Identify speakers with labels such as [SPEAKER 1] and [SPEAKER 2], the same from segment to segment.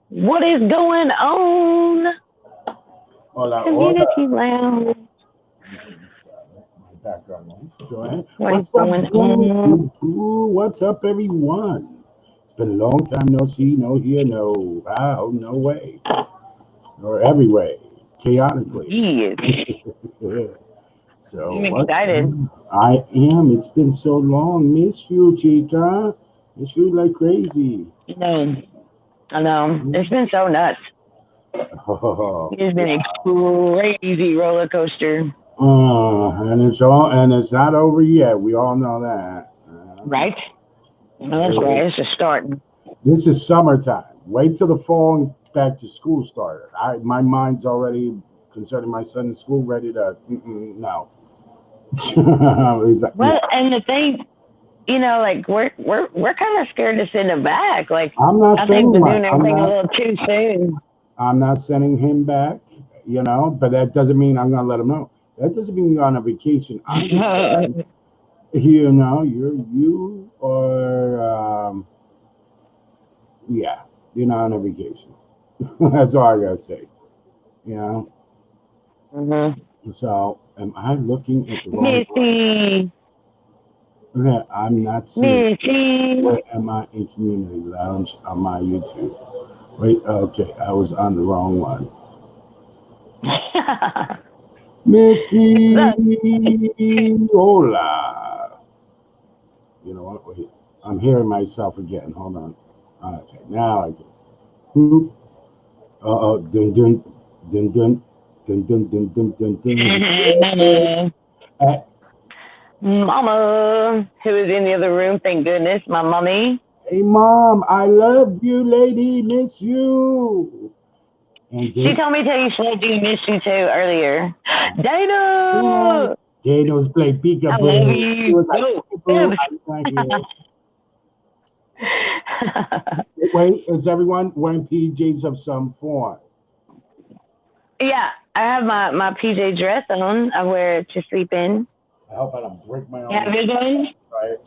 [SPEAKER 1] What is going on?
[SPEAKER 2] Hola,
[SPEAKER 1] Community
[SPEAKER 2] hola.
[SPEAKER 1] lounge.
[SPEAKER 2] My background noise. Go ahead.
[SPEAKER 1] What is
[SPEAKER 2] What's up,
[SPEAKER 1] going on?
[SPEAKER 2] What's up, everyone? It's been a long time no see, no hear, no wow, no way, or every way, chaotically.
[SPEAKER 1] Yes,
[SPEAKER 2] Yeah. So
[SPEAKER 1] I'm
[SPEAKER 2] what's
[SPEAKER 1] excited.
[SPEAKER 2] I am. It's been so long. Miss you, Chica. Miss you like crazy.
[SPEAKER 1] No, I know. It's been so nuts.
[SPEAKER 2] Oh,
[SPEAKER 1] It's been a crazy roller coaster,
[SPEAKER 2] and it's not over yet. We all know that.
[SPEAKER 1] right? Well, that's right. It's just starting.
[SPEAKER 2] This is summertime. Wait till the fall and back to school started. My mind's already concerning my son's school ready to no. He's like, no.
[SPEAKER 1] Well, and the thing, like we're kind of scared to sit in the back. Like
[SPEAKER 2] I'm not
[SPEAKER 1] I think
[SPEAKER 2] sending
[SPEAKER 1] we're
[SPEAKER 2] my.
[SPEAKER 1] doing everything a little too soon.
[SPEAKER 2] I'm not sending him back. But that doesn't mean I'm gonna let him know. That doesn't mean you're on a vacation. I'm just saying, you are yeah, you're not on a vacation. That's all I gotta say. You know.
[SPEAKER 1] hmm
[SPEAKER 2] So, am I looking at the wrong one?
[SPEAKER 1] Missy,
[SPEAKER 2] Okay, I'm not seeing.
[SPEAKER 1] Missy.
[SPEAKER 2] Where am I in Community Lounge on my YouTube? Wait, okay, I was on the wrong one. Missy,
[SPEAKER 1] So,
[SPEAKER 2] hola. You know what? Wait, I'm hearing myself again. Hold on. Okay, now I get. Whoop. Dun dun dun dun dun dun dun dun dun dun.
[SPEAKER 1] Mama,
[SPEAKER 2] Uh,
[SPEAKER 1] Mama, who is in the other room? Thank goodness, my mommy.
[SPEAKER 2] Hey, mom, I love you, lady. Miss you. And
[SPEAKER 1] She
[SPEAKER 2] then
[SPEAKER 1] told me to tell you she do miss you too earlier.
[SPEAKER 2] yeah,
[SPEAKER 1] Dana,
[SPEAKER 2] Daniels played
[SPEAKER 1] I love
[SPEAKER 2] peekaboo. He
[SPEAKER 1] you.
[SPEAKER 2] was like,
[SPEAKER 1] Go.
[SPEAKER 2] peekaboo, I'm not here. Wait, is everyone wearing PJs of some form?
[SPEAKER 1] Yeah, I have my PJ dress on. I wear it to sleep in.
[SPEAKER 2] I hope I don't break my
[SPEAKER 1] You
[SPEAKER 2] own.
[SPEAKER 1] have yours on?
[SPEAKER 2] Right.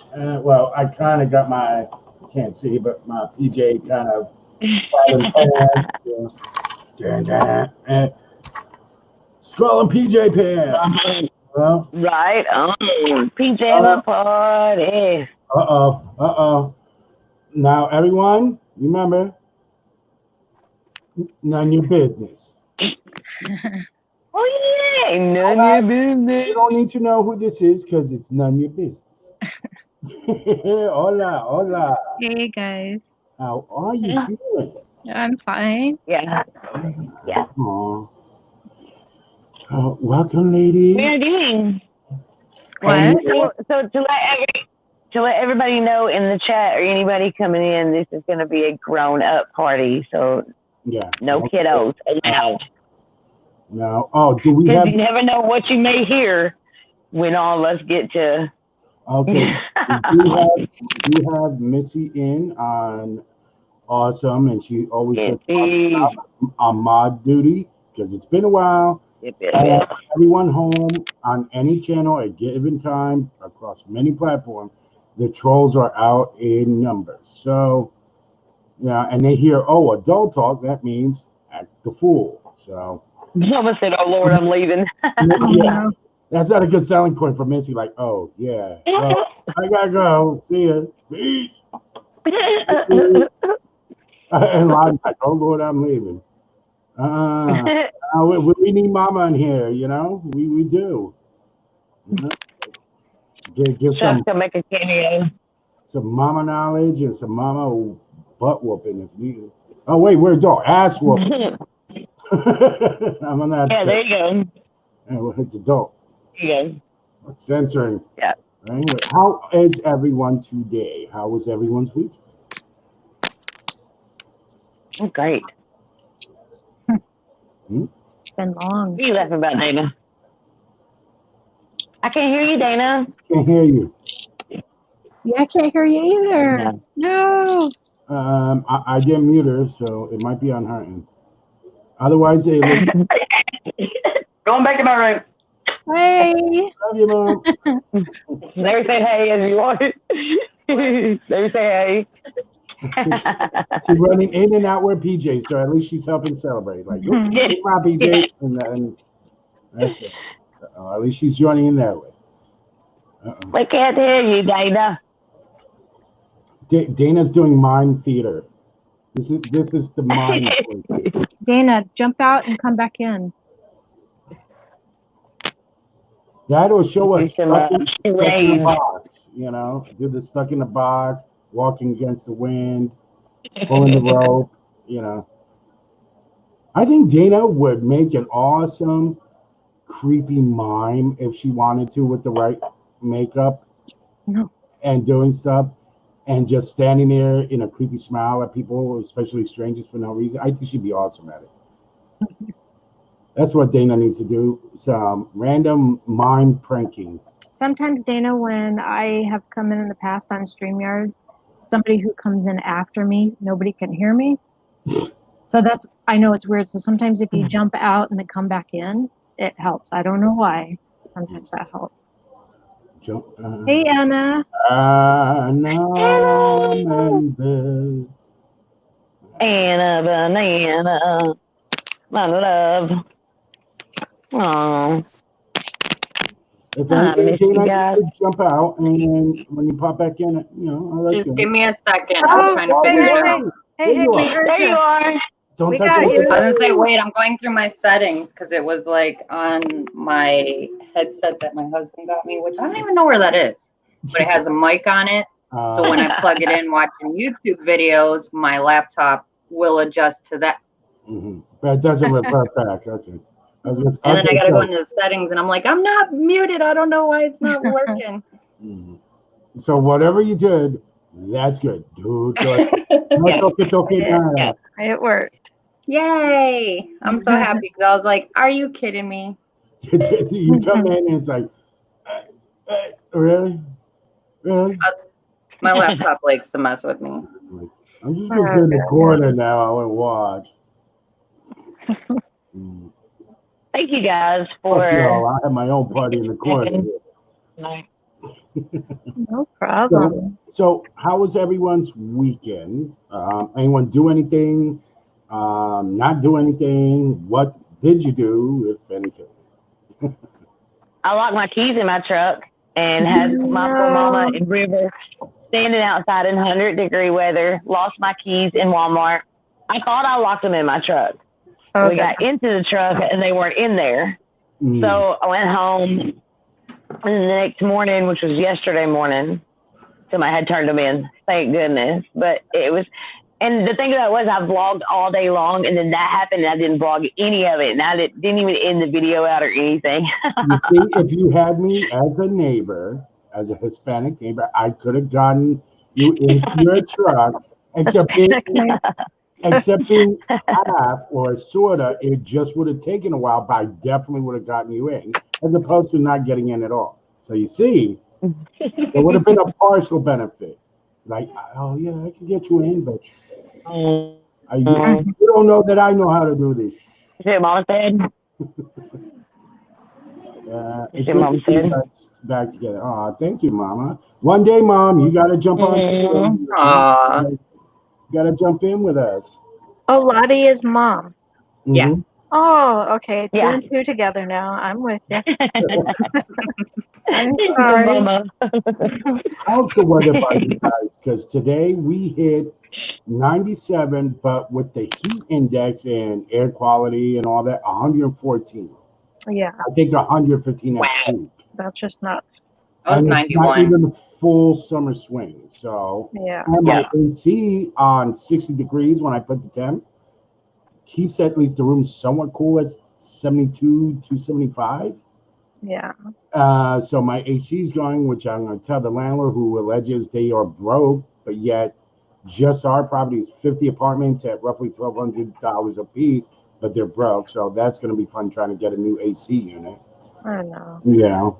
[SPEAKER 2] Well, I kind of got my, can't see, but my PJ kind of falling pants. Yeah. Skull and PJ pants. Well,
[SPEAKER 1] Right on.
[SPEAKER 2] uh
[SPEAKER 1] Pajama party.
[SPEAKER 2] oh. Now, everyone, remember, none your business.
[SPEAKER 1] Oh yeah,
[SPEAKER 2] All
[SPEAKER 1] none of
[SPEAKER 2] right.
[SPEAKER 1] your business.
[SPEAKER 2] You don't need to know who this is because it's none your business. Hola, hola.
[SPEAKER 3] Hey guys,
[SPEAKER 2] How are you feeling?
[SPEAKER 3] I'm fine.
[SPEAKER 1] Yeah, yeah.
[SPEAKER 2] Aw. Welcome,
[SPEAKER 1] We
[SPEAKER 2] ladies.
[SPEAKER 1] are doing.
[SPEAKER 3] What?
[SPEAKER 1] So to let everybody know in the chat or anybody coming in, this is going to be a grown up party. So
[SPEAKER 2] Yeah.
[SPEAKER 1] no kiddos allowed.
[SPEAKER 2] No. Oh, do we
[SPEAKER 1] Because
[SPEAKER 2] have?
[SPEAKER 1] you never know what you may hear when all of us get to.
[SPEAKER 2] Okay. We do have Missy in on awesome, and she always
[SPEAKER 1] Yes,
[SPEAKER 2] does awesome stuff on mod duty because it's been a while.
[SPEAKER 1] yep, yep.
[SPEAKER 2] Everyone home on any channel at given time across many platforms, the trolls are out in numbers. So yeah, and they hear adult talk. That means act the fool. So
[SPEAKER 1] Mama said, "Oh Lord, I'm leaving."
[SPEAKER 3] Oh
[SPEAKER 2] yeah,
[SPEAKER 3] no.
[SPEAKER 2] that's not a good selling point for Missy. Like, oh yeah, well I gotta go. See ya. Peace. And Lonnie's like, oh Lord, I'm leaving. Uh, we need Mama in here. We do. Uh, give
[SPEAKER 1] Chef's
[SPEAKER 2] some
[SPEAKER 1] gonna make a cameo.
[SPEAKER 2] Mama knowledge and some Mama butt whooping if needed. Oh wait, where's dog ass whooping? I'm on that
[SPEAKER 1] Yeah,
[SPEAKER 2] set.
[SPEAKER 1] there you go.
[SPEAKER 2] Well, it's adult.
[SPEAKER 1] There you go.
[SPEAKER 2] Censoring.
[SPEAKER 1] Yeah.
[SPEAKER 2] Anyway, how is everyone today? How was everyone's week?
[SPEAKER 1] Oh, great.
[SPEAKER 2] Hmm?
[SPEAKER 3] It's been long.
[SPEAKER 1] What are you laughing about, Dana? I can't hear you, Dana.
[SPEAKER 2] Can't hear you.
[SPEAKER 3] Yeah, I can't hear you either. No.
[SPEAKER 2] I didn't mute her, so it might be on her end. Otherwise, they look.
[SPEAKER 1] Going back to my room.
[SPEAKER 3] Hey.
[SPEAKER 2] Love you, Mom.
[SPEAKER 1] Never say hey as you want. Never say hey.
[SPEAKER 2] She's running in and out with PJ, so at least she's helping celebrate. Like, come on, PJ. And that's it. At least she's joining in that way.
[SPEAKER 1] We can't hear you, Dana.
[SPEAKER 2] Dana's doing mime theater. This is the mime thing.
[SPEAKER 3] Dana, jump out and come back in.
[SPEAKER 2] That will show us stuck in the
[SPEAKER 1] rave.
[SPEAKER 2] box, you know, do the stuck in the box, walking against the wind, pulling the rope, you know. I think Dana would make an awesome, creepy mime if she wanted to with the right makeup and doing stuff and just standing there in a creepy smile at people, especially strangers for no reason. I think she'd be awesome at it. That's what Dana needs to do, some random mime pranking.
[SPEAKER 3] Sometimes, Dana, when I have come in the past on StreamYards, somebody who comes in after me, nobody can hear me. So that's, I know it's weird. So sometimes if you jump out and then come back in, it helps. I don't know why. Sometimes that helps. Hey, Anna.
[SPEAKER 1] Anna banana, my love. Oh.
[SPEAKER 2] If anything, Dana, you jump out, and when you pop back in, you know, I'll let
[SPEAKER 4] just give me a second. I'm trying to figure it out.
[SPEAKER 3] Hey,
[SPEAKER 1] there you are.
[SPEAKER 2] Don't touch it.
[SPEAKER 4] I was gonna say, wait, I'm going through my settings because it was like on my headset that my husband got me, which I don't even know where that is, but it has a mic on it. So when I plug it in watching YouTube videos, my laptop will adjust to that.
[SPEAKER 2] But it doesn't revert back. Okay.
[SPEAKER 4] And then I got to go into the settings, and I'm like, I'm not muted. I don't know why it's not working.
[SPEAKER 2] So whatever you did, that's good, dude.
[SPEAKER 3] It worked.
[SPEAKER 4] Yay! I'm so happy because I was like, are you kidding me?
[SPEAKER 2] You come in and it's like, really?
[SPEAKER 4] My laptop likes to mess with me.
[SPEAKER 2] I'm just going to sit in the corner now and watch.
[SPEAKER 1] Thank you guys for.
[SPEAKER 2] I have my own party in the corner.
[SPEAKER 3] No problem.
[SPEAKER 2] So how was everyone's weekend? Anyone do anything? Not do anything? What did you do, if anything?
[SPEAKER 1] I locked my keys in my truck and had my poor mama and River standing outside in 100-degree weather. Lost my keys in Walmart. I thought I locked them in my truck. Okay. We got into the truck and they weren't in there. So I went home and the next morning, which was yesterday morning, somebody had turned them in. Thank goodness. But it was, and the thing about it was I vlogged all day long and then that happened and I didn't vlog any of it. And I didn't even end the video out or anything.
[SPEAKER 2] You see, if you had me as a neighbor, as a Hispanic neighbor, I could have gotten you into your truck, except being half or sorta, it just would have taken a while, but I definitely would have gotten you in, as opposed to not getting in at all. So you see, there would have been a partial benefit. Like, oh yeah, I can get you in, but you don't know that I know how to do this.
[SPEAKER 1] Is it Mama said?
[SPEAKER 2] It's good to see you guys back together. Oh, thank you, Mama. One day, Mom, you got to jump on. Got to jump in with us.
[SPEAKER 3] Oh, Lottie is mom.
[SPEAKER 4] Yeah.
[SPEAKER 3] Oh, okay. Two and two together now. I'm with you. I'm sorry.
[SPEAKER 2] How's the weather by you guys? Because today we hit 97, but with the heat index and air quality and all that, 114.
[SPEAKER 3] Yeah.
[SPEAKER 2] I think 115 at peak.
[SPEAKER 3] That's just nuts.
[SPEAKER 4] I was 91.
[SPEAKER 2] It's not even a full summer swing. So and my AC on 60 degrees when I put the temp keeps at least the room somewhat cool at 72 to 75.
[SPEAKER 3] Yeah.
[SPEAKER 2] So my AC is going, which I'm going to tell the landlord who alleges they are broke, but yet just our property is 50 apartments at roughly $1,200 a piece, but they're broke. So that's going to be fun trying to get a new AC unit.
[SPEAKER 3] I know.
[SPEAKER 2] Yeah.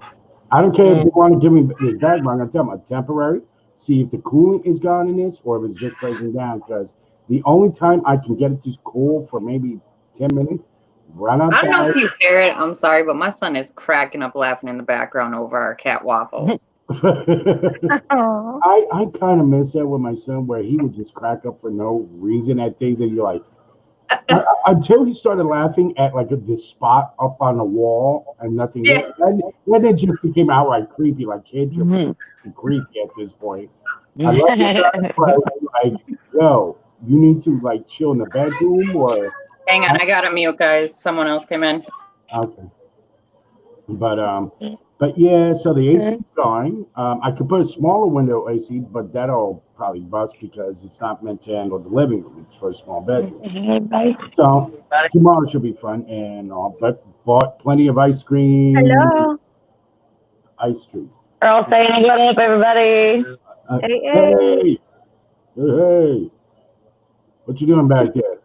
[SPEAKER 2] I don't care if you want to give me this back, but I'm going to tell them a temporary, see if the coolant is gone in this or if it's just breaking down, because the only time I can get it to cool for maybe 10 minutes run
[SPEAKER 4] I
[SPEAKER 2] outside.
[SPEAKER 4] don't know if you hear it. I'm sorry, but my son is cracking up laughing in the background over our cat waffles.
[SPEAKER 3] Oh,
[SPEAKER 2] I kind of miss that with my son, where he would just crack up for no reason at things, and you're like, until he started laughing at like this spot up on the wall and nothing.
[SPEAKER 4] Yeah.
[SPEAKER 2] Then it just became outright creepy. Like, kids, you're creepy at this point. I love you, but like, yo, you need to like chill in the bedroom or.
[SPEAKER 4] Hang on, I got a mute, guys. Someone else came in.
[SPEAKER 2] Okay. But yeah, so the AC is going. I could put a smaller window AC, but that'll probably bust because it's not meant to handle the living room. It's for a small bedroom. So tomorrow should be fun and all. But bought plenty of ice cream.
[SPEAKER 3] hello.
[SPEAKER 2] Ice treats.
[SPEAKER 1] Earl saying what up, everybody?
[SPEAKER 3] Hey.
[SPEAKER 2] Hey. What you doing back there?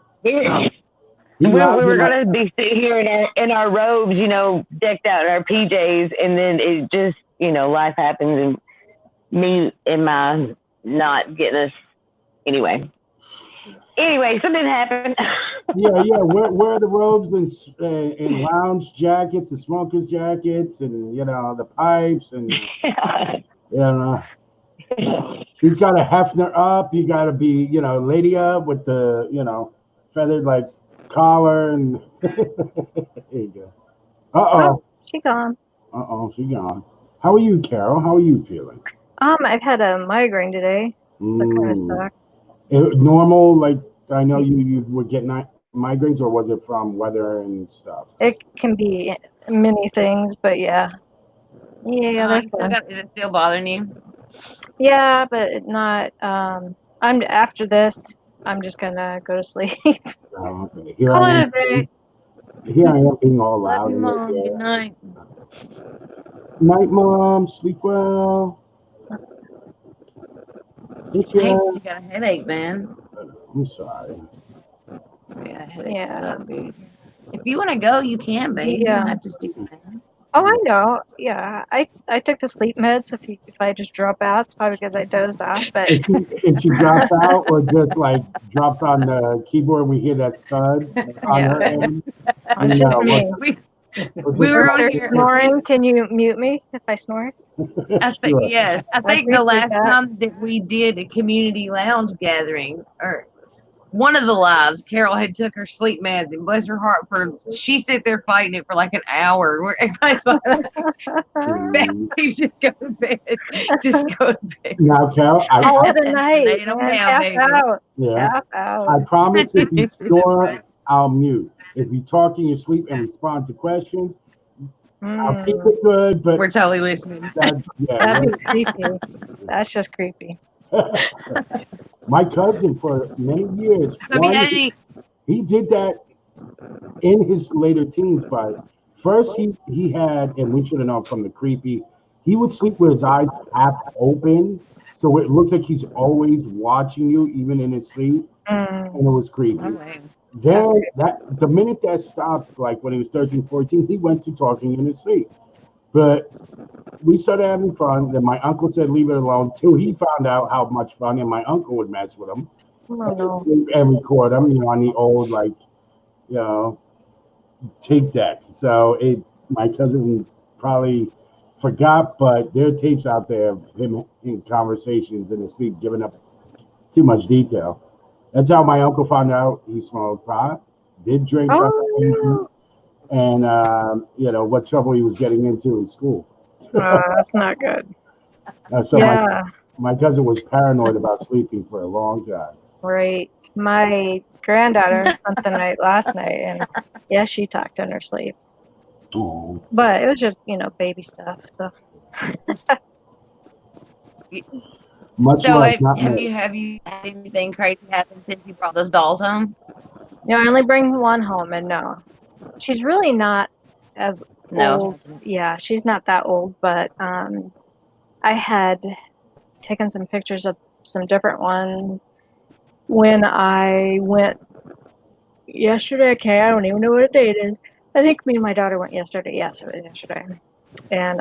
[SPEAKER 1] We were gonna be sitting here in our robes, you know, decked out in our PJs, and then it just, you know, life happens, and me and my not getting us anyway. Something happened.
[SPEAKER 2] Yeah. Wear the robes and lounge jackets, the smokers jackets, and you know the pipes, and you know. He's got a Hefner up. You got to be, you know, lady up with the, you know, feathered like collar and. There you go.
[SPEAKER 3] Oh, she gone.
[SPEAKER 2] She gone. How are you, Carol? How are you feeling?
[SPEAKER 3] I've had a migraine today. That kind of sucks.
[SPEAKER 2] Normal, like I know you were getting migraines, or was it from weather and stuff?
[SPEAKER 3] It can be many things, but yeah. Yeah,
[SPEAKER 4] is it still bothering you?
[SPEAKER 3] yeah, but it not. I'm after this. I'm just gonna go to sleep.
[SPEAKER 2] Okay. Here
[SPEAKER 3] Call
[SPEAKER 2] I
[SPEAKER 3] it
[SPEAKER 2] am.
[SPEAKER 3] a day.
[SPEAKER 2] Here I am being all loud.
[SPEAKER 4] Love you, Mom. Good night.
[SPEAKER 2] Night, Mom. Sleep well.
[SPEAKER 4] You got a headache, man.
[SPEAKER 2] I'm sorry.
[SPEAKER 4] Yeah, headache suck, dude. If you want to go, you can, babe.
[SPEAKER 3] Yeah.
[SPEAKER 4] You don't have to stay there.
[SPEAKER 3] Oh, I know. Yeah, I took the sleep meds. If I just drop out, it's probably because I dozed off. But
[SPEAKER 2] if she dropped out or just like dropped on the keyboard, we hear that thud on her end.
[SPEAKER 3] It's just me.
[SPEAKER 4] We were on here
[SPEAKER 3] snoring. Can you mute me if I snore?
[SPEAKER 4] I think yes. I think the last time that we did a community lounge gathering, or one of the lives, Carol had took her sleep meds, and bless her heart, she sit there fighting it for like an hour. Where everybody's like, just go to bed. Just go to bed.
[SPEAKER 2] Now, Carol,
[SPEAKER 3] all of the night.
[SPEAKER 4] Lay them down, baby.
[SPEAKER 2] Yeah.
[SPEAKER 3] Out.
[SPEAKER 2] I promise if you snore, I'll mute. If you talk in your sleep and respond to questions, I'll keep it good. But
[SPEAKER 4] we're totally listening.
[SPEAKER 3] That'd be creepy. That's just creepy.
[SPEAKER 2] My cousin, for many years, he did that in his later teens. But first, he had, and we should have known from the creepy, he would sleep with his eyes half open, so it looks like he's always watching you, even in his sleep, and it was creepy.
[SPEAKER 4] Okay.
[SPEAKER 2] Then the minute that stopped, like when he was 13, 14, he went to talking in his sleep. But we started having fun. Then my uncle said, leave it alone, till he found out how much fun, and my uncle would mess with him and record him, you know, on the old, like, you know, tape deck. So my cousin probably forgot, but there are tapes out there of him in conversations in his sleep, giving up too much detail. That's how my uncle found out he smoked pot, did drink, and you know what trouble he was getting into in school.
[SPEAKER 3] That's not good.
[SPEAKER 2] So my cousin was paranoid about sleeping for a long time.
[SPEAKER 3] Right. My granddaughter spent the night last night, and she talked in her sleep.
[SPEAKER 2] Oh.
[SPEAKER 3] But it was just, you know, baby stuff. So.
[SPEAKER 4] Have you had anything crazy happen since you brought those dolls home?
[SPEAKER 3] I only bring one home, and no, she's really not as old. Yeah, she's not that old, but I had taken some pictures of some different ones when I went yesterday. Okay, I don't even know what date it is. I think me and my daughter went yesterday. Yes, it was yesterday. And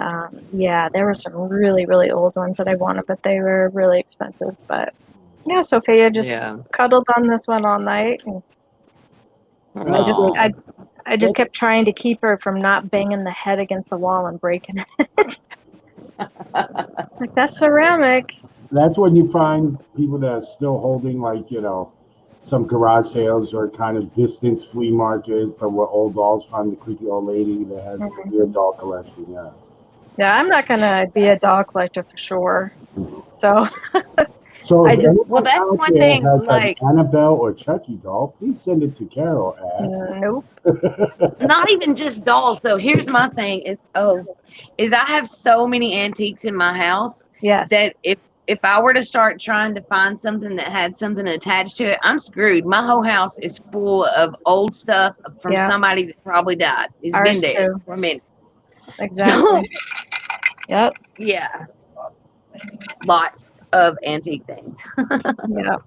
[SPEAKER 3] there were some really, really old ones that I wanted, but they were really expensive. But yeah, Sophia just cuddled on this one all night, and I I just kept trying to keep her from not banging the head against the wall and breaking it. Like, that's ceramic.
[SPEAKER 2] That's when you find people that are still holding, like, some garage sales or kind of distance flea market, but where old dolls, find the creepy old lady that has the weird doll collection. Yeah.
[SPEAKER 3] Yeah, I'm not gonna be a doll collector for sure. So
[SPEAKER 2] So if anyone
[SPEAKER 4] that's
[SPEAKER 2] out
[SPEAKER 4] one
[SPEAKER 2] there
[SPEAKER 4] thing,
[SPEAKER 2] has
[SPEAKER 4] like,
[SPEAKER 2] an Annabelle or Chucky doll, please send it to Carol
[SPEAKER 3] nope.
[SPEAKER 4] not even just dolls though. Here's my thing is I have so many antiques in my house
[SPEAKER 3] Yes.
[SPEAKER 4] that if I were to start trying to find something that had something attached to it, I'm screwed. My whole house is full of old stuff from somebody that probably died. It's
[SPEAKER 3] Ours
[SPEAKER 4] been dead
[SPEAKER 3] too.
[SPEAKER 4] for a minute.
[SPEAKER 3] Exactly. Yep.
[SPEAKER 4] Yeah. Lots of antique things.
[SPEAKER 3] Yep.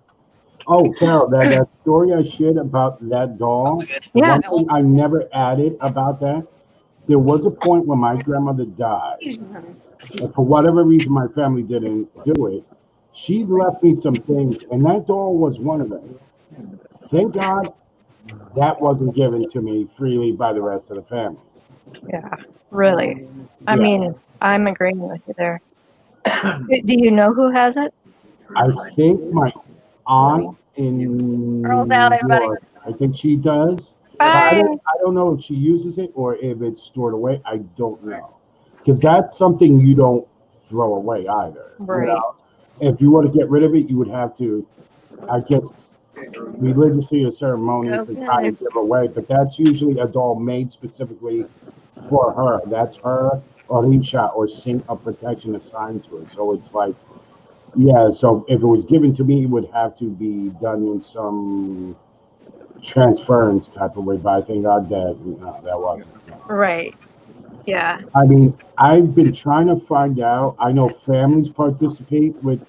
[SPEAKER 2] Oh, Carol, that story I shared about that doll, the one thing I never added about that, there was a point when my grandmother died, and for whatever reason my family didn't do it. She left me some things, and that doll was one of them. Thank God that wasn't given to me freely by the rest of the family.
[SPEAKER 3] Yeah. Really. I
[SPEAKER 2] Yeah.
[SPEAKER 3] mean, I'm agreeing with you there. Do you know who has it?
[SPEAKER 2] I think my aunt in
[SPEAKER 4] Girls out,
[SPEAKER 2] New
[SPEAKER 4] everybody.
[SPEAKER 2] York, I think she does. But I don't know if she uses it or if it's stored away. I don't know. Because that's something you don't throw away either.
[SPEAKER 3] Right.
[SPEAKER 2] If you want to get rid of it, you would have to, I guess, religiously or ceremoniously kind of give away. But that's usually a doll made specifically for her. That's her Orisha or saint of protection assigned to her. So it's like, yeah, so if it was given to me, it would have to be done in some transference type of way, but I think God that wasn't.
[SPEAKER 3] Right. Yeah.
[SPEAKER 2] I mean, I've been trying to find out. I know families participate with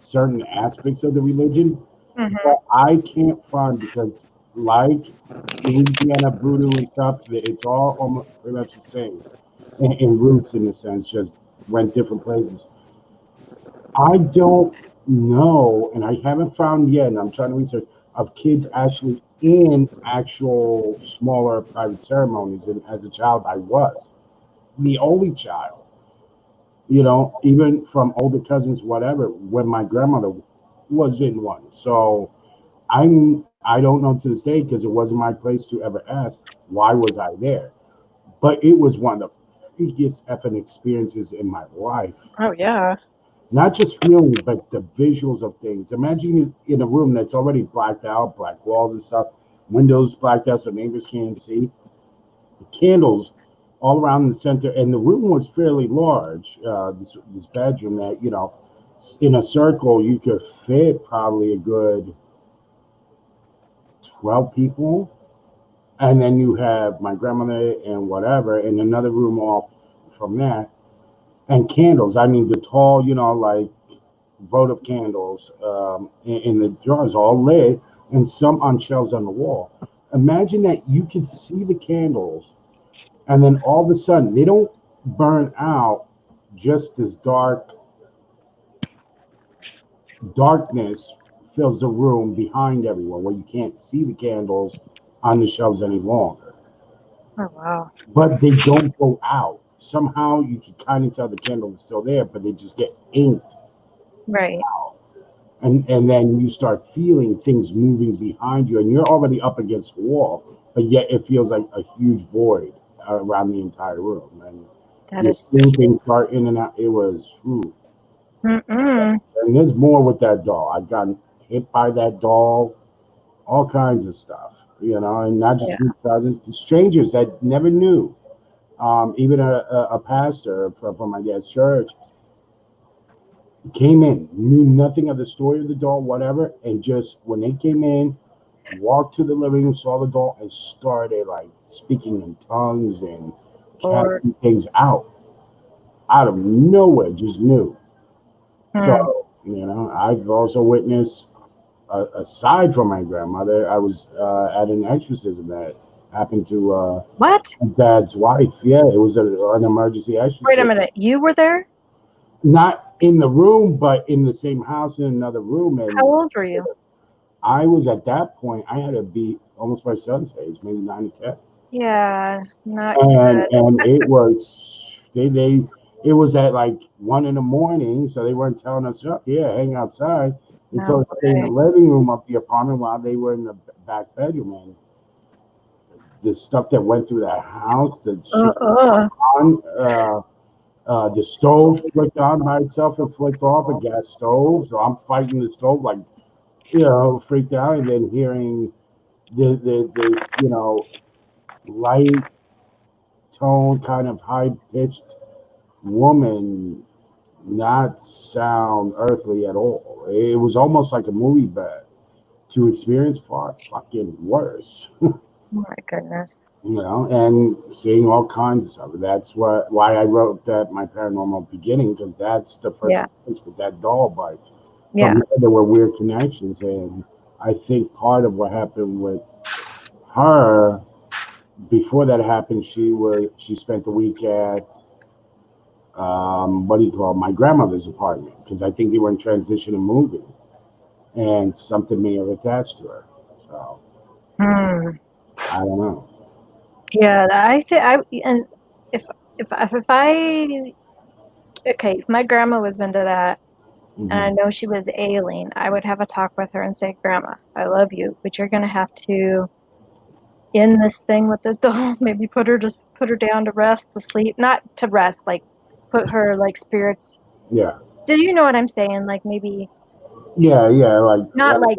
[SPEAKER 2] certain aspects of the religion, but I can't find, because like Louisiana voodoo and stuff, it's all almost pretty much the same in roots, in a sense, just went different places. I don't know, and I haven't found yet, and I'm trying to research, of kids actually in actual smaller private ceremonies. And as a child, I was the only child, even from older cousins, whatever, when my grandmother was in one. So I don't know to this day, because it wasn't my place to ever ask, why was I there? But it was one of the freakiest effing experiences in my life.
[SPEAKER 3] Oh yeah.
[SPEAKER 2] Not just feeling, but the visuals of things. Imagine you in a room that's already blacked out, black walls and stuff, windows blacked out so neighbors can't see, candles all around the center, and the room was fairly large. This bedroom that, in a circle you could fit probably a good 12 people, and then you have my grandmother and whatever, and another room off from that. And candles, I mean, the tall, like votive candles in the jars, all lit, and some on shelves on the wall. Imagine that you could see the candles, and then all of a sudden, they don't burn out, just as darkness fills the room behind everyone, where you can't see the candles on the shelves any longer.
[SPEAKER 3] Oh wow.
[SPEAKER 2] But they don't go out. Somehow you can kind of tell the candle is still there, but they just get inked.
[SPEAKER 3] Right.
[SPEAKER 2] Out. And then you start feeling things moving behind you, and you're already up against the wall, but yet it feels like a huge void around the entire room. And you're seeing things start in and out. It was, and there's more with that doll. I've gotten hit by that doll, all kinds of stuff, and not just cousins, strangers that never knew. Even a pastor from my dad's church came in, knew nothing of the story of the doll, whatever, and just when they came in, walked to the living room, saw the doll, and started like speaking in tongues and casting things out of nowhere, just knew. So, I've also witnessed, aside from my grandmother, I was at an exorcism that happened to
[SPEAKER 3] what?
[SPEAKER 2] Dad's wife. Yeah, it was an emergency exorcism.
[SPEAKER 3] Wait a minute, you were there?
[SPEAKER 2] Not in the room, but in the same house in another room. And
[SPEAKER 3] how old were you?
[SPEAKER 2] I was, at that point, I had to be almost my son's age, maybe 9 or 10.
[SPEAKER 3] Yeah, not
[SPEAKER 2] And
[SPEAKER 3] good.
[SPEAKER 2] it was it was at like 1 a.m, so they weren't telling us, oh, yeah, hang outside. They
[SPEAKER 3] No
[SPEAKER 2] told us to stay in the
[SPEAKER 3] way.
[SPEAKER 2] living room of the apartment while they were in the back bedroom. And the stuff that went through that house, the shit
[SPEAKER 3] Uh-uh.
[SPEAKER 2] on, the stove flicked on by itself and flicked off, a gas stove. So I'm fighting the stove like, freaked out, and then hearing the light tone, kind of high pitched woman not sound earthly at all. It was almost like a movie, but to experience far fucking worse.
[SPEAKER 3] Oh my goodness.
[SPEAKER 2] And seeing all kinds of stuff. That's why I wrote that my paranormal beginning, because that's the first
[SPEAKER 3] Yeah.
[SPEAKER 2] experience with that doll. But
[SPEAKER 3] Yeah.
[SPEAKER 2] from there were weird connections, and I think part of what happened with her before that happened, she spent the week at what do you call it, my grandmother's apartment, because I think they were in transition and moving, and something may have attached to her. So I don't know.
[SPEAKER 3] Yeah, I think and if I okay, if my grandma was into that and I know she was ailing, I would have a talk with her and say, Grandma, I love you, but you're gonna have to end this thing with this doll. Maybe put her down to rest, to sleep, not to rest, like put her like spirits.
[SPEAKER 2] Yeah,
[SPEAKER 3] Do you know what I'm saying? Like maybe
[SPEAKER 2] yeah, like
[SPEAKER 3] not like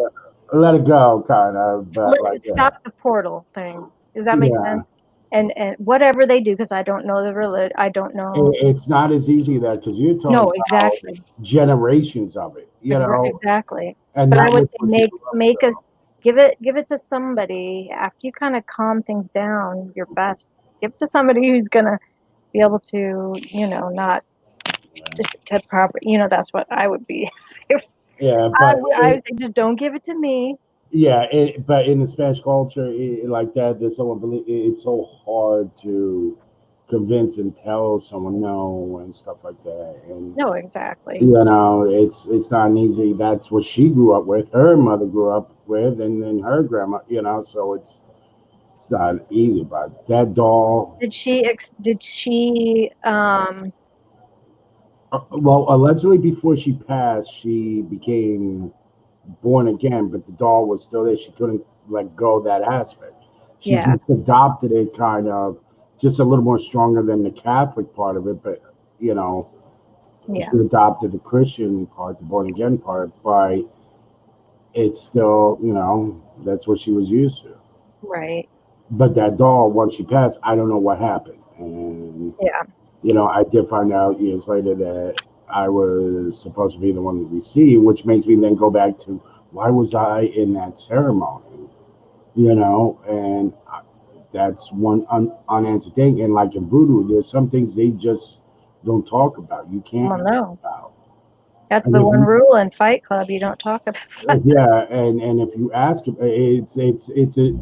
[SPEAKER 2] let it go, kind of, but like
[SPEAKER 3] stop the portal thing. Does that make
[SPEAKER 2] yeah.
[SPEAKER 3] sense? And whatever they do, because I don't know the religion, I don't know.
[SPEAKER 2] It's not as easy that, because you're talking
[SPEAKER 3] No,
[SPEAKER 2] about
[SPEAKER 3] exactly.
[SPEAKER 2] generations of it,
[SPEAKER 3] Exactly.
[SPEAKER 2] and
[SPEAKER 3] But I
[SPEAKER 2] that
[SPEAKER 3] would
[SPEAKER 2] was
[SPEAKER 3] say
[SPEAKER 2] what she grew up
[SPEAKER 3] make
[SPEAKER 2] with.
[SPEAKER 3] us give it to somebody after you kind of calm things down. Your best, give it to somebody who's gonna be able to, not to proper. That's what I would be.
[SPEAKER 2] Yeah,
[SPEAKER 3] I would say just don't give it to me.
[SPEAKER 2] but in the Spanish culture, like that, it's so hard to convince and tell someone no and stuff like that. And
[SPEAKER 3] No, exactly.
[SPEAKER 2] it's not an easy. That's what she grew up with. Her mother grew up with, and then her grandma. So it's not easy. But that doll.
[SPEAKER 3] Did she
[SPEAKER 2] Well, allegedly before she passed, she became born again, but the doll was still there. She couldn't let go of that aspect. She
[SPEAKER 3] yeah,
[SPEAKER 2] just adopted it, kind of, just a little more stronger than the Catholic part of it, but
[SPEAKER 3] yeah,
[SPEAKER 2] she adopted the Christian part, the born again part, but it's still, that's what she was used to.
[SPEAKER 3] right.
[SPEAKER 2] But that doll, once she passed, I don't know what happened. And,
[SPEAKER 3] Yeah.
[SPEAKER 2] I did find out years later that I was supposed to be the one to receive, which makes me then go back to, why was I in that ceremony? And that's one unanswered thing. And like in voodoo, there's some things they just don't talk about. You can't
[SPEAKER 3] Well,
[SPEAKER 2] talk
[SPEAKER 3] no.
[SPEAKER 2] about.
[SPEAKER 3] That's
[SPEAKER 2] And
[SPEAKER 3] the
[SPEAKER 2] if
[SPEAKER 3] one
[SPEAKER 2] you,
[SPEAKER 3] rule in Fight Club. You don't talk about.
[SPEAKER 2] yeah, and if you ask, it's a,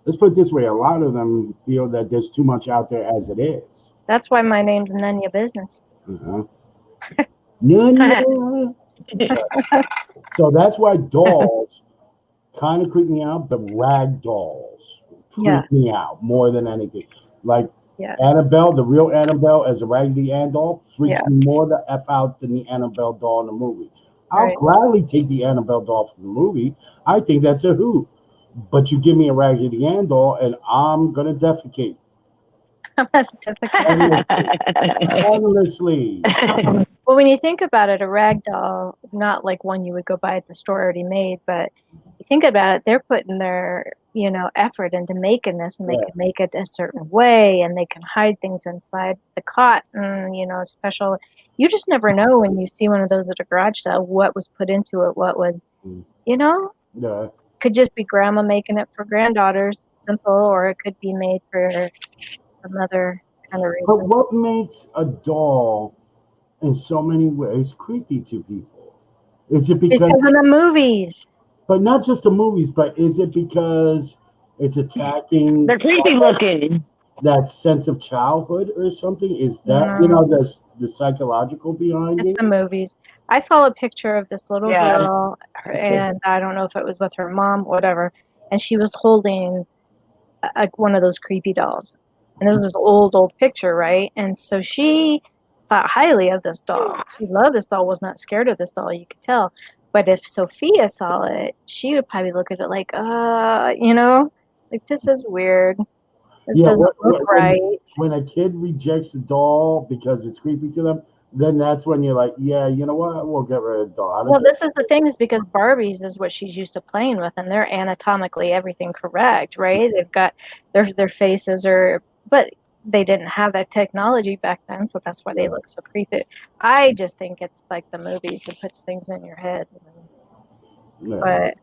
[SPEAKER 2] let's put it this way: a lot of them feel that there's too much out there as it is.
[SPEAKER 3] That's why my name's None of Your Business.
[SPEAKER 2] None. So that's why dolls kind of creep me out, but rag dolls freak me out more than anything. Like Annabelle, the real Annabelle as a Raggedy Ann doll, freaks me more the F out than the Annabelle doll in the movie. I'll gladly take the Annabelle doll from the movie. I think that's a hoot. But you give me a Raggedy Ann doll and I'm going to defecate. Endlessly.
[SPEAKER 3] Well, when you think about it, a rag doll, not like one you would go buy at the store already made, but you think about it, they're putting their, effort into making this, and they can make it a certain way, and they can hide things inside the cotton, special. You just never know when you see one of those at a garage sale, what was put into it, what was, could just be grandma making it for granddaughters, simple, or it could be made for some other kind of reason.
[SPEAKER 2] But what makes a doll in so many ways creepy to people? Is it because
[SPEAKER 3] of the movies?
[SPEAKER 2] But not just the movies, but is it because it's attacking?
[SPEAKER 1] They're creepy looking.
[SPEAKER 2] That sense of childhood or something? Is that, the psychological behind it?
[SPEAKER 3] It's the movies. I saw a picture of this little girl, and I don't know if it was with her mom, whatever, and she was holding one of those creepy dolls. And it was this old picture, right? And so she thought highly of this doll. She loved this doll, was not scared of this doll, you could tell. But if Sophia saw it, she would probably look at it like, like this is weird. This doesn't look right.
[SPEAKER 2] When a kid rejects a doll because it's creepy to them, then that's when you're like, yeah, you know what? We'll get rid of the doll.
[SPEAKER 3] Well, this is the thing, is because Barbies is what she's used to playing with, and they're anatomically everything correct, right? They've got their faces are, but they didn't have that technology back then, so that's why they look so creepy. I just think it's like the movies that puts things in your heads. But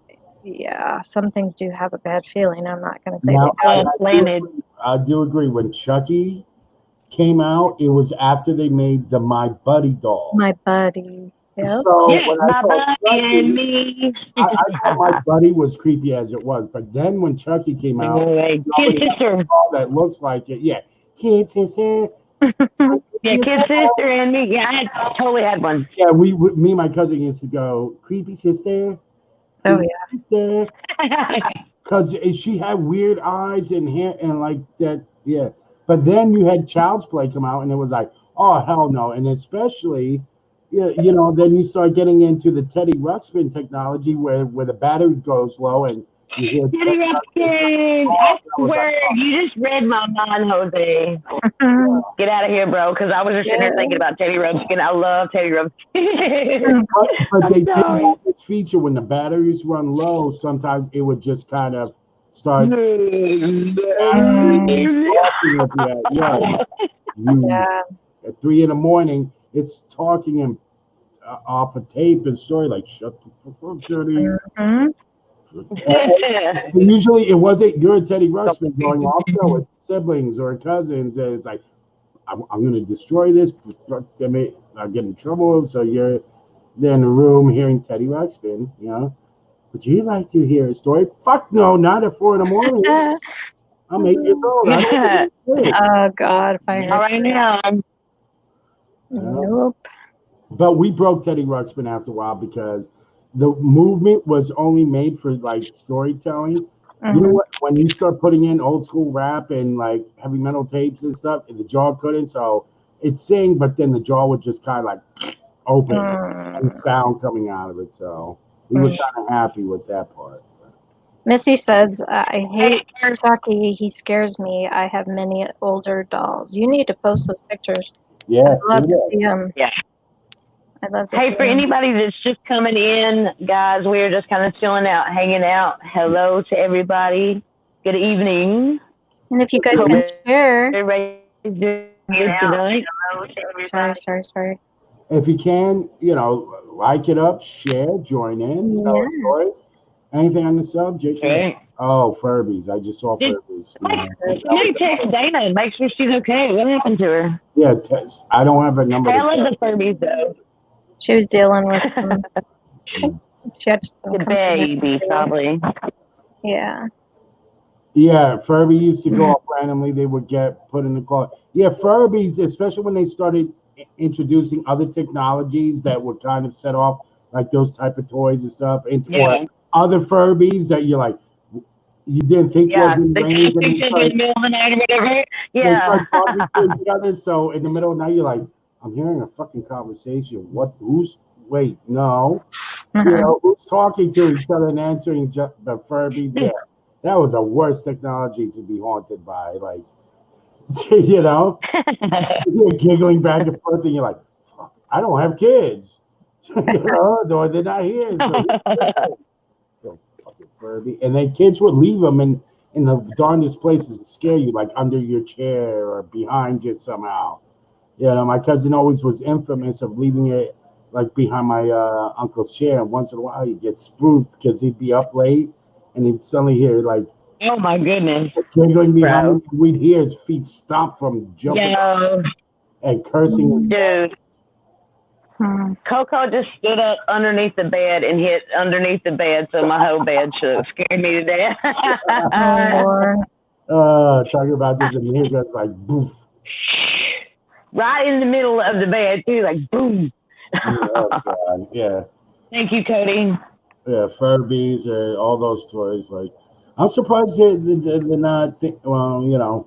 [SPEAKER 3] yeah, some things do have a bad feeling. I'm not going to say they don't.
[SPEAKER 2] I do agree. When Chucky came out, it was after they made the My Buddy doll.
[SPEAKER 3] My Buddy. Yep.
[SPEAKER 2] So
[SPEAKER 1] yeah,
[SPEAKER 2] when I saw Chucky, and me. I thought My Buddy was creepy as it was, but then when Chucky came out, that looks like it. Yeah, Kid Sister.
[SPEAKER 1] Yeah, Kid Sister and me. Yeah, I totally had one.
[SPEAKER 2] Yeah, me and my cousin used to go, Creepy Sister.
[SPEAKER 3] Oh yeah.
[SPEAKER 2] Sister. Because she had weird eyes and hair and like that. Yeah. But then you had Child's Play come out, and it was like, oh, hell no. And especially, you know, then you start getting into the Teddy Ruxpin technology where the battery goes low and you hear
[SPEAKER 1] Teddy Ruxpin. I swear, you just read my mind, Jose. Get out of here, bro, because I was just sitting there thinking about Teddy Ruxpin. I love Teddy Ruxpin.
[SPEAKER 2] But they did have this feature when the batteries run low, sometimes it would just kind of start at 3 a.m, it's talking and off a tape and story like shut the fuck up, Teddy. Usually it wasn't your Teddy Ruxpin going off though with siblings or cousins, and it's like I'm gonna destroy this, I'll get in trouble. So you're there in the room hearing Teddy Ruxpin, you know. Would you like to hear a story? Fuck no, not at 4 a.m. I'm 8 years old.
[SPEAKER 3] Oh God, if I heard
[SPEAKER 1] right now.
[SPEAKER 3] Nope.
[SPEAKER 2] But we broke Teddy Ruxpin after a while because the movement was only made for like storytelling. You know what? When you start putting in old school rap and like heavy metal tapes and stuff, the jaw couldn't. So it's sing, but then the jaw would just kind of like open and sound coming out of it. So we were kind of happy with that part.
[SPEAKER 3] Missy says, I hate Chucky. He scares me. I have many older dolls. You need to post those pictures.
[SPEAKER 2] Yeah.
[SPEAKER 3] I'd love to see them.
[SPEAKER 1] Yeah.
[SPEAKER 3] I'd love to
[SPEAKER 1] Hey,
[SPEAKER 3] see
[SPEAKER 1] for anybody that's just coming in, guys, we're just kind of chilling out, hanging out. Hello to everybody. Good evening.
[SPEAKER 3] And if you guys can share.
[SPEAKER 1] Everybody's doing good tonight.
[SPEAKER 3] Sorry.
[SPEAKER 2] If you can, you know, like it up, share, join in, tell us stories. Anything on the subject?
[SPEAKER 1] Okay.
[SPEAKER 2] Oh, Furbies. I just saw Furbies.
[SPEAKER 1] Somebody text Dana and make sure she's okay. What happened to her?
[SPEAKER 2] Yeah, I don't have a number.
[SPEAKER 1] I love the Furbies, though.
[SPEAKER 3] She was dealing with she had
[SPEAKER 1] the baby, probably.
[SPEAKER 3] Yeah.
[SPEAKER 2] Yeah, Furby used to go off randomly. They would get put in the car. Yeah, Furbies, especially when they started introducing other technologies that would kind of set off like those type of toys and stuff, or other Furbies that you're like, you didn't think
[SPEAKER 1] they in the middle of the night or whatever. Yeah.
[SPEAKER 2] They start talking to each other, so in the middle of the night, you're like, I'm hearing a fucking conversation. Wait, no. You know, who's talking to each other and answering the Furbies? Yeah. That was the worst technology to be haunted by. Like, you know, you're giggling back and forth and you're like, fuck, I don't have kids. You know, no, they're not here. So, fucking Furby. And then kids would leave them in the darndest places to scare you, like under your chair or behind you somehow. You know, my cousin always was infamous of leaving it like behind my uncle's chair. And once in a while, he'd get spooked because he'd be up late and he'd suddenly hear like,
[SPEAKER 1] oh my goodness,
[SPEAKER 2] giggling behind him. We'd hear his feet stomp from jumping and cursing.
[SPEAKER 1] Dude, Coco just stood up underneath the bed and hit underneath the bed, so my whole bed shook. Scared me to death.
[SPEAKER 2] Talking about this, and here goes like boof.
[SPEAKER 1] Right in the middle of the bed, too, like boom.
[SPEAKER 2] Oh, God. Yeah.
[SPEAKER 1] Thank you, Cody.
[SPEAKER 2] Yeah, Furbies or all those toys. Like, I'm surprised they're not. Well, you know,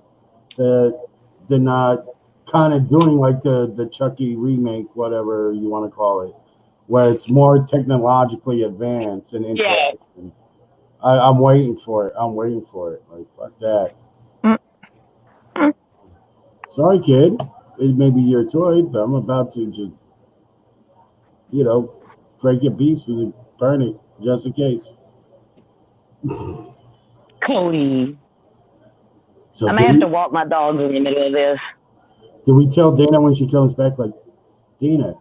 [SPEAKER 2] they're not kind of doing like the Chucky remake, whatever you want to call it, where it's more technologically advanced and
[SPEAKER 1] Yeah.
[SPEAKER 2] interesting. I'm waiting for it. I'm waiting for it. Like fuck that. Sorry, kid. It may be your toy, but I'm about to just, you know, break your pieces and burn it just in case.
[SPEAKER 1] Cody.
[SPEAKER 2] So
[SPEAKER 1] I may have to walk my dogs in the middle of this.
[SPEAKER 2] did we tell Dana when she comes back, like, Dana,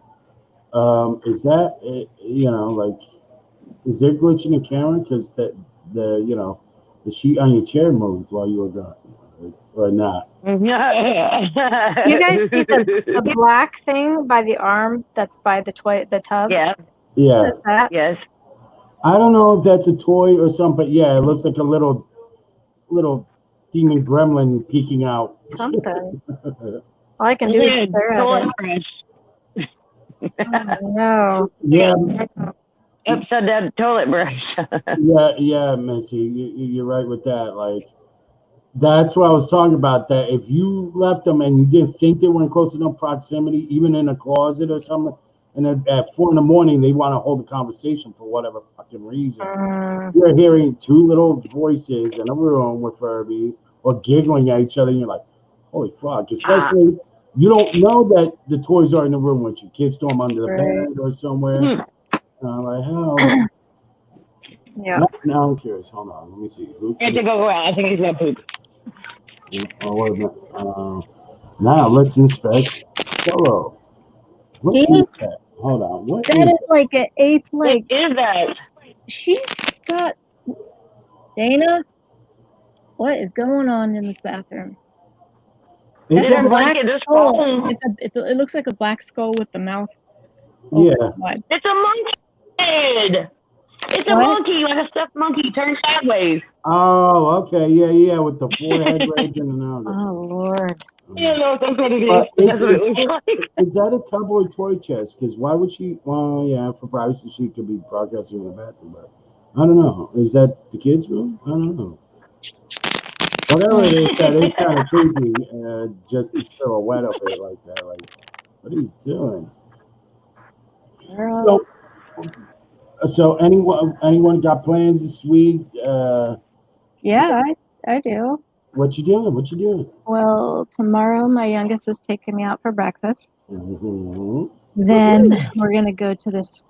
[SPEAKER 2] is that, you know, like, is there glitch in the camera? Because the sheet on your chair moved while you were gone, or not?
[SPEAKER 3] You guys see the black thing by the arm that's by the tub?
[SPEAKER 1] Yeah.
[SPEAKER 2] Yeah.
[SPEAKER 3] What is that?
[SPEAKER 1] Yes.
[SPEAKER 2] I don't know if that's a toy or something, but yeah, it looks like a little demon gremlin peeking out.
[SPEAKER 3] Something. All I can do is stare at it. Oh, no.
[SPEAKER 2] Yeah.
[SPEAKER 1] Upside down toilet brush.
[SPEAKER 2] Yeah, Missy, you're right with that. Like, that's what I was talking about. That if you left them and you didn't think they were in close enough proximity, even in a closet or something, and at 4 a.m, they want to hold a conversation for whatever fucking reason. You're hearing two little voices in a room with Furbies or giggling at each other, and you're like, holy fuck. Especially, you don't know that the toys are in the room with you. Kids throw them under the bed or somewhere. Like, hell.
[SPEAKER 3] Yeah.
[SPEAKER 2] Now I'm curious. Hold on. Let me see.
[SPEAKER 1] I have to go out. I think he's going to poop.
[SPEAKER 2] Oh, wait a minute. Now let's inspect Solo. What
[SPEAKER 3] See?
[SPEAKER 2] is that? Hold on. What
[SPEAKER 3] that is like an ape. Like,
[SPEAKER 1] what is that?
[SPEAKER 3] She's got. Dana, what is going on in this bathroom?
[SPEAKER 2] Is
[SPEAKER 1] Did
[SPEAKER 2] that
[SPEAKER 1] a blanket just fall?
[SPEAKER 3] It looks like a black skull with the mouth.
[SPEAKER 2] Yeah.
[SPEAKER 1] It's a monkey head. It's a monkey, like a stuffed monkey turned sideways.
[SPEAKER 2] Oh, okay. Yeah, with the forehead right in the nose.
[SPEAKER 3] Oh, Lord.
[SPEAKER 1] Yeah, no, that's what it is.
[SPEAKER 2] That's
[SPEAKER 1] what it looks like.
[SPEAKER 2] Is that a tub or toy chest? Because why would she? Well, yeah, for privacy, she could be broadcasting in the bathroom, but I don't know. Is that the kids' room? I don't know. Whatever it is, that is kind of creepy. Just the silhouette of it like that. Like, what are you doing? So anyone got plans this week?
[SPEAKER 3] Yeah, I do.
[SPEAKER 2] What you doing?
[SPEAKER 3] Well, tomorrow my youngest is taking me out for breakfast.
[SPEAKER 2] Mm-hmm.
[SPEAKER 3] Then we're gonna go to this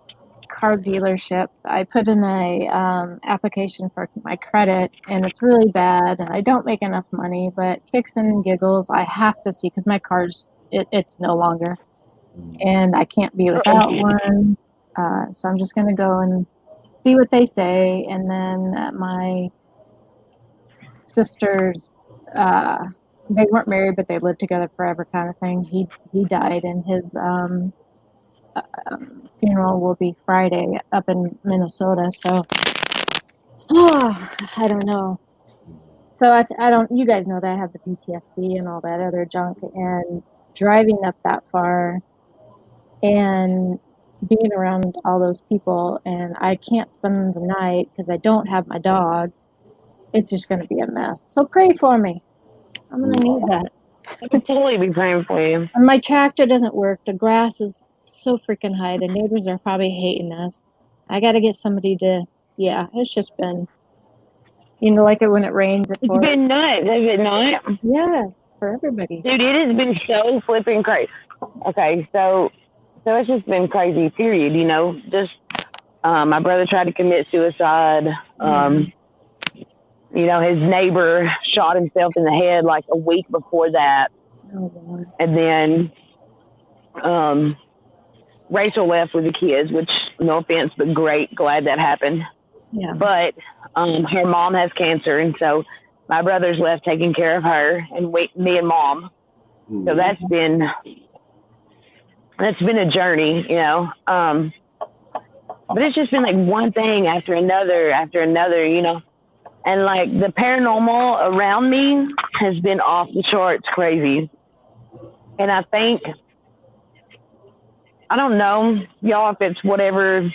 [SPEAKER 3] car dealership. I put in a application for my credit, and it's really bad, and I don't make enough money. But kicks and giggles, I have to see because my car's it's no longer, and I can't be without one. So I'm just gonna go and see what they say, and then my sister's. They weren't married, but they lived together forever, kind of thing. He died, and his funeral will be Friday up in Minnesota. So, I don't know. So I don't. You guys know that I have the PTSD and all that other junk, and driving up that far, and being around all those people, and I can't spend the night because I don't have my dog. It's just going to be a mess. So pray for me. I'm going to need that.
[SPEAKER 1] I'll totally be praying for you.
[SPEAKER 3] And my tractor doesn't work. The grass is so freaking high. The neighbors are probably hating us. I got to get somebody to, it's just been, like it when it rains.
[SPEAKER 1] It's been nuts, has it not?
[SPEAKER 3] Yes, for everybody.
[SPEAKER 1] Dude, it has been so flipping crazy. Okay, so it's just been crazy, period. Just my brother tried to commit suicide. His neighbor shot himself in the head like a week before that.
[SPEAKER 3] Oh, Lord.
[SPEAKER 1] And then Rachel left with the kids, which, no offense, but great. Glad that happened.
[SPEAKER 3] Yeah.
[SPEAKER 1] But her mom has cancer, and so my brother's left taking care of her and me and mom. So that's been a journey, but it's just been like one thing after another, and like the paranormal around me has been off the charts crazy. And I think, I don't know, y'all, if it's whatever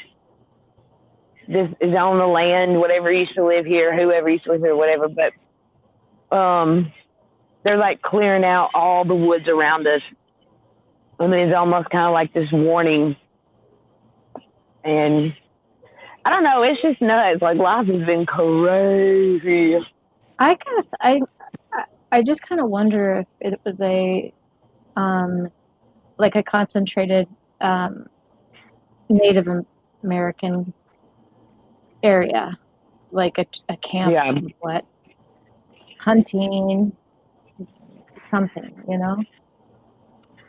[SPEAKER 1] this is on the land, whatever used to live here, whoever used to live here, whatever. But they're like clearing out all the woods around us. I mean, it's almost kind of like this warning. And I don't know, it's just nuts. Like, life has been crazy.
[SPEAKER 3] I just kind of wonder if it was a like a concentrated Native American area, like a camp,
[SPEAKER 1] Yeah.
[SPEAKER 3] what, hunting, something, you know?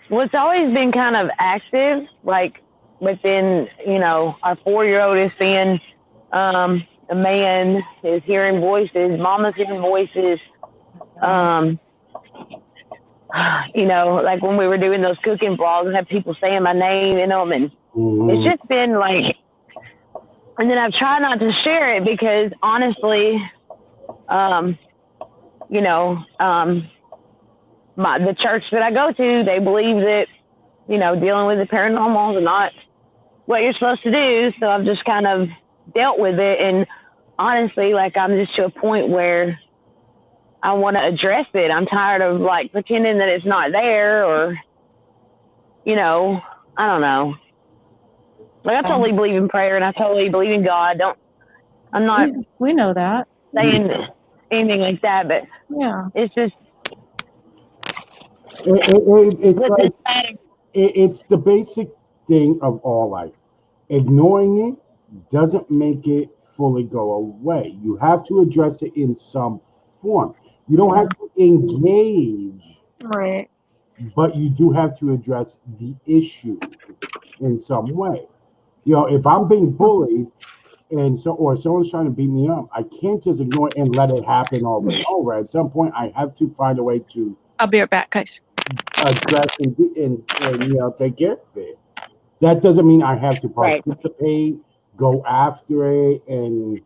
[SPEAKER 1] Well, it's always been kind of active, like within, you know, our 4-year-old is seeing a man, is hearing voices, mama's hearing voices. You know, like when we were doing those cooking vlogs, I have people saying my name in them, and it's just been like, and then I've tried not to share it because honestly, you know, the church that I go to, they believe that, you know, dealing with the paranormal is not what you're supposed to do. So I've just kind of dealt with it. And honestly, like, I'm just to a point where I want to address it. I'm tired of like pretending that it's not there, or, you know, I don't know. Like, I totally believe in prayer and I totally believe in God. I'm not
[SPEAKER 3] We know that.
[SPEAKER 1] saying anything like that, but
[SPEAKER 3] yeah,
[SPEAKER 1] it's just,
[SPEAKER 2] It's like it's the basic thing of all life. Ignoring it doesn't make it fully go away. You have to address it in some form. You don't have to engage,
[SPEAKER 3] right.
[SPEAKER 2] but you do have to address the issue in some way. You know, if I'm being bullied and or someone's trying to beat me up, I can't just ignore it and let it happen over and over. At some point, I have to find a way to.
[SPEAKER 3] I'll be right back, guys.
[SPEAKER 2] Address and you know, take care of it. That doesn't mean I have to participate, go after it, and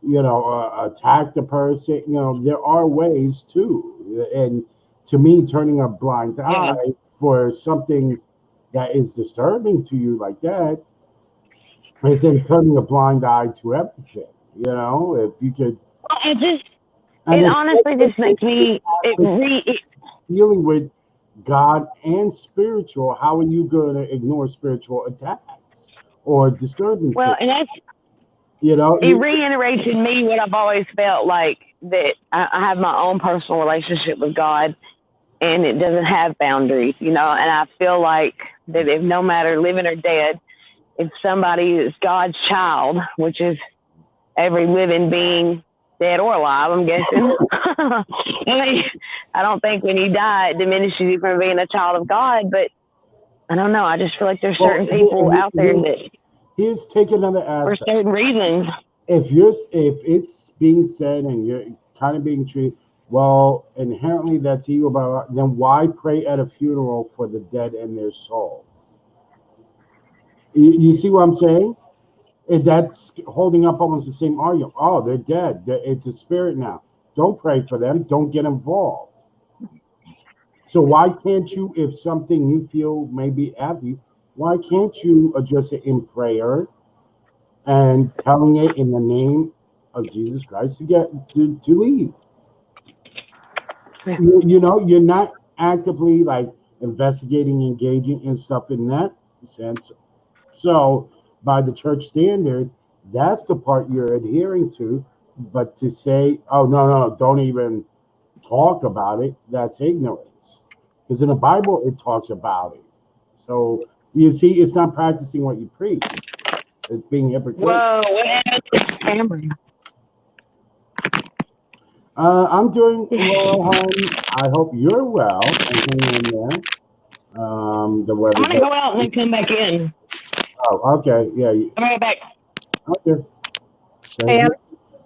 [SPEAKER 2] you know, attack the person. You know, there are ways too. And to me, turning a blind eye for something that is disturbing to you like that is then turning a blind eye to everything. You know, if you could.
[SPEAKER 1] It honestly just makes me
[SPEAKER 2] dealing with God and spiritual. How are you going to ignore spiritual attacks or disturbances?
[SPEAKER 1] Well, and that's,
[SPEAKER 2] you know,
[SPEAKER 1] it reiterates in me what I've always felt like, that I have my own personal relationship with God, and it doesn't have boundaries, you know. And I feel like that if no matter living or dead, if somebody is God's child, which is every living being, dead or alive, I'm guessing. I don't think when you die, it diminishes you from being a child of God, but I don't know. I just feel like there's certain people out there that.
[SPEAKER 2] Here's take another aspect.
[SPEAKER 1] For certain reasons.
[SPEAKER 2] If it's being said and you're kind of being treated, well, inherently that's evil, but then why pray at a funeral for the dead and their soul? You see what I'm saying? That's holding up almost the same argument. Oh, they're dead. It's a spirit now. Don't pray for them. Don't get involved. So why can't you, if something you feel may be after you, why can't you address it in prayer and telling it in the name of Jesus Christ to leave? You know, you're not actively like investigating, engaging in stuff in that sense. So by the church standard, that's the part you're adhering to. But to say, oh, no, don't even talk about it, that's ignorance. Because in the Bible, it talks about it. So you see, it's not practicing what you preach. It's being hypocritical.
[SPEAKER 1] Whoa, what happened to Cameron?
[SPEAKER 2] I'm doing well, hon. I hope you're well and hanging in there. The weather.
[SPEAKER 1] I'm going to go out and then come back in.
[SPEAKER 2] Oh, okay. Yeah.
[SPEAKER 1] I'm right back.
[SPEAKER 2] Okay.
[SPEAKER 3] Hey,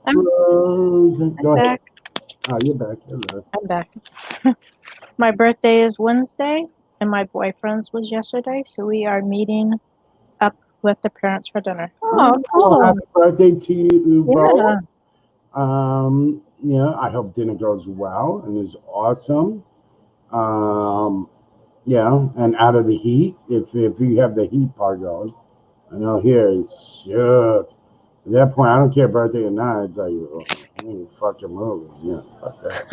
[SPEAKER 2] Go ahead.
[SPEAKER 3] Back.
[SPEAKER 2] Oh, you're back. Hello.
[SPEAKER 3] I'm back. My birthday is Wednesday, and my boyfriend's was yesterday, so we are meeting up with the parents for dinner.
[SPEAKER 2] Oh, cool. Happy birthday to you both.
[SPEAKER 3] Yeah.
[SPEAKER 2] I hope dinner goes well and is awesome. And out of the heat, if you have the heat part going. I know here it's At that point, I don't care birthday or not. It's like, fucking move. Yeah, fuck that.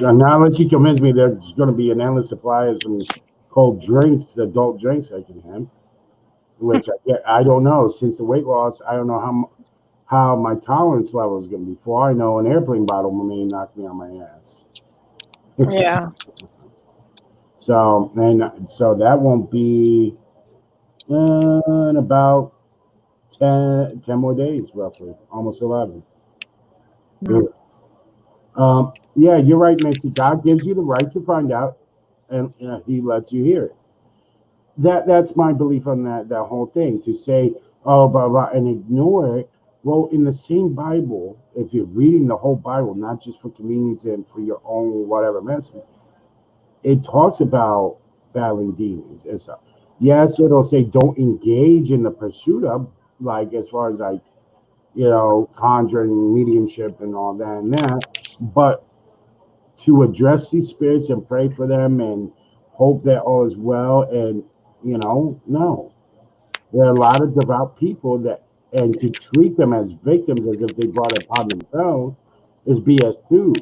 [SPEAKER 2] Now, unless you convince me there's going to be an endless supply of some cold drinks, adult drinks I can have, which I don't know. Since the weight loss, I don't know how my tolerance level is going to be. For I know, an airplane bottle may knock me on my ass.
[SPEAKER 3] Yeah.
[SPEAKER 2] So that won't be in about 10 more days, roughly, almost 11. Yeah, you're right, Missy. God gives you the right to find out, and He lets you hear it. That's my belief on that whole thing. To say, oh, blah blah, and ignore it. Well, in the same Bible, if you're reading the whole Bible, not just for convenience and for your own whatever message, it talks about battling demons and stuff. Yes, it'll say don't engage in the pursuit of, like, as far as like, conjuring, mediumship, and all that and that, but to address these spirits and pray for them and hope that all is well. And no, there are a lot of devout people and to treat them as victims as if they brought it upon themselves is BS too.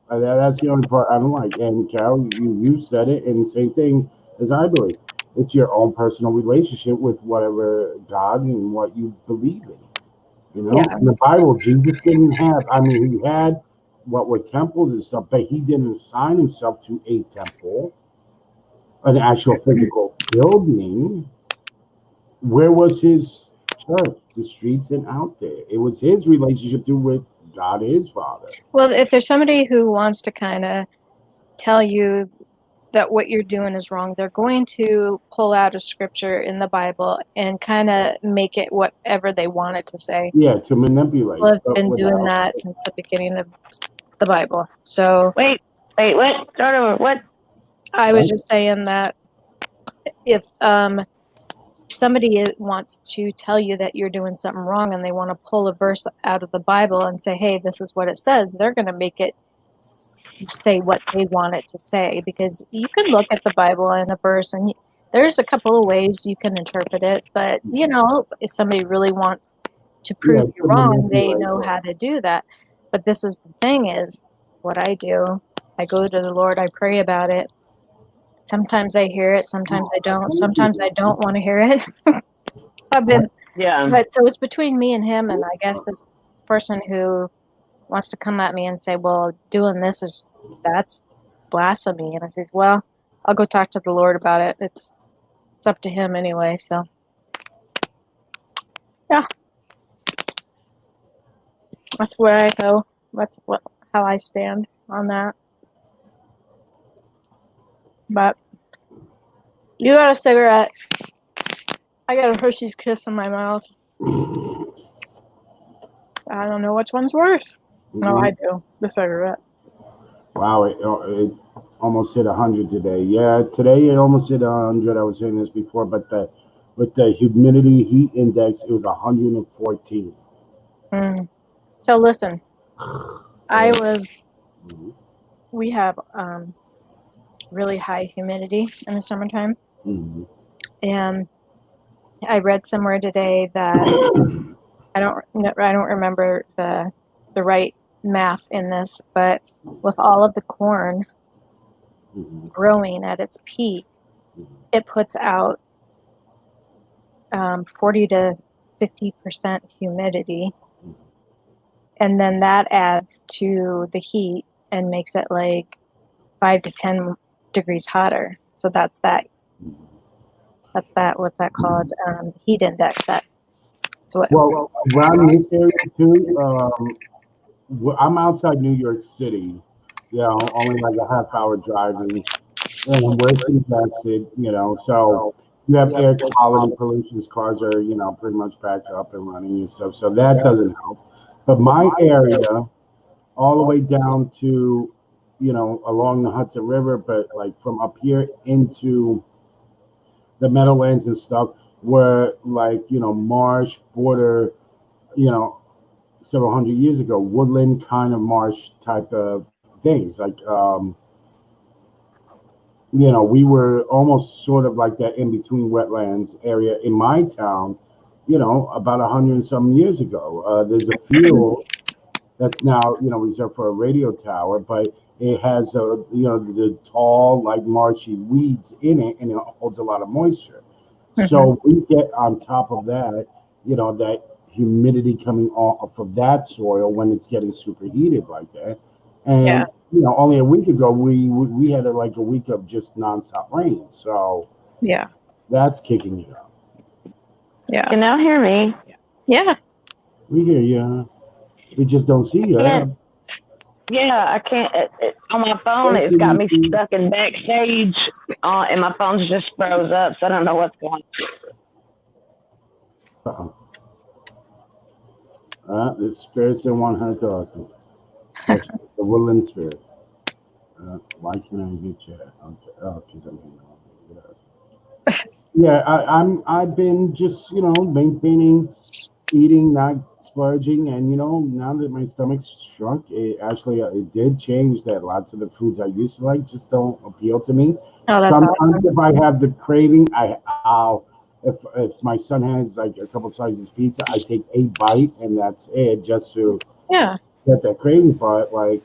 [SPEAKER 2] So that's the only part I don't like. And Carol, you said it, and same thing as I believe. It's your own personal relationship with whatever God and what you believe in. In the Bible, Jesus didn't have. I mean, he had what were temples and stuff, but he didn't assign himself to a temple, an actual physical building. Where was his church? The streets and out there. It was his relationship with God, his Father.
[SPEAKER 3] Well, if there's somebody who wants to kind of tell you that what you're doing is wrong, they're going to pull out a scripture in the Bible and kind of make it whatever they want it to say.
[SPEAKER 2] Yeah, to manipulate.
[SPEAKER 3] People have been doing that since the beginning of the Bible. So
[SPEAKER 1] wait, what? Start over. What?
[SPEAKER 3] I was just saying that if somebody wants to tell you that you're doing something wrong and they want to pull a verse out of the Bible and say, hey, this is what it says, they're going to make it say what they want it to say, because you can look at the Bible and a verse and there's a couple of ways you can interpret it, but if somebody really wants to prove you wrong, they know how to do that. But this is the thing, is what I do. I go to the Lord, I pray about it. Sometimes I hear it, sometimes I don't. Sometimes I don't want to hear it. But so it's between me and him, and I guess this person who wants to come at me and say, well, doing this that's blasphemy. And I says, well, I'll go talk to the Lord about it. It's up to him anyway. So yeah, that's where I go. That's how I stand on that. But you got a cigarette. I got a Hershey's Kiss in my mouth. I don't know which one's worse. No, I do. The cigarette.
[SPEAKER 2] Wow, it almost hit 100 today. Yeah, today it almost hit 100. I was saying this before, but with the humidity heat index, it was 114.
[SPEAKER 3] So listen, we have really high humidity in the summertime. And I read somewhere today that I don't remember the right math in this, but with all of the corn growing at its peak, it puts out 40 to 50% humidity, and then that adds to the heat and makes it like 5 to 10 degrees hotter. So that's that. What's that called? Heat index.
[SPEAKER 2] Well, around this area too, I'm outside New York City. Only like a half-hour drive, and we're congested. So you have air quality pollution. Cars are pretty much backed up and running and stuff. So that doesn't help. But my area, all the way down to along the Hudson River, but like from up here into the Meadowlands and stuff, where like marsh border, several hundred years ago, woodland kind of marsh type of things, like we were almost sort of like that in between wetlands area in my town, about 100 and some years ago. There's a field that's now, reserved for a radio tower, but it has, the tall, like marshy weeds in it, and it holds a lot of moisture. So we get on top of that, that humidity coming off of that soil when it's getting superheated like that. And,
[SPEAKER 3] Yeah.
[SPEAKER 2] only a week ago, we had like a week of just nonstop rain. So
[SPEAKER 3] Yeah.
[SPEAKER 2] that's kicking it up.
[SPEAKER 3] Yeah.
[SPEAKER 1] You now hear me?
[SPEAKER 3] Yeah.
[SPEAKER 2] We hear you. We just don't see you.
[SPEAKER 1] Yeah, I can't. On my phone, it's got me stuck in backstage, and my phone's just froze up, so I don't know what's going on.
[SPEAKER 2] The spirits in one heart darkness. The woodland spirit. Why can I get you? Okay. Oh, because I'm here. Yeah, I've been just maintaining, eating, not splurging, and now that my stomach's shrunk, it did change that. Lots of the foods I used to like just don't appeal to me.
[SPEAKER 3] Oh, that's
[SPEAKER 2] Sometimes
[SPEAKER 3] awesome.
[SPEAKER 2] if I have the craving, I'll if my son has like a couple slices of pizza, I take a bite and that's it, just to get that craving. But like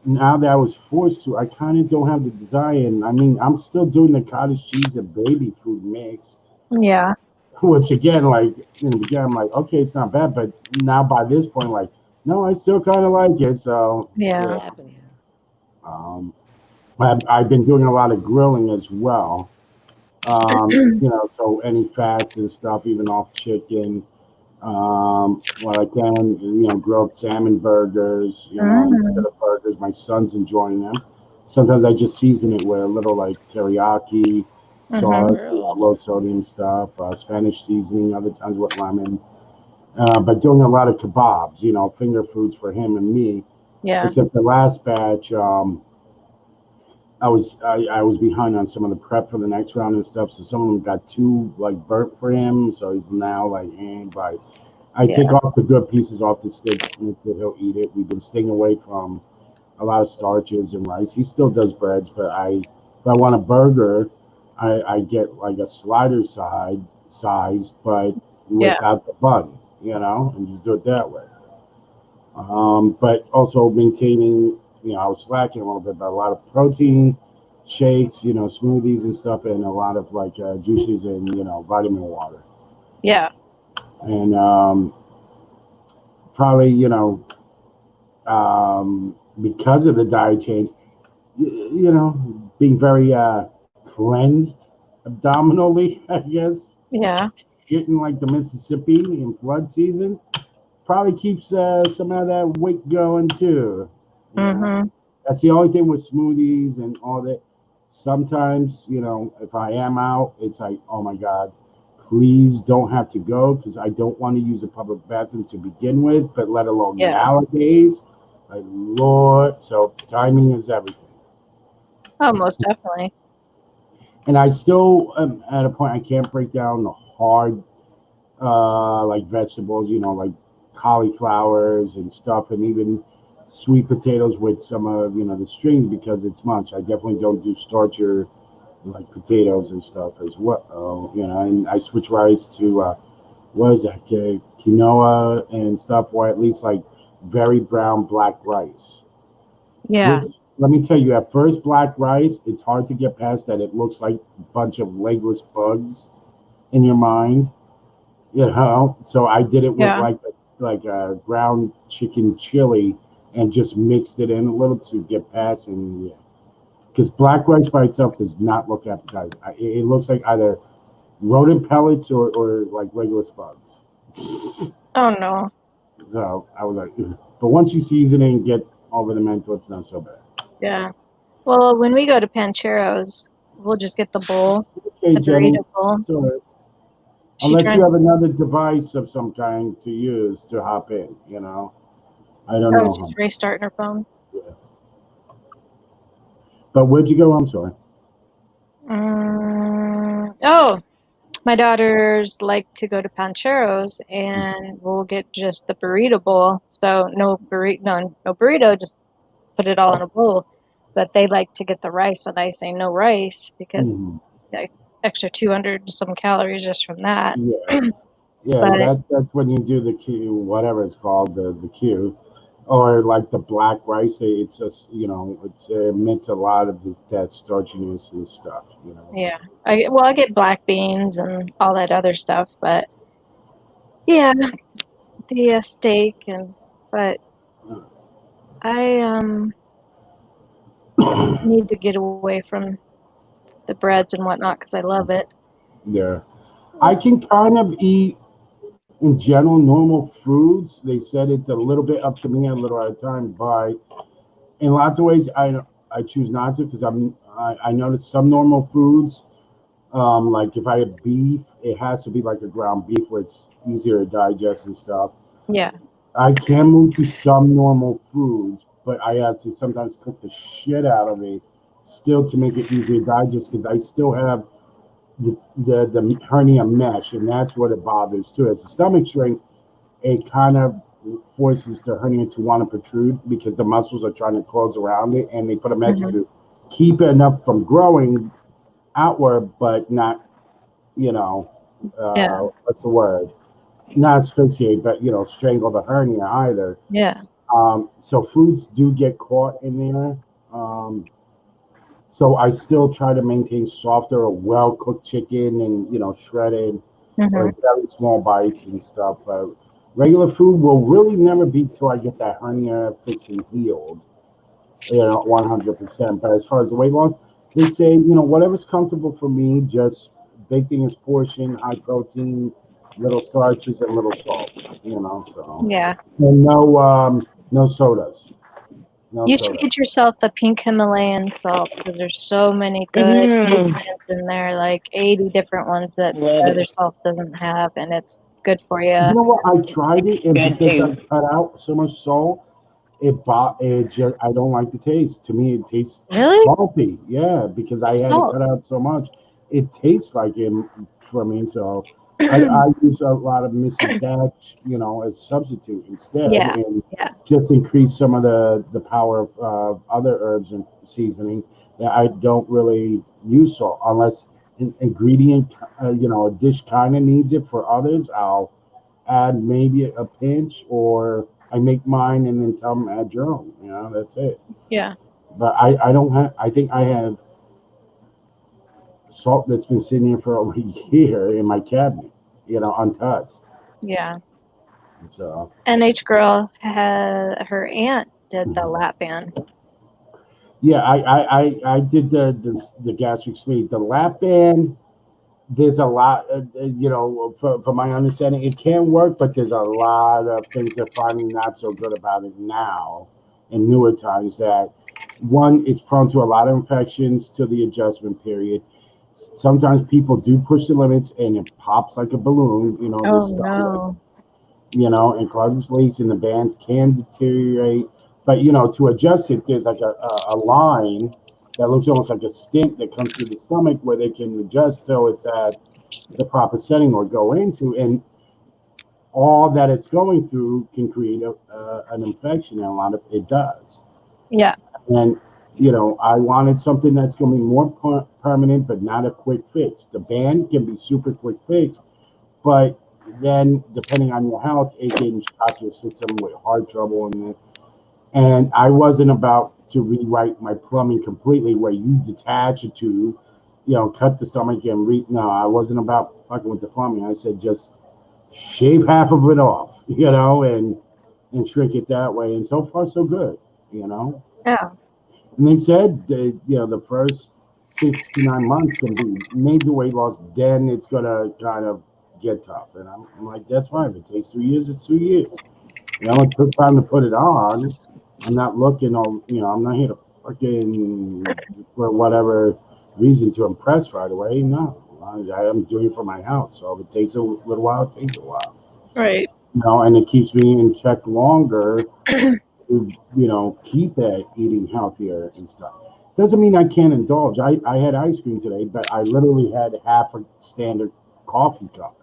[SPEAKER 2] now that I was forced to, I kind of don't have the desire. And I mean, I'm still doing the cottage cheese and baby food mixed.
[SPEAKER 3] Yeah.
[SPEAKER 2] Which again, like in the beginning, I'm like, okay, it's not bad, but now by this point, like, no, I still kind of like it. So
[SPEAKER 3] Yeah.
[SPEAKER 2] I've been doing a lot of grilling as well. So any fats and stuff, even off chicken. Well, I can, grilled salmon burgers, instead of burgers. My son's enjoying them. Sometimes I just season it with a little like teriyaki sauce, low sodium stuff, Spanish seasoning, other times with lemon. But doing a lot of kebabs, finger foods for him and me.
[SPEAKER 3] Yeah.
[SPEAKER 2] Except the last batch, I was behind on some of the prep for the next round and stuff. So some of them got too like burnt for him. So he's now like, but I take off the good pieces off the stick until he'll eat it. We've been staying away from a lot of starches and rice. He still does breads, but if I want a burger, I get like a slider size, but without the bun, and just do it that way. But also maintaining, I was slacking a little bit, but a lot of protein shakes, smoothies and stuff, and a lot of like juices and vitamin water.
[SPEAKER 3] Yeah.
[SPEAKER 2] And probably because of the diet change, being very cleansed abdominally, I guess.
[SPEAKER 3] Yeah.
[SPEAKER 2] Shitting like the Mississippi in flood season probably keeps some of that weight going too. That's the only thing with smoothies and all that. Sometimes, if I am out, it's like, oh my God, please don't have to go, because I don't want to use a public bathroom to begin with, but let alone nowadays. Like, Lord, so timing is everything.
[SPEAKER 3] Oh, most definitely.
[SPEAKER 2] And I still am at a point I can't break down the hard, like vegetables, like cauliflowers and stuff, and even sweet potatoes with some of the strings, because it's much. I definitely don't do starchier like potatoes and stuff as well. And I switch rice to what is that? Quinoa and stuff, or at least like very brown black rice.
[SPEAKER 3] Yeah.
[SPEAKER 2] Which, let me tell you, at first black rice, it's hard to get past that. It looks like a bunch of legless bugs in your mind, So I did it with like a ground chicken chili and just mixed it in a little to get past. And because black rice by itself does not look appetizing. It looks like either rodent pellets or like legless bugs.
[SPEAKER 3] Oh no.
[SPEAKER 2] So I was like, ugh. But once you season it and get over the mental, it's not so bad.
[SPEAKER 3] Yeah. Well, when we go to Pancheros, we'll just get the bowl,
[SPEAKER 2] Okay,
[SPEAKER 3] the
[SPEAKER 2] Jenny.
[SPEAKER 3] burrito bowl.
[SPEAKER 2] So, unless you have another device of some kind to use to hop in, I don't know.
[SPEAKER 3] Just restarting her phone.
[SPEAKER 2] Yeah. But where'd you go? I'm sorry.
[SPEAKER 3] My daughters like to go to Pancheros, and we'll get just the burrito bowl. So no burrito, just put it all in a bowl. but they like to get the rice, and I say no rice because like extra 200 some calories just from that.
[SPEAKER 2] Yeah,
[SPEAKER 3] But
[SPEAKER 2] that's when you do the Q, whatever it's called, the Q, or like the black rice. It's just it's emits a lot of that starchiness and stuff.
[SPEAKER 3] yeah, I get black beans and all that other stuff, but yeah, the steak but I need to get away from the breads and whatnot because I love it.
[SPEAKER 2] Yeah, I can kind of eat in general normal foods. They said it's a little bit up to me a little at a time, but in lots of ways I choose not to because I notice some normal foods. Like if I have beef, it has to be like a ground beef where it's easier to digest and stuff.
[SPEAKER 3] Yeah.
[SPEAKER 2] I can move to some normal foods, but I have to sometimes cook the shit out of it still to make it easier to digest because I still have the hernia mesh, and that's what it bothers too. As the stomach shrinks, it kind of forces the hernia to want to protrude because the muscles are trying to close around it, and they put a mesh to keep it enough from growing outward, but not, what's the word? Not asphyxiate, but strangle the hernia either.
[SPEAKER 3] Yeah.
[SPEAKER 2] So foods do get caught in there. So I still try to maintain softer or well cooked chicken and shredded or very small bites and stuff. But regular food will really never be till I get that hernia fixed and healed. 100%. But as far as the weight loss, they say whatever's comfortable for me. Just big thing is portion, high protein, little starches and little salt. So
[SPEAKER 3] Yeah.
[SPEAKER 2] and no sodas.
[SPEAKER 3] You should get yourself the pink Himalayan salt because there's so many good nutrients in there, like 80 different ones that other salt doesn't have, and it's good for you.
[SPEAKER 2] You know what? I tried it, and because I cut out so much salt, it just I don't like the taste. To me, it tastes salty. Yeah, because I had to cut out so much. It tastes like it for me, so I use a lot of Mrs. Dash, as substitute instead, and just increase some of the power of other herbs and seasoning. Yeah, I don't really use salt unless an ingredient, a dish kind of needs it. For others, I'll add maybe a pinch, or I make mine and then tell them add your own. That's it.
[SPEAKER 3] Yeah.
[SPEAKER 2] But I don't have. I think I have salt that's been sitting here for over a year in my cabinet, untouched.
[SPEAKER 3] Yeah.
[SPEAKER 2] So.
[SPEAKER 3] NH girl had her aunt did the lap band.
[SPEAKER 2] Yeah, I did the gastric sleeve. The lap band, there's a lot, for my understanding, it can work, but there's a lot of things that finding not so good about it now in newer times. That one, it's prone to a lot of infections to the adjustment period. Sometimes people do push the limits and it pops like a balloon, and causes leaks, and the bands can deteriorate. But to adjust it, there's like a line that looks almost like a stint that comes through the stomach where they can adjust till it's at the proper setting or go into, and all that it's going through can create an infection, and a lot of it does.
[SPEAKER 3] Yeah.
[SPEAKER 2] And I wanted something that's going to be more permanent, but not a quick fix. The band can be super quick fix, but then depending on your health, it can shock your system with heart trouble and I wasn't about to rewrite my plumbing completely where you detach a tube, cut the stomach and no, I wasn't about fucking with the plumbing. I said just shave half of it off, and shrink it that way. And so far so good,
[SPEAKER 3] Yeah.
[SPEAKER 2] And they said the first 6 to 9 months can be major weight loss, then it's gonna kind of get tough. And I'm like, that's fine. If it takes 2 years, it's 2 years. It took time to put it on. I'm not looking on, I'm not here to fucking for whatever reason to impress right away. No, I am doing it for my health. So if it takes a little while, it takes a while.
[SPEAKER 3] Right.
[SPEAKER 2] And it keeps me in check longer to, keep at eating healthier and stuff. Doesn't mean I can't indulge. I had ice cream today, but I literally had half a standard coffee cup.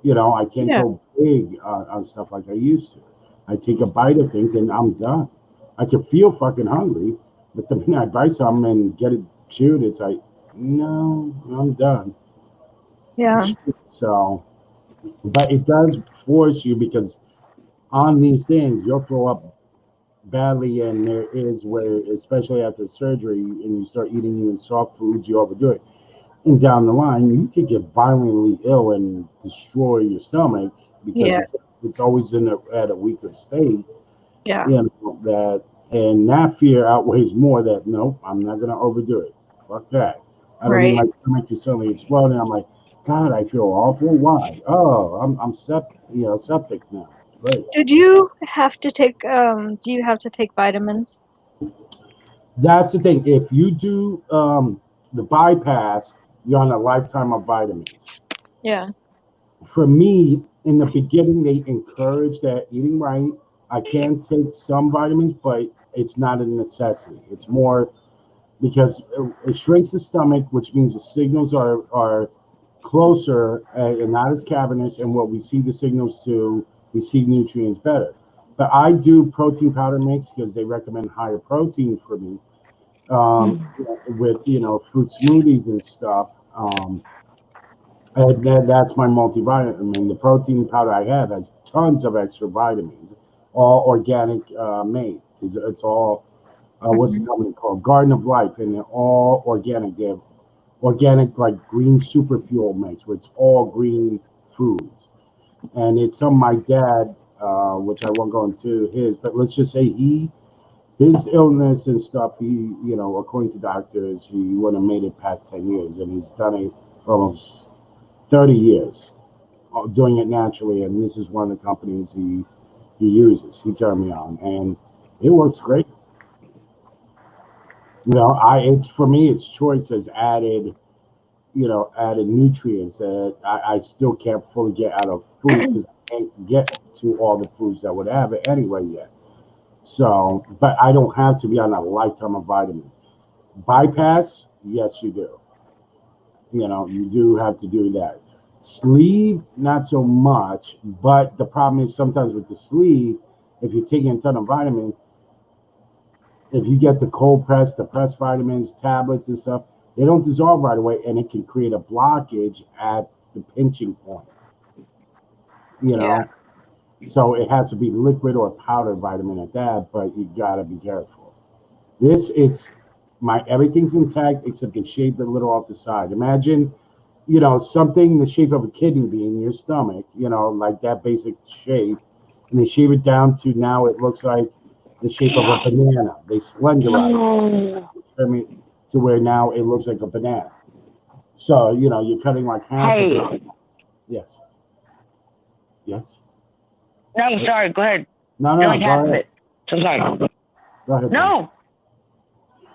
[SPEAKER 2] I can't go big on stuff like I used to. I take a bite of things and I'm done. I can feel fucking hungry, But the minute I buy some and get it chewed, it's like, no, I'm done.
[SPEAKER 3] Yeah.
[SPEAKER 2] So, but it does force you because on these things, you'll throw up badly, and there is where, especially after surgery, and you start eating even soft foods, you overdo it. And down the line, you could get violently ill and destroy your stomach because
[SPEAKER 3] Yeah.
[SPEAKER 2] it's always at a weaker state.
[SPEAKER 3] Yeah.
[SPEAKER 2] You know that, and that fear outweighs more that nope, I'm not gonna overdo it. Fuck that. I don't need
[SPEAKER 3] Right.
[SPEAKER 2] my stomach to suddenly explode, and I'm like, God, I feel awful. Why? Oh, I'm septic now. Right.
[SPEAKER 3] Did you have to take do you have to take vitamins?
[SPEAKER 2] That's the thing. If you do the bypass, you're on a lifetime of vitamins.
[SPEAKER 3] Yeah.
[SPEAKER 2] For me, in the beginning, they encourage that eating right. I can take some vitamins, but it's not a necessity. It's more because it shrinks the stomach, which means the signals are closer and not as cavernous. And what we see the signals to, we see nutrients better. But I do protein powder mix because they recommend higher protein for me with fruit smoothies and stuff. And that's my multivitamin. The protein powder I have has tons of extra vitamins, all organic made. It's all what's the
[SPEAKER 3] Mhm.
[SPEAKER 2] company called? Garden of Life, and they're all organic. They have organic like green super fuel mix, where it's all green foods. And it's some my dad, which I won't go into his, but let's just say his illness and stuff, according to doctors, he wouldn't have made it past 10 years, and he's done it for almost 30 years doing it naturally. And this is one of the companies he uses. He turned me on, and it works great. It's for me, it's choice as added nutrients that I still can't fully get out of foods because I can't get to all the foods that would have it anyway yet. So, but I don't have to be on a lifetime of vitamins. Bypass, yes, you do. You do have to do that. Sleeve, not so much. But the problem is sometimes with the sleeve, if you're taking a ton of vitamins, if you get the cold press, the pressed vitamins, tablets and stuff, they don't dissolve right away, and it can create a blockage at the pinching point. You
[SPEAKER 3] Yeah.
[SPEAKER 2] know, so it has to be liquid or powdered vitamin at that, but you gotta be careful. It's my everything's intact except they shaved a little off the side. Imagine, something the shape of a kidney bean in your stomach, like that basic shape, and they shave it down to now it looks like the shape of a banana. They slenderize
[SPEAKER 1] Oh,
[SPEAKER 2] it, trim it to where now it looks like a banana. So, you're cutting like half of
[SPEAKER 1] hey.
[SPEAKER 2] it. Yes. Yes.
[SPEAKER 1] No, sorry. Go ahead.
[SPEAKER 2] No,
[SPEAKER 1] You're
[SPEAKER 2] no,
[SPEAKER 1] like
[SPEAKER 2] no.
[SPEAKER 1] half
[SPEAKER 2] Go
[SPEAKER 1] of
[SPEAKER 2] ahead.
[SPEAKER 1] it. So sorry.
[SPEAKER 2] Go ahead, Jen.
[SPEAKER 1] No.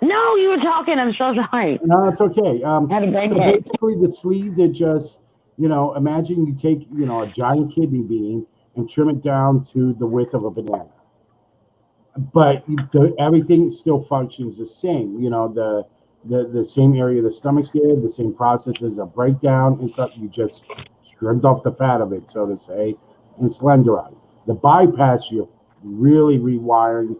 [SPEAKER 1] No, you were talking. I'm so sorry.
[SPEAKER 2] No, it's okay.
[SPEAKER 1] I had a brain
[SPEAKER 2] So
[SPEAKER 1] fart.
[SPEAKER 2] basically, the sleeve that just, imagine you take, a giant kidney bean and trim it down to the width of a banana. But everything still functions the same. The same area of the stomach's there, the same processes of breakdown and stuff. You just stripped off the fat of it, so to say, and slenderize. The bypass, you're really rewiring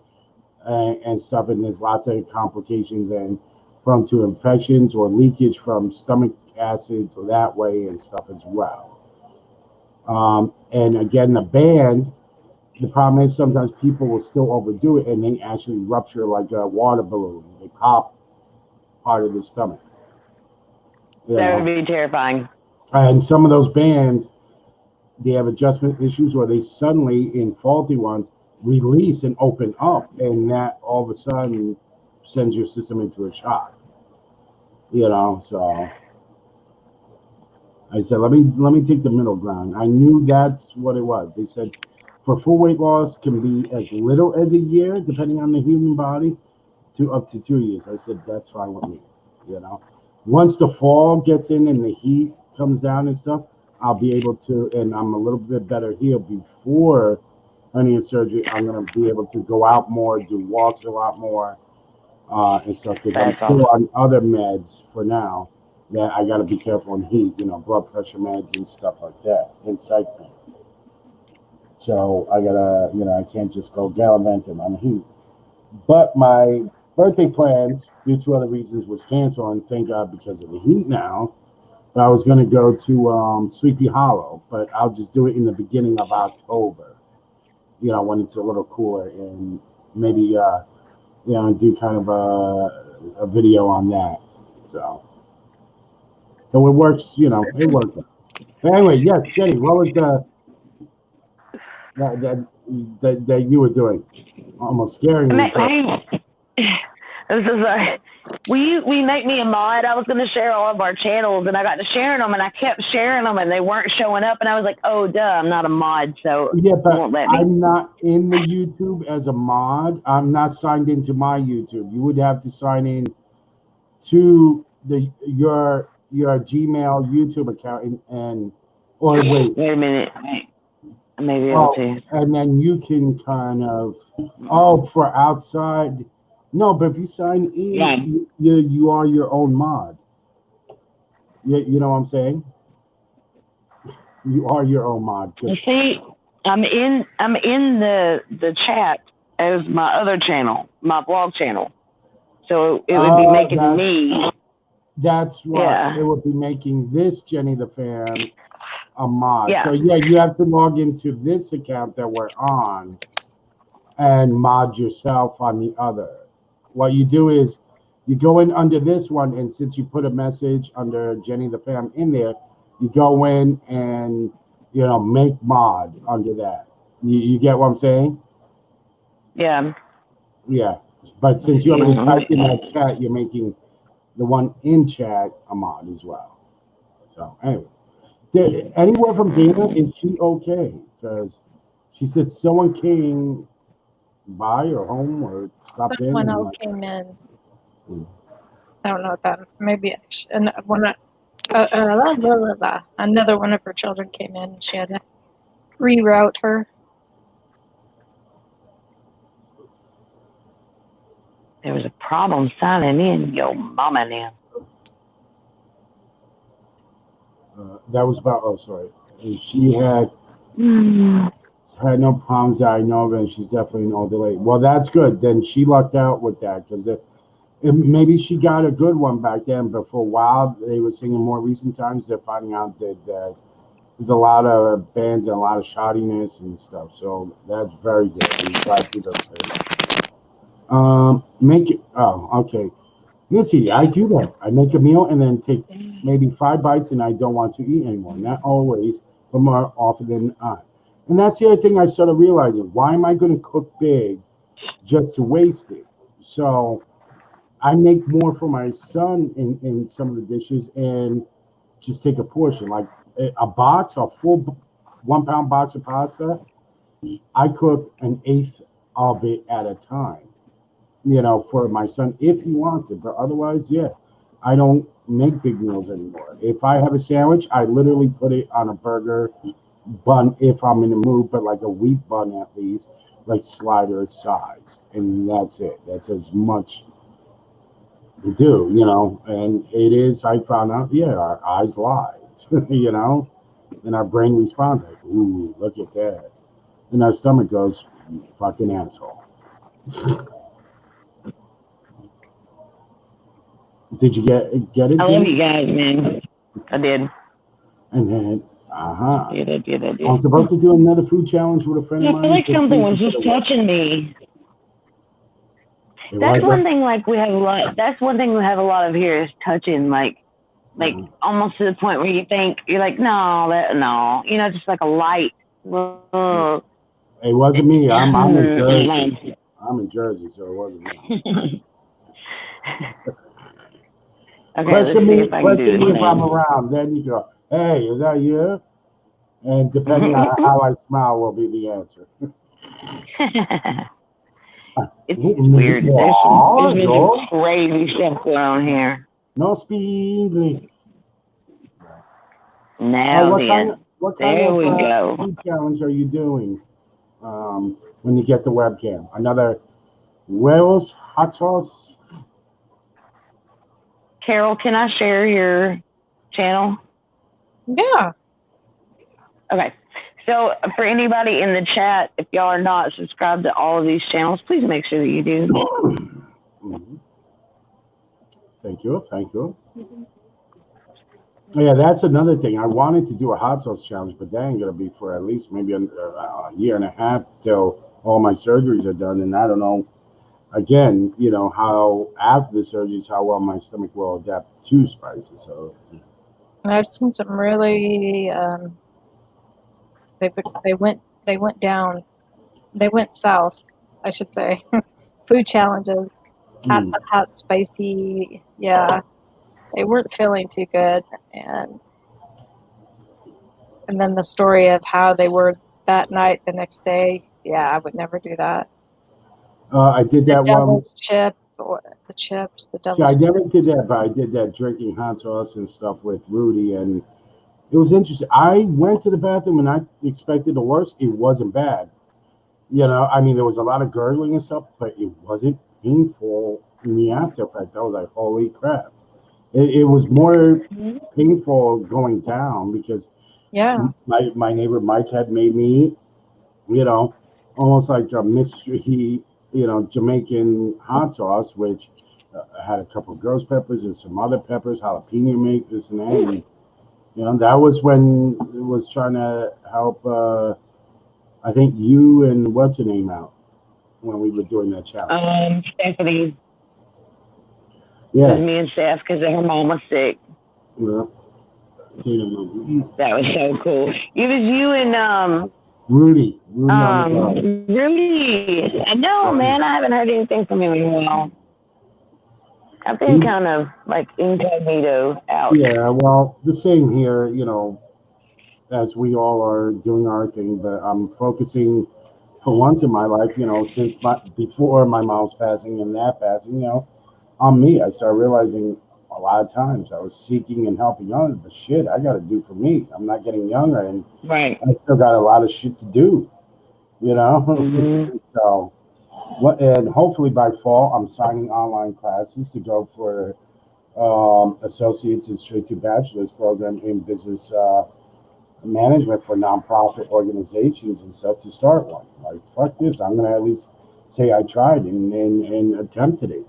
[SPEAKER 2] and stuff, and there's lots of complications and prone to infections or leakage from stomach acids that way and stuff as well. And again, the problem is sometimes people will still overdo it and they actually rupture like a water balloon. They pop part of the stomach.
[SPEAKER 1] That would be terrifying.
[SPEAKER 2] And some of those bands, they have adjustment issues or they suddenly, in faulty ones, release and open up, and that all of a sudden sends your system into a shock. So I said, let me take the middle ground. I knew that's what it was. They said for full weight loss can be as little as a year, depending on the human body, to up to 2 years. I said that's fine with me. Once the fall gets in and the heat comes down and stuff, I'll be able to, and I'm a little bit better healed before hernia surgery. I'm going to be able to go out more, do walks a lot more, and stuff, because I'm still on other meds for now that I got to be careful in heat, blood pressure meds and stuff like that, and psych meds. So I got to, I can't just go gallivanting on heat. But my birthday plans, due to other reasons, was canceled, and thank God because of the heat now. But I was going to go to Sleepy Hollow, but I'll just do it in the beginning of October. When it's a little cooler, and maybe do kind of a video on that. So it works. It worked. But anyway, yes, Jenny, what was that you were doing? Almost scaring me.
[SPEAKER 1] This is we make me a mod. I was going to share all of our channels, and I got to sharing them, and I kept sharing them, and they weren't showing up, and I was like, oh, duh, I'm not a mod, so
[SPEAKER 2] yeah, but
[SPEAKER 1] won't let me.
[SPEAKER 2] I'm not in the YouTube as a mod. I'm not signed into my YouTube. You would have to sign in to your Gmail YouTube account or wait
[SPEAKER 1] a minute. I may be able to.
[SPEAKER 2] And then you can kind of for outside. No, but if you sign in, you are your own mod. You know what I'm saying? You are your own mod.
[SPEAKER 1] See, I'm in the chat as my other channel, my blog channel. So it would be making me.
[SPEAKER 2] That's right.
[SPEAKER 1] Yeah.
[SPEAKER 2] It would be making this JennyTheFam a mod.
[SPEAKER 1] Yeah.
[SPEAKER 2] So you have to log into this account that we're on and mod yourself on the other. What you do is you go in under this one, and since you put a message under JennyTheFam in there, you go in and make mod under that. You get what I'm saying?
[SPEAKER 1] Yeah.
[SPEAKER 2] Yeah. But since you already typed in that chat, you're making the one in chat a mod as well. So anyway, anywhere from Dana, is she okay? Because she said someone came by or home or stopped in.
[SPEAKER 3] Someone else came in. I don't know what that. Maybe another one of her children came in, and she had to reroute her.
[SPEAKER 1] There was a problem signing in, yo mama now.
[SPEAKER 2] That was about. Oh, sorry. And she had no problems that I know of, and she's definitely no delay. Well, that's good. Then she lucked out with that because maybe she got a good one back then, but for a while they were singing. More recent times, they're finding out that there's a lot of bands and a lot of shoddiness and stuff. So that's very good. I'm glad to make it. Oh, okay. Missy, I do that. I make a meal and then take maybe 5 bites, and I don't want to eat anymore. Not always, but more often than not. And that's the other thing I started realizing. Why am I going to cook big just to waste it? So I make more for my son in some of the dishes and just take a portion. Like a full 1 pound box of pasta, I cook an eighth of it at a time, for my son if he wants it. But otherwise, I don't make big meals anymore. If I have a sandwich, I literally put it on a burger bun if I'm in the mood, but like a wheat bun at least, like slider sized. And that's it. That's as much we do, and it is, I found out, our eyes lie, and our brain responds like, ooh, look at that. And our stomach goes, you fucking asshole. Did you get it?
[SPEAKER 1] I love you guys, man. I did.
[SPEAKER 2] And then,
[SPEAKER 1] I did.
[SPEAKER 2] I'm supposed to do another food challenge with a friend of mine.
[SPEAKER 1] I feel like something was just touching me. That's one thing. Like we have a lot. That's one thing we have a lot of here is touching. Like almost to the point where you think you're like, no, just like a light.
[SPEAKER 2] It wasn't me. I'm in Jersey. I'm in Jersey, so it wasn't me.
[SPEAKER 1] Okay,
[SPEAKER 2] question me if I'm around. Then you go, hey, is that you? And depending on how I smile will be the answer.
[SPEAKER 1] It's weird. There's some crazy stuff going on here.
[SPEAKER 2] No speak English.
[SPEAKER 1] Now
[SPEAKER 2] what kind of food challenge are you doing when you get the webcam? Another huevos, hot sauce?
[SPEAKER 1] Carol, can I share your channel?
[SPEAKER 3] Yeah.
[SPEAKER 1] Okay. So for anybody in the chat, if y'all are not subscribed to all of these channels, please make sure that you do.
[SPEAKER 2] Mhm. Thank you. Thank you. Yeah, that's another thing. I wanted to do a hot sauce challenge, but that ain't gonna be for at least maybe a year and a half till all my surgeries are done, and I don't know. Again, how after the surgeries, how well my stomach will adapt to spices. So,
[SPEAKER 3] I've seen some really they went down, they went south, I should say. Food challenges,
[SPEAKER 2] mm,
[SPEAKER 3] hot, spicy. Yeah, they weren't feeling too good, and then the story of how they were that night, the next day. Yeah, I would never do that.
[SPEAKER 2] I did
[SPEAKER 3] The
[SPEAKER 2] that one.
[SPEAKER 3] devil's chip or the chips, the
[SPEAKER 2] See, I
[SPEAKER 3] devil's
[SPEAKER 2] never did
[SPEAKER 3] chips.
[SPEAKER 2] that, but I did that drinking hot sauce and stuff with Rudy, and it was interesting. I went to the bathroom and I expected the worst. It wasn't bad. I mean, there was a lot of gurgling and stuff, but it wasn't painful in the after effect. I was like, holy crap. It was more painful going down because
[SPEAKER 3] Yeah.
[SPEAKER 2] my neighbor Mike had made me eat, almost like a mystery, Jamaican hot sauce, which had a couple of ghost peppers and some other peppers, jalapeno make this and that. And, that was when it was trying to help, I think you and what's her name out when we were doing that challenge.
[SPEAKER 1] Stephanie. It
[SPEAKER 2] Yeah.
[SPEAKER 1] was me and Steph because her mom was sick.
[SPEAKER 2] Well,
[SPEAKER 1] that was so cool. It was you and
[SPEAKER 2] Rudy on the phone.
[SPEAKER 1] Rudy. No, man, I haven't heard anything from him in a while. I've been kind of like incognito out.
[SPEAKER 2] Yeah, well, the same here, as we all are doing our thing, but I'm focusing for once in my life, since before my mom's passing and that passing, on me. I started realizing a lot of times I was seeking and helping others, but shit, I got to do for me. I'm not getting younger, and
[SPEAKER 1] right.
[SPEAKER 2] I still got a lot of shit to do,
[SPEAKER 1] Mm-hmm.
[SPEAKER 2] So, and hopefully by fall, I'm signing online classes to go for associates and straight to bachelor's program in business management for nonprofit organizations and stuff to start one. Like, fuck this. I'm going to at least say I tried and attempted it,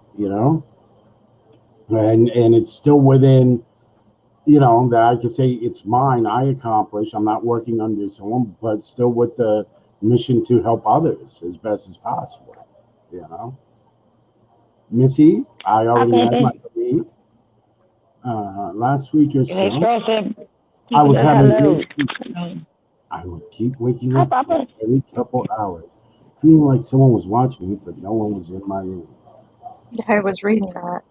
[SPEAKER 2] and it's still within, that I can say it's mine. I accomplished. I'm not working under someone, but still with the mission to help others as best as possible, Missy, I already had my belief. Last week or so, I was having. I would keep waking up every couple hours, feeling like someone was watching me, but no one was in my room.
[SPEAKER 3] I was reading that.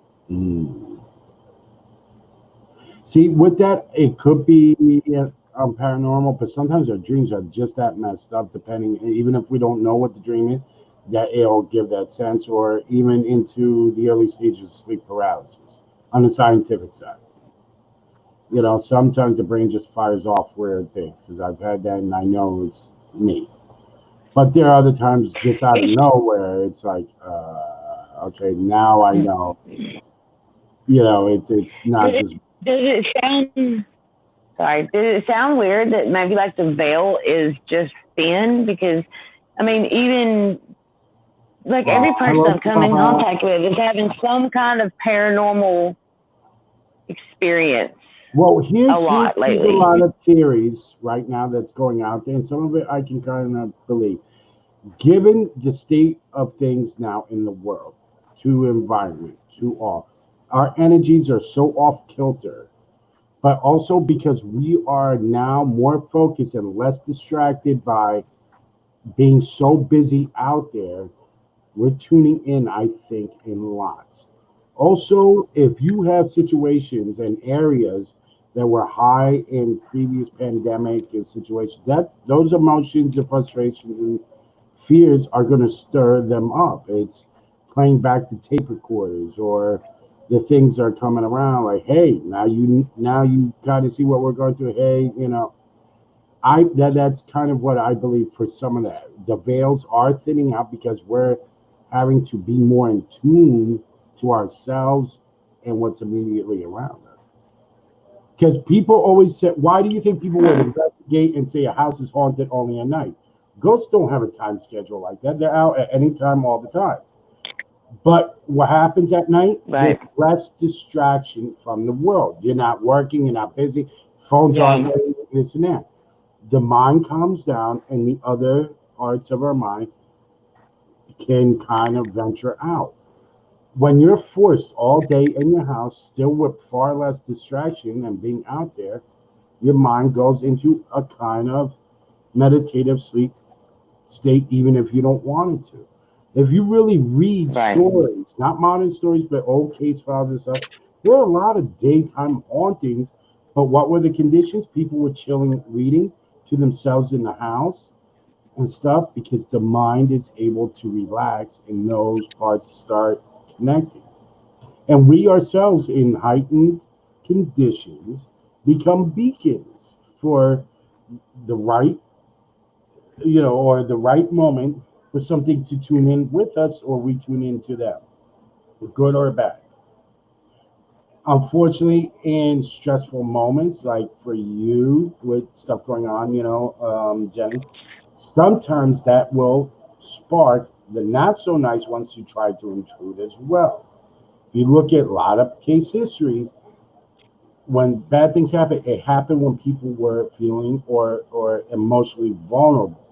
[SPEAKER 2] See, with that, it could be paranormal, but sometimes our dreams are just that messed up, depending, even if we don't know what the dream is, that it'll give that sense, or even into the early stages of sleep paralysis on the scientific side. Sometimes the brain just fires off weird things because I've had that and I know it's me. But there are other times just out of nowhere, it's like, okay, now I know. It's not just.
[SPEAKER 1] Does it sound? Sorry. Does it sound weird that maybe like the veil is just thin? Because, I mean, even like every person I've come in contact with is having some kind of paranormal experience.
[SPEAKER 2] Well, there's a lot of theories right now that's going out there, and some of it I can kind of believe. Given the state of things now in the world, to environment, to all, our energies are so off kilter, but also because we are now more focused and less distracted by being so busy out there, we're tuning in, I think, in lots. Also, if you have situations and areas that were high in previous pandemic and situations, that those emotions and frustrations and fears are going to stir them up. It's playing back the tape recorders or the things are coming around like, hey, now you got to see what we're going through. Hey, that's kind of what I believe for some of that. The veils are thinning out because we're having to be more in tune to ourselves and what's immediately around us. Because people always say, why do you think people would investigate and say a house is haunted only at night? Ghosts don't have a time schedule like that. They're out at any time, all the time. But what happens at night?
[SPEAKER 1] Right.
[SPEAKER 2] There's less distraction from the world. You're not working, you're not busy, phones aren't
[SPEAKER 1] Yeah.
[SPEAKER 2] ringing, this and that. The mind calms down, and the other parts of our mind can kind of venture out. When you're forced all day in your house, still with far less distraction and being out there, your mind goes into a kind of meditative sleep state, even if you don't want it to. If you really read
[SPEAKER 1] Right.
[SPEAKER 2] stories, not modern stories, but old case files and stuff, there are a lot of daytime hauntings. But what were the conditions? People were chilling, reading to themselves in the house and stuff because the mind is able to relax and those parts start connecting. And we ourselves, in heightened conditions, become beacons for the right, or the right moment for something to tune in with us or we tune into them, good or bad. Unfortunately, in stressful moments, like for you with stuff going on, Jenny, sometimes that will spark the not so nice ones to try to intrude as well. If you look at a lot of case histories, when bad things happen, it happened when people were feeling or emotionally vulnerable.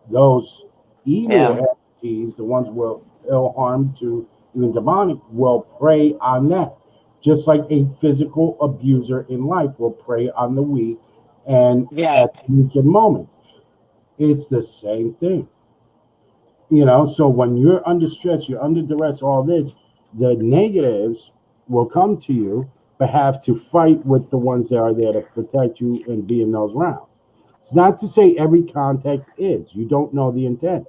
[SPEAKER 2] Those evil
[SPEAKER 1] Yeah.
[SPEAKER 2] entities, the ones will ill harm to even demonic, will prey on that. Just like a physical abuser in life will prey on the weak and
[SPEAKER 1] Yeah.
[SPEAKER 2] at weak moments. It's the same thing. So when you're under stress, you're under duress, all this, the negatives will come to you, but have to fight with the ones that are there to protect you and be in those rounds. It's not to say every contact is. You don't know the intent.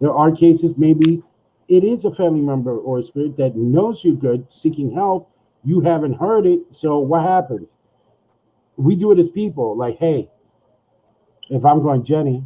[SPEAKER 2] There are cases maybe it is a family member or a spirit that knows you're good, seeking help. You haven't heard it. So what happens? We do it as people, like, hey, if I'm going, Jenny,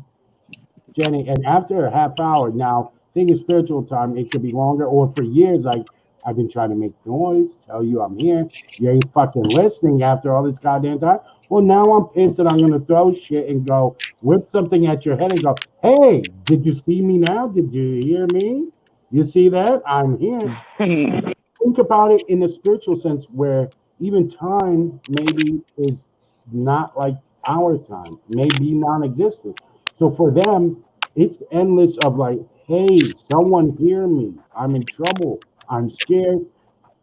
[SPEAKER 2] and after a half hour, now thing is spiritual time, it could be longer, or for years, like I've been trying to make noise, tell you I'm here. You ain't fucking listening after all this goddamn time. Well, now I'm pissed and I'm gonna throw shit and go whip something at your head and go, hey, did you see me now? Did you hear me? You see that? I'm here. Think about it in the spiritual sense where even time maybe is not like our time, maybe non-existent. So for them, it's endless of like, hey, someone hear me. I'm in trouble. I'm scared.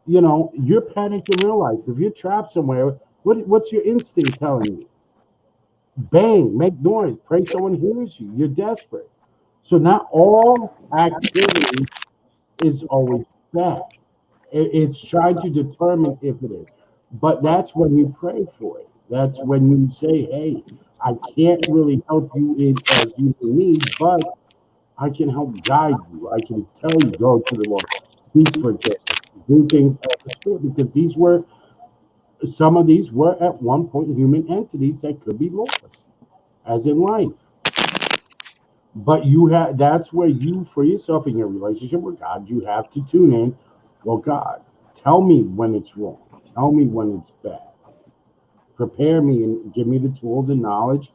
[SPEAKER 2] You're panicked in real life. If you're trapped somewhere, what's your instinct telling you? Bang, make noise, pray someone hears you. You're desperate. So not all activity is always bad. It's trying to determine if it is. But that's when you pray for it. That's when you say, hey, I can't really help you in as you need, but I can help guide you. I can tell you, go to the Lord, seek for things, do things as a spirit, because some of these were at one point human entities that could be lost, as in life. But that's where you, for yourself in your relationship with God, you have to tune in. Well, God, tell me when it's wrong. Tell me when it's bad. Prepare me and give me the tools and knowledge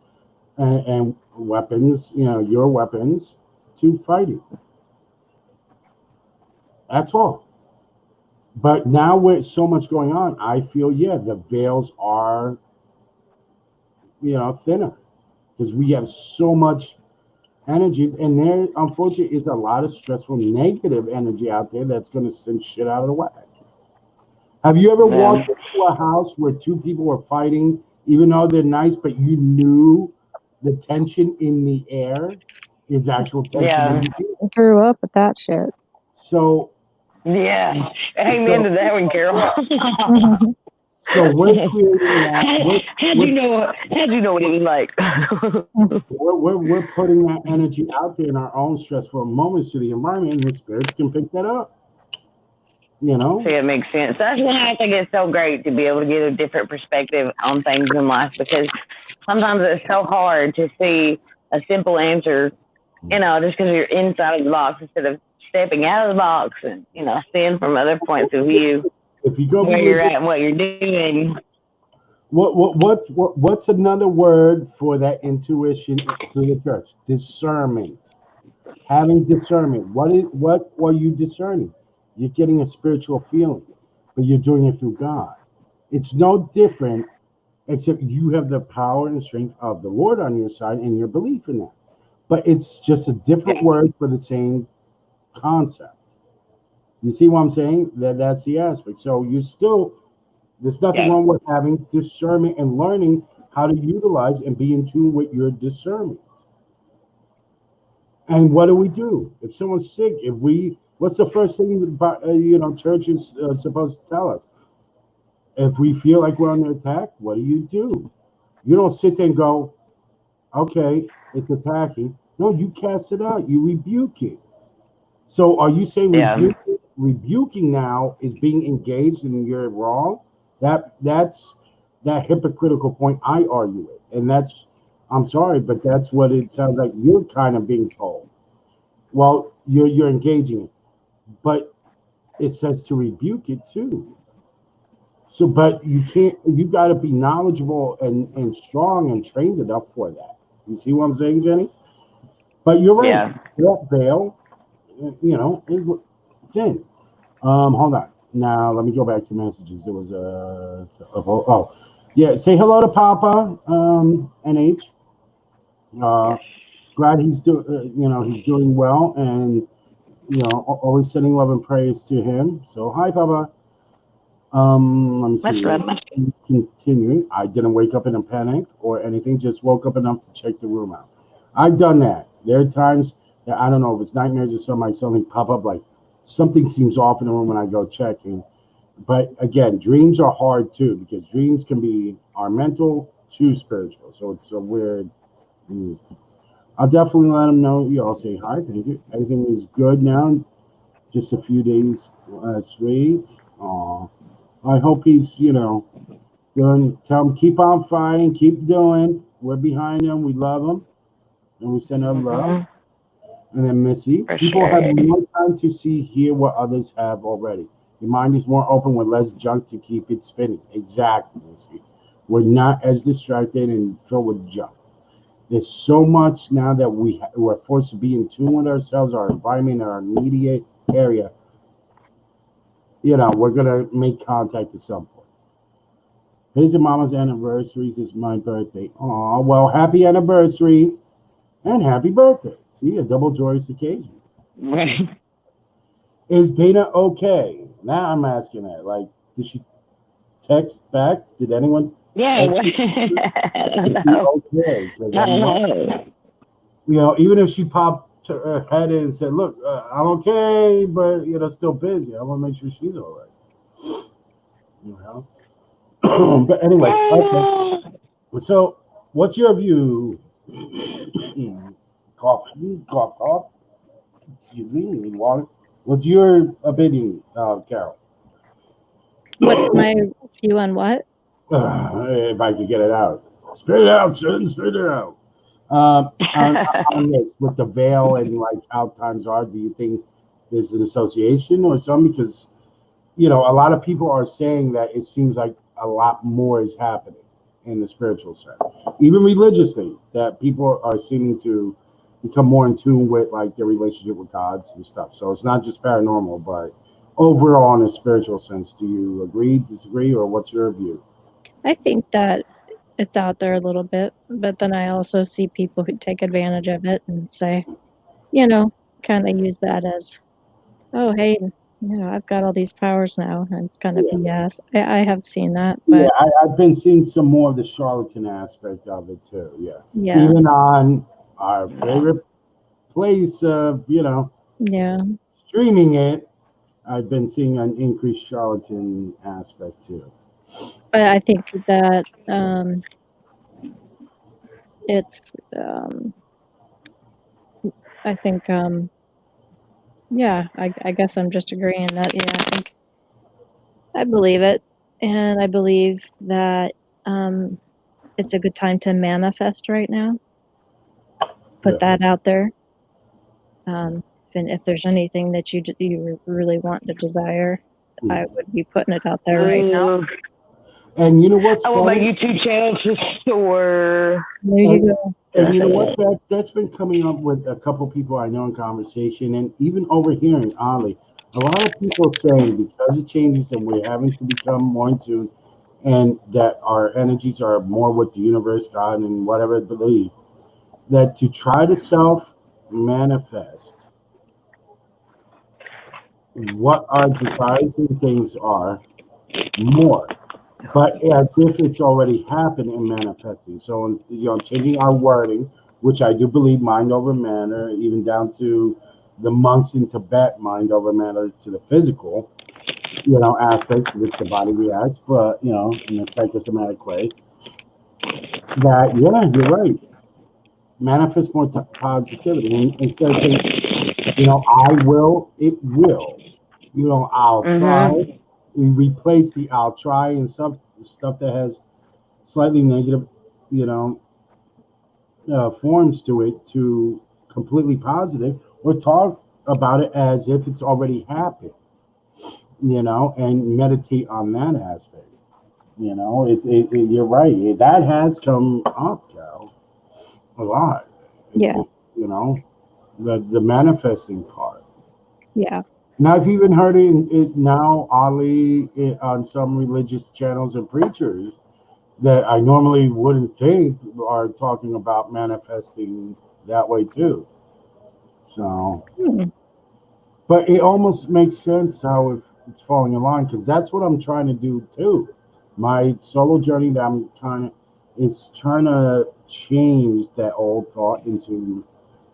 [SPEAKER 2] and weapons, your weapons to fight it. That's all. But now with so much going on, I feel, yeah, the veils are, thinner because we have so much energies, and there unfortunately is a lot of stressful negative energy out there that's going to send shit out of the whack. Have you ever
[SPEAKER 1] Yeah.
[SPEAKER 2] walked into a house where two people were fighting, even though they're nice, but you knew the tension in the air is actual tension
[SPEAKER 1] Yeah.
[SPEAKER 2] in the air?
[SPEAKER 3] I grew up with that shit.
[SPEAKER 2] So,
[SPEAKER 1] Yeah. Amen
[SPEAKER 2] so,
[SPEAKER 1] to that one, Carol.
[SPEAKER 2] so we're creating that.
[SPEAKER 1] How'd you know? How'd you know what it was like?
[SPEAKER 2] We're putting that energy out there in our own stressful moments to the environment, and the spirits can pick that up.
[SPEAKER 1] See, it makes sense. That's why I think it's so great to be able to get a different perspective on things in life, because sometimes it's so hard to see a simple answer, just because you're inside of the box instead of stepping out of the box and, seeing from other points of view
[SPEAKER 2] If you go
[SPEAKER 1] where you're at and what you're doing.
[SPEAKER 2] what's another word for that intuition through the church? Discernment. Having discernment. What are you discerning? You're getting a spiritual feeling, but you're doing it through God. It's no different, except you have the power and strength of the Lord on your side and your belief in that. But it's just a different word for the same concept. You see what I'm saying? That's the aspect. So you still, there's nothing wrong with having discernment and learning how to utilize and be in tune with your discernment. And what do? If someone's sick, what's the first thing that, church is supposed to tell us? If we feel like we're under attack, what do? You don't sit there and go, okay, it's attacking. No, you cast it out. You rebuke it. So are you saying rebuking now is being engaged and you're wrong? That's that hypocritical point I argue with. And I'm sorry, but that's what it sounds like you're kind of being told. Well, you're engaging it. But it says to rebuke it too. So, but you got to be knowledgeable and strong and trained enough for that. You see what I'm saying, Jenny? But you're right.
[SPEAKER 1] Yeah.
[SPEAKER 2] That veil, is thin. Hold on. Now, let me go back to messages. There was say hello to Papa, NH. Glad he's doing well, and always sending love and praise to him. So, hi, Papa. Let me see. Let's continue. I didn't wake up in a panic or anything. Just woke up enough to check the room out. I've done that. There are times that I don't know if it's nightmares or something pop up like something seems off in the room when I go checking. But again, dreams are hard too because dreams are mental to spiritual. So it's a weird. I'll definitely let him know. I'll say hi. Thank you. Everything is good now. Just a few days last week. I hope he's, doing. Tell him keep on fighting, keep doing. We're behind him. We love him, and we send our love. And then Missy, people have more time to hear what others have already. Your mind is more open with less junk to keep it spinning. Exactly, Missy. We're not as distracted and filled with junk. There's so much now that we're forced to be in tune with ourselves, our environment, our immediate area. We're going to make contact at some point. Today's your mama's anniversary. This is my birthday. Oh, well, happy anniversary and happy birthday. See, a double joyous occasion.
[SPEAKER 1] Right.
[SPEAKER 2] Is Dana okay? Now I'm asking her. Like, did she text back? Did anyone?
[SPEAKER 1] Yeah. I don't know.
[SPEAKER 2] Okay.
[SPEAKER 1] I don't know.
[SPEAKER 2] Even if she popped her head in and said, look, I'm okay, but still busy. I want to make sure she's all right. But anyway, okay. So what's your view? Cough. Excuse me, need water. What's your opinion, Carol?
[SPEAKER 3] What's my view on what?
[SPEAKER 2] If I could get it out. Spit it out, son. Spit it out. On this with the veil and like how times are, do you think there's an association or something? Because a lot of people are saying that it seems like a lot more is happening in the spiritual sense, even religiously, that people are seeming to become more in tune with like their relationship with gods and stuff. So it's not just paranormal, but overall in a spiritual sense. Do you agree, disagree, or what's your view?
[SPEAKER 3] I think that it's out there a little bit, but then I also see people who take advantage of it and say, kind of use that as, oh, hey, I've got all these powers now, and it's kind of BS. I have seen that, but
[SPEAKER 2] I've been seeing some more of the charlatan aspect of it too.
[SPEAKER 3] Yeah.
[SPEAKER 2] Even on our favorite place of streaming it, I've been seeing an increased charlatan aspect too.
[SPEAKER 3] But I think that it's I think I guess I'm just agreeing that I believe it, and I believe that it's a good time to manifest right now. Put that out there. And if there's anything that you really want to desire, I would be putting it out there right now.
[SPEAKER 2] And you know what's
[SPEAKER 1] I want my YouTube channel to soar.
[SPEAKER 3] There you go.
[SPEAKER 2] And you know what? That's been coming up with a couple people I know in conversation, and even overhearing, oddly, A lot of people say because it changes and we're having to become more in tune, and that our energies are more with the universe, God, and whatever they believe, that to try to self manifest what our desires and things are more, but as if it's already happened and manifesting. So, changing our wording, which I do believe mind over matter, even down to the monks in Tibet, mind over matter to the physical, aspect which the body reacts, but in a psychosomatic way. That you're right. Manifest more positivity, and instead of saying, I will, it will. I'll try.
[SPEAKER 1] Mhm.
[SPEAKER 2] We replace the I'll try and some stuff that has slightly negative, you know, forms to it to completely positive, or talk about it as if it's already happened, and meditate on that aspect. You're right. That has come up, Cal, a lot.
[SPEAKER 3] Yeah.
[SPEAKER 2] The manifesting part.
[SPEAKER 3] Yeah.
[SPEAKER 2] Now, I've even heard it now, oddly, on some religious channels and preachers that I normally wouldn't think are talking about manifesting that way too. So,
[SPEAKER 3] Hmm.
[SPEAKER 2] but it almost makes sense how it's falling in line, because that's what I'm trying to do too. My solo journey that I'm kind of is trying to change that old thought into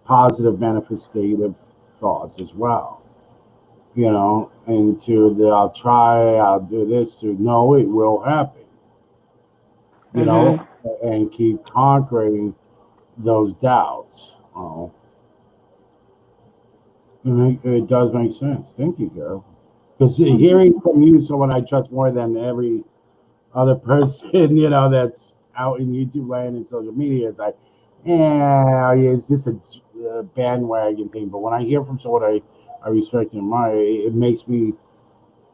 [SPEAKER 2] positive manifestative thoughts as well. Into the I'll try, I'll do this, to no, it will happen. You know,
[SPEAKER 1] Mhm.
[SPEAKER 2] and keep conquering those doubts. Oh, it does make sense. Thank you, girl. Because hearing from you, someone I trust more than every other person, that's out in YouTube land and social media, it's like, is this a bandwagon thing? But when I hear from someone I respect and admire, it makes me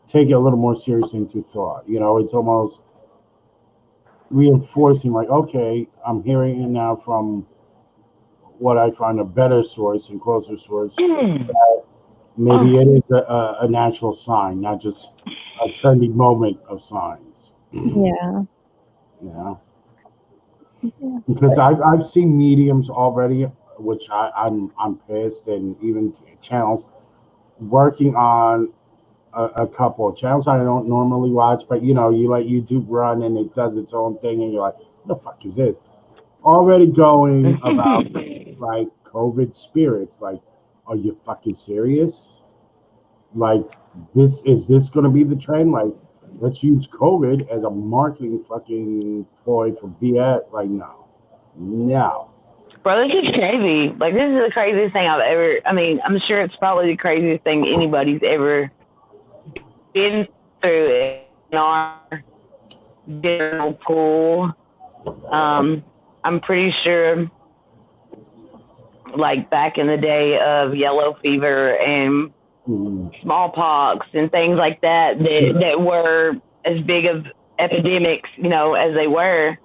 [SPEAKER 2] take it a little more seriously into thought. It's almost reinforcing, like, okay, I'm hearing it now from what I find a better source and closer source. Maybe
[SPEAKER 1] Oh,
[SPEAKER 2] it is a natural sign, not just a trendy moment of signs.
[SPEAKER 3] Yeah.
[SPEAKER 2] You know,
[SPEAKER 3] Yeah.
[SPEAKER 2] because I've seen mediums already, which I'm pissed, and even channels working on a couple of channels I don't normally watch, but you let YouTube run and it does its own thing, and you're like, what the fuck is it? Already going about like COVID spirits. Like, are you fucking serious? Like, this going to be the trend? Like, let's use COVID as a marketing fucking ploy for BS? Like, no.
[SPEAKER 1] bro, this is crazy. Like, this is the craziest thing I've ever. I mean, I'm sure it's probably the craziest thing anybody's ever been through in our general pool. I'm pretty sure, like back in the day of yellow fever and
[SPEAKER 2] Mm.
[SPEAKER 1] smallpox and things like that were as big of epidemics, as they were.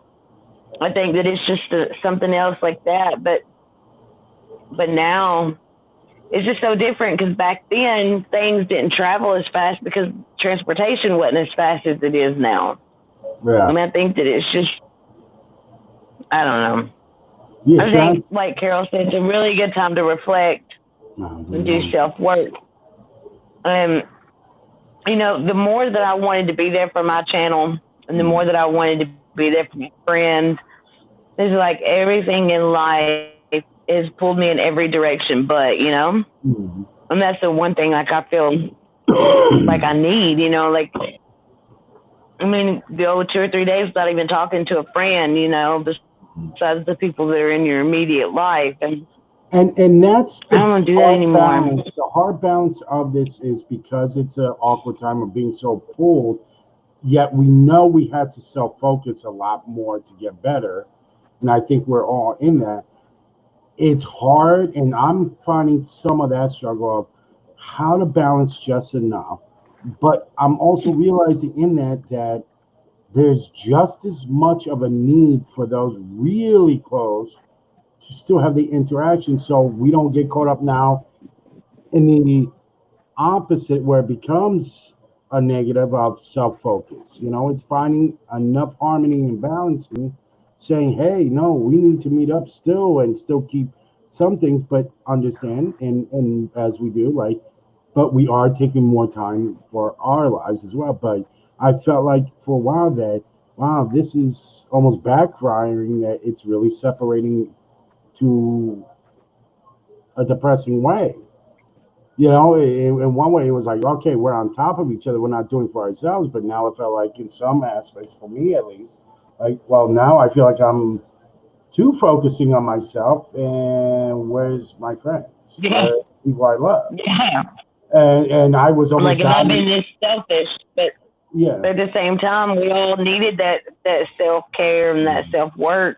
[SPEAKER 1] I think that it's just something else like that. But now it's just so different, because back then things didn't travel as fast because transportation wasn't as fast as it is now.
[SPEAKER 2] Yeah.
[SPEAKER 1] I mean, I think that it's just, I don't know.
[SPEAKER 2] Yeah.
[SPEAKER 1] I think, like Carol said, it's a really good time to reflect and do self work. And, the more that I wanted to be there for my channel, and the more that I wanted to be there for my friends, it's like everything in life has pulled me in every direction, but,
[SPEAKER 2] Mm.
[SPEAKER 1] and that's the one thing, like, I feel like I need, like, I mean, go 2 or 3 days without even talking to a friend, besides the people that are in your immediate life.
[SPEAKER 2] And that's
[SPEAKER 1] I
[SPEAKER 2] the
[SPEAKER 1] don't want to do that
[SPEAKER 2] hard
[SPEAKER 1] anymore.
[SPEAKER 2] balance. The hard balance of this is because it's an awkward time of being so pulled, yet we know we had to self-focus a lot more to get better. And I think we're all in that. It's hard, and I'm finding some of that struggle of how to balance just enough. But I'm also realizing in that there's just as much of a need for those really close to still have the interaction, so we don't get caught up now in the opposite where it becomes a negative of self-focus. It's finding enough harmony and balancing, saying, hey, no, we need to meet up still and still keep some things, but understand, and as we do, but we are taking more time for our lives as well. But I felt like for a while that, wow, this is almost backfiring, that it's really separating to a depressing way. In one way, it was like, okay, we're on top of each other. We're not doing for ourselves. But now it felt like, in some aspects, for me at least, like, well, now I feel like I'm too focusing on myself. And where's my friends?
[SPEAKER 1] Yeah.
[SPEAKER 2] Where people I love?
[SPEAKER 1] Yeah.
[SPEAKER 2] And I was almost
[SPEAKER 1] like, am I being this selfish? But
[SPEAKER 2] yeah.
[SPEAKER 1] But at the same time, we all needed that self-care and that self-work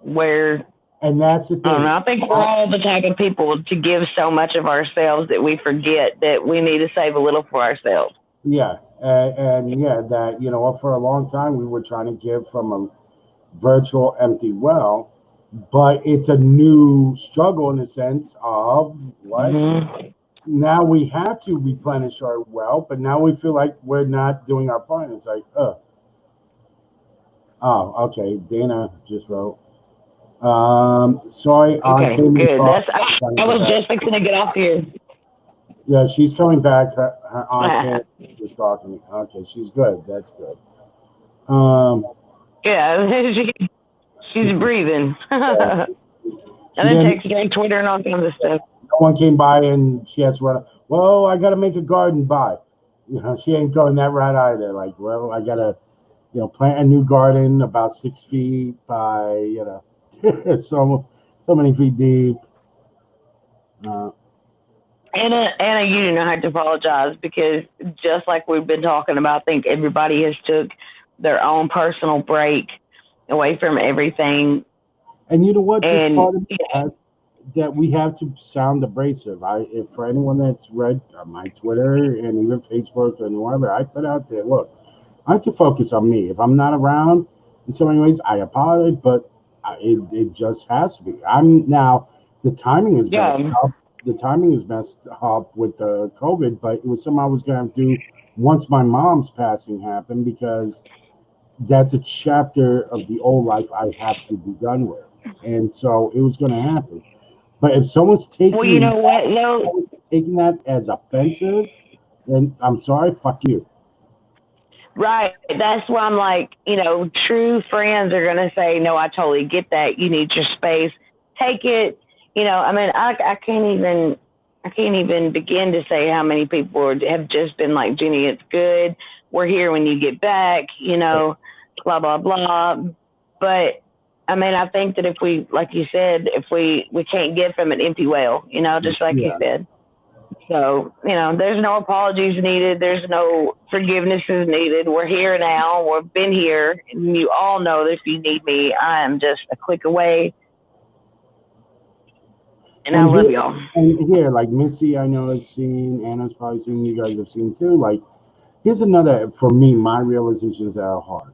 [SPEAKER 1] where,
[SPEAKER 2] and that's the thing.
[SPEAKER 1] I think we're all the type of people to give so much of ourselves that we forget that we need to save a little for ourselves.
[SPEAKER 2] Yeah. And yeah, that, for a long time we were trying to give from a virtual empty well, but it's a new struggle in the sense of what?
[SPEAKER 1] Mm-hmm.
[SPEAKER 2] Now we have to replenish our well, but now we feel like we're not doing our part. It's like, oh, okay. Dana just wrote. Sorry.
[SPEAKER 1] Okay, good. I was just fixing to get off here.
[SPEAKER 2] Yeah, she's coming back. Her aunt was talking to me. Okay, she's good. That's good.
[SPEAKER 1] Yeah, she's breathing.
[SPEAKER 2] Yeah.
[SPEAKER 1] And then texting her on Twitter and all kinds of stuff.
[SPEAKER 2] No one came by and she has to run. Well, I got to make a garden by. She ain't going that right either. Like, well, I got to, plant a new garden about 6 feet by, so many feet deep.
[SPEAKER 1] Anna, you do not have to apologize, because just like we've been talking about, I think everybody has took their own personal break away from everything.
[SPEAKER 2] And you know what? This part of it, that we have to sound abrasive. If for anyone that's read my Twitter and even Facebook and whatever, I put out there, look, I have to focus on me. If I'm not around in so many ways, I apologize, but it just has to be. I'm now, the timing is messed up. The timing is messed up with the COVID, but it was something I was going to have to do once my mom's passing happened, because that's a chapter of the old life I have to be done with. And so it was going to happen. But if someone's taking,
[SPEAKER 1] well, you know what, no,
[SPEAKER 2] taking that as offensive, then I'm sorry, fuck you.
[SPEAKER 1] Right. That's why I'm like, true friends are going to say, no, I totally get that. You need your space. Take it. I can't even begin to say how many people have just been like, Jenny, it's good. We're here when you get back, blah, blah, blah. But I think that if we, like you said, if we can't give from an empty well, just like you said. So, there's no apologies needed. There's no forgivenesses needed. We're here now. We've been here. And you all know that if you need me, I am just a click away. And I love y'all.
[SPEAKER 2] And here, like Missy, I know has seen, Anna's probably seen, you guys have seen too. Like, here's another, for me, my realizations that are hard.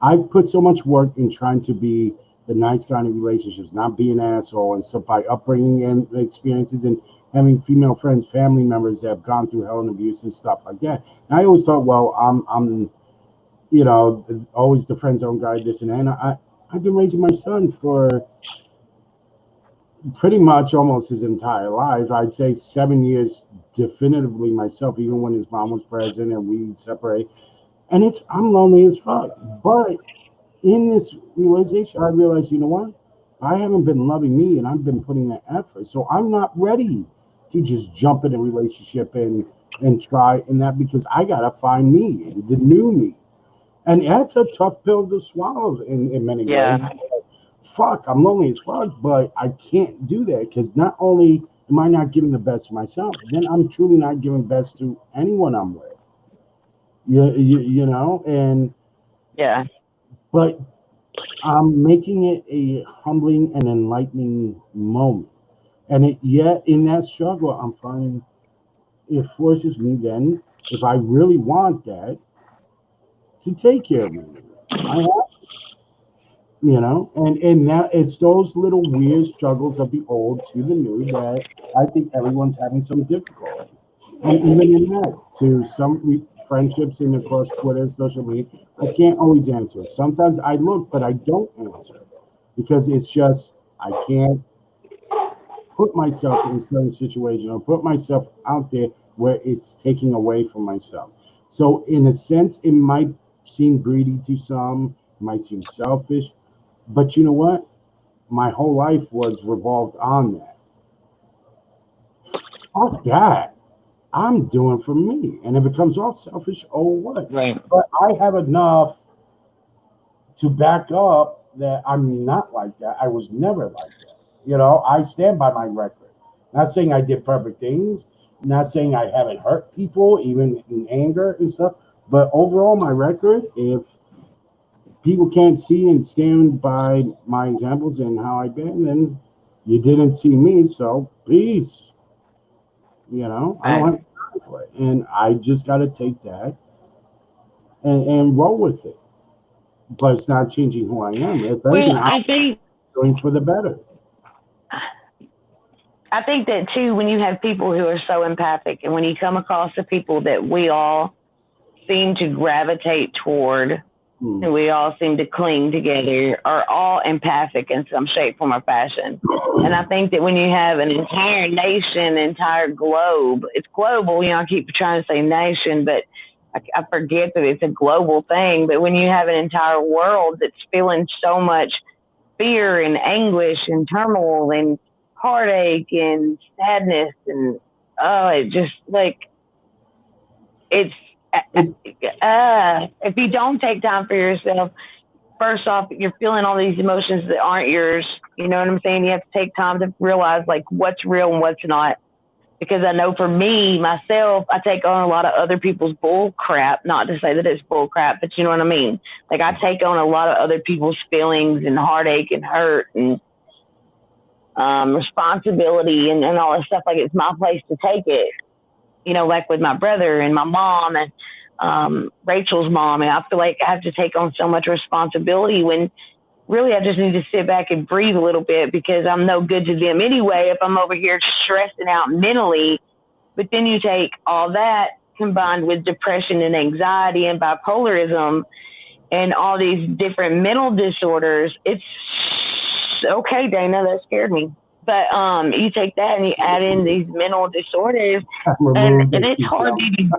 [SPEAKER 2] I've put so much work in trying to be the nice kind of relationships, not be an asshole, and so by upbringing and experiences and having female friends, family members that have gone through hell and abuse and stuff like that. And I always thought, well, I'm always the friend zone guy, this and that. And I've been raising my son for pretty much almost his entire life. I'd say 7 years definitively myself, even when his mom was present and we'd separate. And I'm lonely as fuck. But in this realization, I realized, you know what? I haven't been loving me, and I've been putting that effort. So I'm not ready to just jump in a relationship and try in that, because I gotta find me, the new me. And that's a tough pill to swallow in many ways. Fuck, I'm lonely as fuck, but I can't do that, because not only am I not giving the best to myself, then I'm truly not giving the best to anyone I'm with. And but I'm making it a humbling and enlightening moment. And yet in that struggle, I'm finding it forces me then, if I really want that, to take care of me. I have to, and that it's those little weird struggles of the old to the new that I think everyone's having some difficulty. And even in that, to some friendships in across Twitter, social media, I can't always answer. Sometimes I look, but I don't answer because it's just I can't put myself in certain situations or put myself out there where it's taking away from myself. So in a sense, it might seem greedy to some, it might seem selfish, but you know what? My whole life was revolved on that. Fuck that. I'm doing for me. And if it comes off selfish, oh what?
[SPEAKER 1] Right.
[SPEAKER 2] But I have enough to back up that I'm not like that. I was never like that. You know, I stand by my record. Not saying I did perfect things, not saying I haven't hurt people, even in anger and stuff. But overall, my record, if people can't see and stand by my examples and how I've been, then you didn't see me. So peace. You know, I don't have time for it. And I just got to take that and roll with it. But it's not changing who I am. If
[SPEAKER 1] Well,
[SPEAKER 2] anything, I'm doing for the better.
[SPEAKER 1] I think that too, when you have people who are so empathic and when you come across the people that we all seem to gravitate toward, and we all seem to cling together, are all empathic in some shape, form, or fashion. And I think that when you have an entire nation, entire globe, it's global, you know, I keep trying to say nation, but I forget that it's a global thing. But when you have an entire world that's feeling so much fear and anguish and turmoil and heartache and sadness and it just like it's if you don't take time for yourself, first off, you're feeling all these emotions that aren't yours. You know what I'm saying? You have to take time to realize like what's real and what's not. Because I know for me, myself, I take on a lot of other people's bull crap. Not to say that it's bull crap, but you know what I mean? Like I take on a lot of other people's feelings and heartache and hurt and responsibility and all this stuff. Like it's my place to take it. You know, like with my brother and my mom and Rachel's mom. And I feel like I have to take on so much responsibility when really I just need to sit back and breathe a little bit because I'm no good to them anyway if I'm over here stressing out mentally. But then you take all that combined with depression and anxiety and bipolarism and all these different mental disorders. It's okay, Dana, that scared me. But you take that and you add in these mental disorders, and it's hard to even.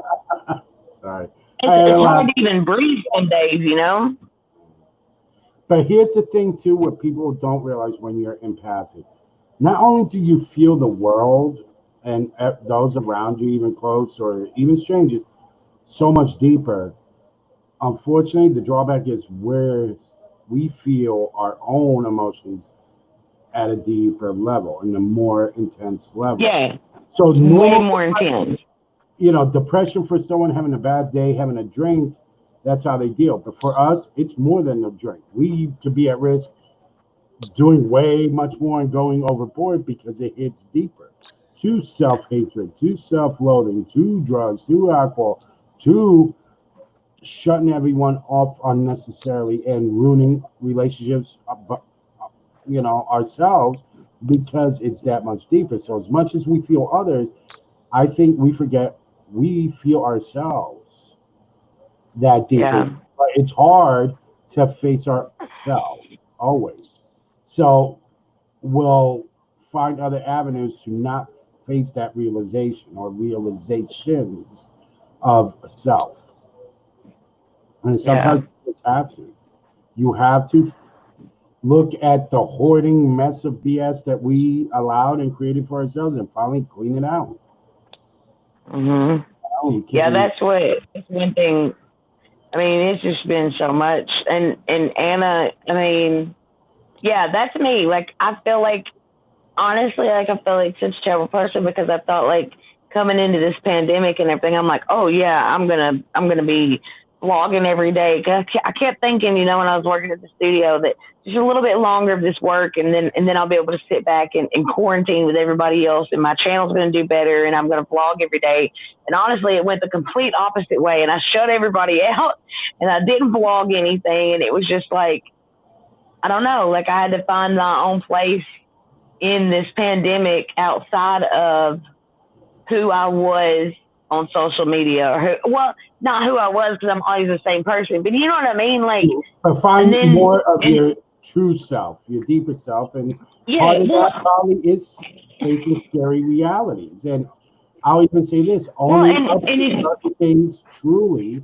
[SPEAKER 2] Sorry.
[SPEAKER 1] It's hard to even breathe some days, you know.
[SPEAKER 2] But here's the thing too, what people don't realize when you're empathic. Not only do you feel the world and those around you, even close or even strangers, so much deeper. Unfortunately, the drawback is where we feel our own emotions at a deeper level and a more intense level.
[SPEAKER 1] Yeah.
[SPEAKER 2] So
[SPEAKER 1] way more intense.
[SPEAKER 2] You know, depression for someone having a bad day, having a drink, that's how they deal. But for us, it's more than a drink. We could be at risk doing way much more and going overboard because it hits deeper. To self-hatred, to self-loathing, to drugs, to alcohol, to shutting everyone off unnecessarily and ruining relationships, you know, ourselves because it's that much deeper. So as much as we feel others, I think we forget we feel ourselves that deeply. Yeah. But it's hard to face ourselves always. So we'll find other avenues to not face that realization or realizations of self. And sometimes you just have to. You have to look at the hoarding mess of BS that we allowed and created for ourselves and finally clean it out.
[SPEAKER 1] Mm-hmm. Yeah, that's one thing. I mean, it's just been so much. And Anna, I mean, yeah, that's me. Like, I feel like, honestly, like, I feel like such a terrible person because I felt like coming into this pandemic and everything, I'm like, oh yeah, I'm gonna be vlogging every day. I kept thinking, you know, when I was working at the studio that just a little bit longer of this work and then I'll be able to sit back and quarantine with everybody else and my channel's going to do better and I'm going to vlog every day. And honestly, it went the complete opposite way and I shut everybody out and I didn't vlog anything. And it was just like, I don't know, like I had to find my own place in this pandemic outside of who I was on social media, or not who I was, because I'm always the same person, but you know what I mean? Like,
[SPEAKER 2] but find more of your true self, your deeper self, and part of that probably is facing scary realities. And I'll even say this: owning up to certain things truly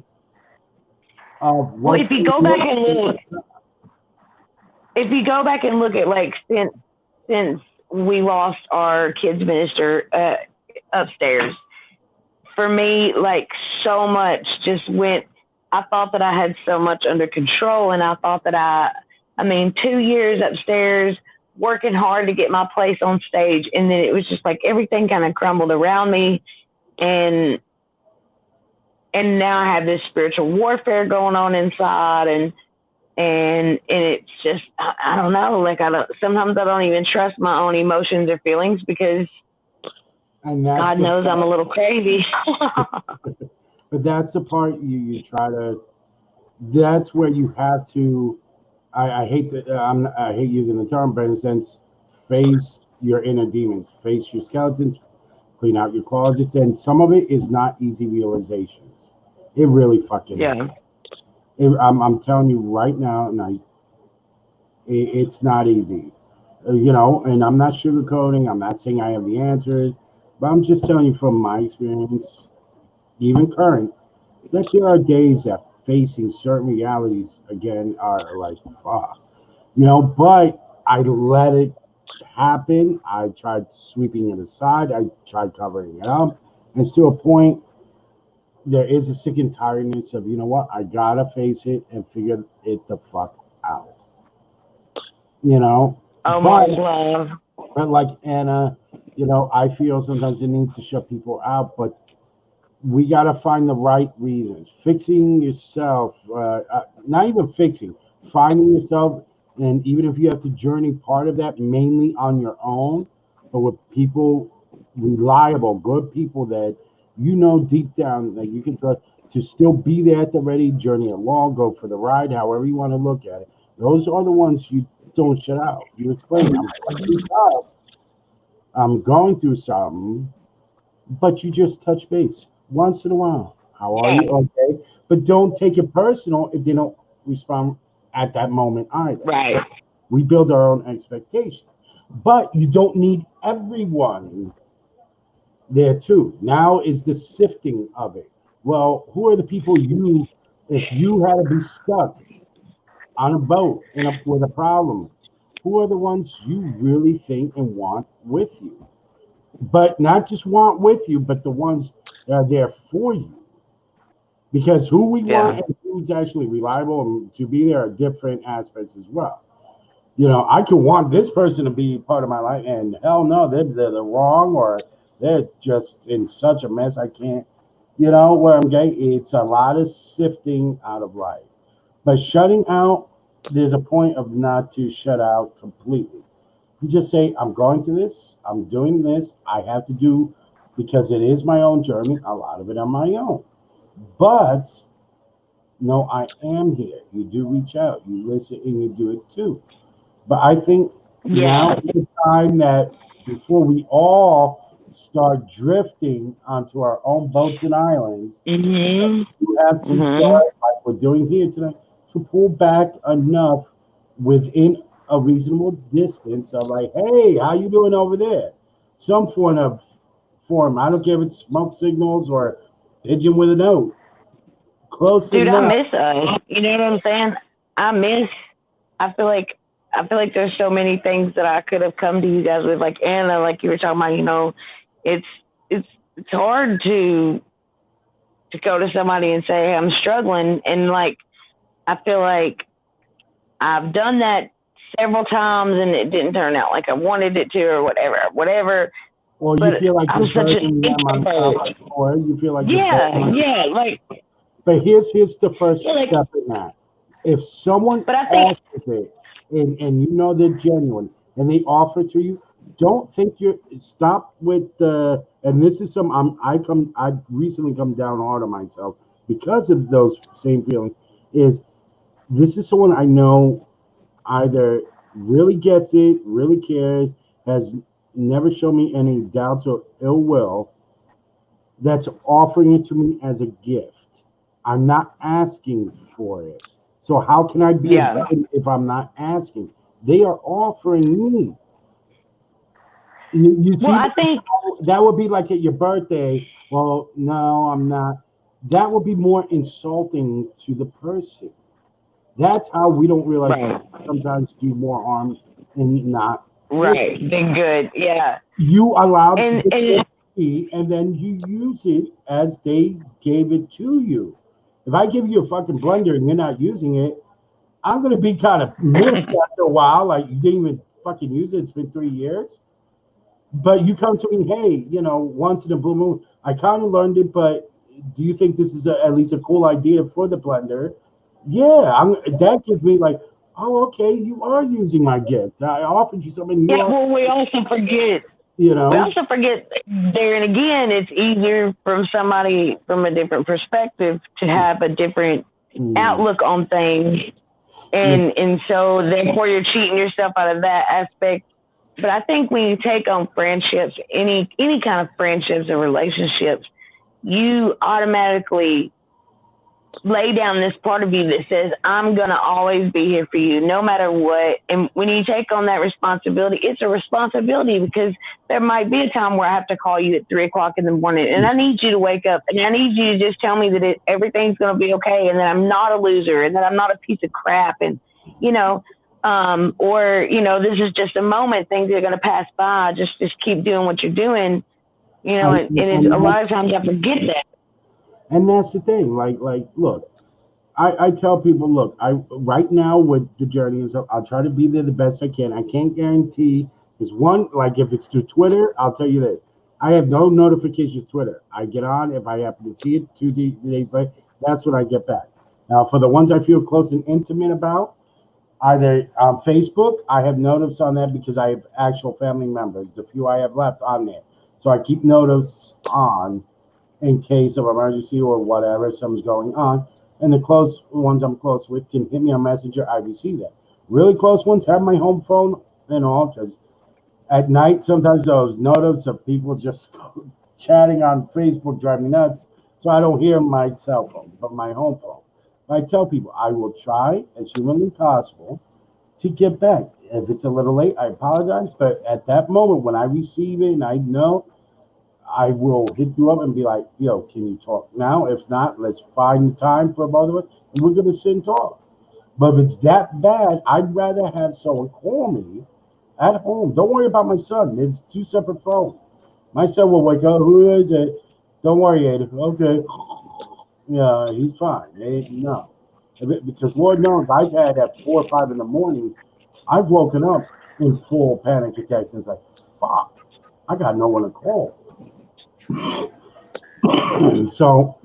[SPEAKER 2] of what's.
[SPEAKER 1] If you go back and look at like since we lost our kids minister upstairs, for me, like, so much just went. I thought that I had so much under control, and I thought that I mean, 2 years upstairs working hard to get my place on stage, and then it was just like everything kind of crumbled around me, and now I have this spiritual warfare going on inside, and it's just, I don't know, like, sometimes I don't even trust my own emotions or feelings, because God knows I'm a little crazy.
[SPEAKER 2] But that's the part you try to. That's where you have to. I hate using the term, but in a sense, face your inner demons, face your skeletons, clean out your closets, and some of it is not easy realizations. It really fucking is. I'm telling you right now, and it's not easy, you know. And I'm not sugarcoating. I'm not saying I have the answers, but I'm just telling you from my experience, even current, that there are days that facing certain realities again are like, fuck, you know. But I let it happen. I tried sweeping it aside. I tried covering it up, and to a point, there is a sick and tiredness of, you know what, I gotta face it and figure it the fuck out. You know?
[SPEAKER 1] Oh, my love.
[SPEAKER 2] But like Anna, you know, I feel sometimes the need to shut people out, but we gotta find the right reasons. Fixing yourself, not even fixing, finding yourself, and even if you have to journey part of that mainly on your own, but with people, reliable, good people that you know deep down that you can trust to still be there at the ready, journey along, go for the ride, however you want to look at it. Those are the ones you don't shut out. You explain, I'm going through something, but you just touch base once in a while. How are you? Okay. But don't take it personal if they don't respond at that moment either.
[SPEAKER 1] Right.
[SPEAKER 2] So we build our own expectations. But you don't need everyone there too. Now is the sifting of it. Well, who are the people if you had to be stuck on a boat with a problem, who are the ones you really think and want with you? But not just want with you, but the ones that are there for you. Because who we want and who's actually reliable and to be there are different aspects as well. You know, I can want this person to be part of my life, and hell no, they're wrong, or they're just in such a mess. I can't, you know, where I'm getting. It's a lot of sifting out of life. But shutting out, there's a point of not to shut out completely. You just say, I'm going through this, I'm doing this, I have to do, because it is my own journey, a lot of it on my own. But no, I am here. You do reach out, you listen, and you do it too. But I think now is the time that before we all start drifting onto our own boats and islands, you have to start, like we're doing here tonight, to pull back enough within a reasonable distance of like, hey, how you doing over there? Some form. I don't care if it's smoke signals or pigeon with a note. Close
[SPEAKER 1] Dude,
[SPEAKER 2] enough.
[SPEAKER 1] I miss you know what I'm saying? I feel like there's so many things that I could have come to you guys with, like Anna, like you were talking about, you know, it's hard to go to somebody and say, hey, I'm struggling. And like, I feel like I've done that several times and it didn't turn out like I wanted it to, or whatever.
[SPEAKER 2] Well, you feel like
[SPEAKER 1] I'm such an introvert.
[SPEAKER 2] Or you feel like
[SPEAKER 1] like.
[SPEAKER 2] But here's the first step in that. If someone offers it and you know they're genuine and they offer it to you, don't think stop with the. And this is I've recently come down hard on myself because of those same feelings. This is someone I know either really gets it, really cares, has never shown me any doubts or ill will, that's offering it to me as a gift. I'm not asking for it. So how can I be a gift if I'm not asking? They are offering me. You see,
[SPEAKER 1] I think
[SPEAKER 2] that would be like at your birthday. Well, no, I'm not. That would be more insulting to the person. That's how we don't realize sometimes do more harm and not
[SPEAKER 1] right. Been good. Yeah.
[SPEAKER 2] you allowed
[SPEAKER 1] And
[SPEAKER 2] it to be, and then you use it as they gave it to you. If I give you a fucking blender and you're not using it, I'm gonna be kind of miffed after a while. Like you didn't even fucking use it. It's been 3 years. But you come to me, hey, once in a blue moon, I kind of learned it, but do you think this is at least a cool idea for the blender? Yeah, that gives me like, oh, okay, you are using my gift. I offered you something.
[SPEAKER 1] we also forget. We also forget there and again, it's easier from somebody from a different perspective to have a different outlook on things. And so therefore you're cheating yourself out of that aspect. But I think when you take on friendships, any kind of friendships or relationships, you automatically lay down this part of you that says, I'm going to always be here for you no matter what. And when you take on that responsibility, it's a responsibility because there might be a time where I have to call you at 3:00 in the morning and I need you to wake up and I need you to just tell me that everything's going to be okay and that I'm not a loser and that I'm not a piece of crap. And, this is just a moment. Things are going to pass by. Just keep doing what you're doing. And a lot of times I forget that.
[SPEAKER 2] And that's the thing. Like, look, I tell people, look, right now with the journey is I'll try to be there the best I can. I can't guarantee is one, like if it's through Twitter, I'll tell you this. I have no notifications Twitter. I get on if I happen to see it 2 days later, that's when I get back. Now for the ones I feel close and intimate about, either on Facebook, I have notice on that because I have actual family members, the few I have left on there. So I keep notice on in case of emergency or whatever, something's going on. And the close ones I'm close with can hit me on Messenger. I receive that. Really close ones have my home phone and all, because at night, sometimes those notices of people just chatting on Facebook drive me nuts. So I don't hear my cell phone, but my home phone. I tell people I will try as humanly possible to get back. If it's a little late, I apologize. But at that moment when I receive it and I know, I will hit you up and be like, yo, can you talk now? If not, let's find the time for both of us and we're going to sit and talk. But if it's that bad, I'd rather have someone call me at home. Don't worry about my son. It's 2 separate phones. My son will wake up. Who is it? Don't worry, Ada. Okay. Yeah, he's fine. No. Because Lord knows I've had at 4 or 5 in the morning, I've woken up in full panic attacks and it's like, fuck, I got no one to call. So,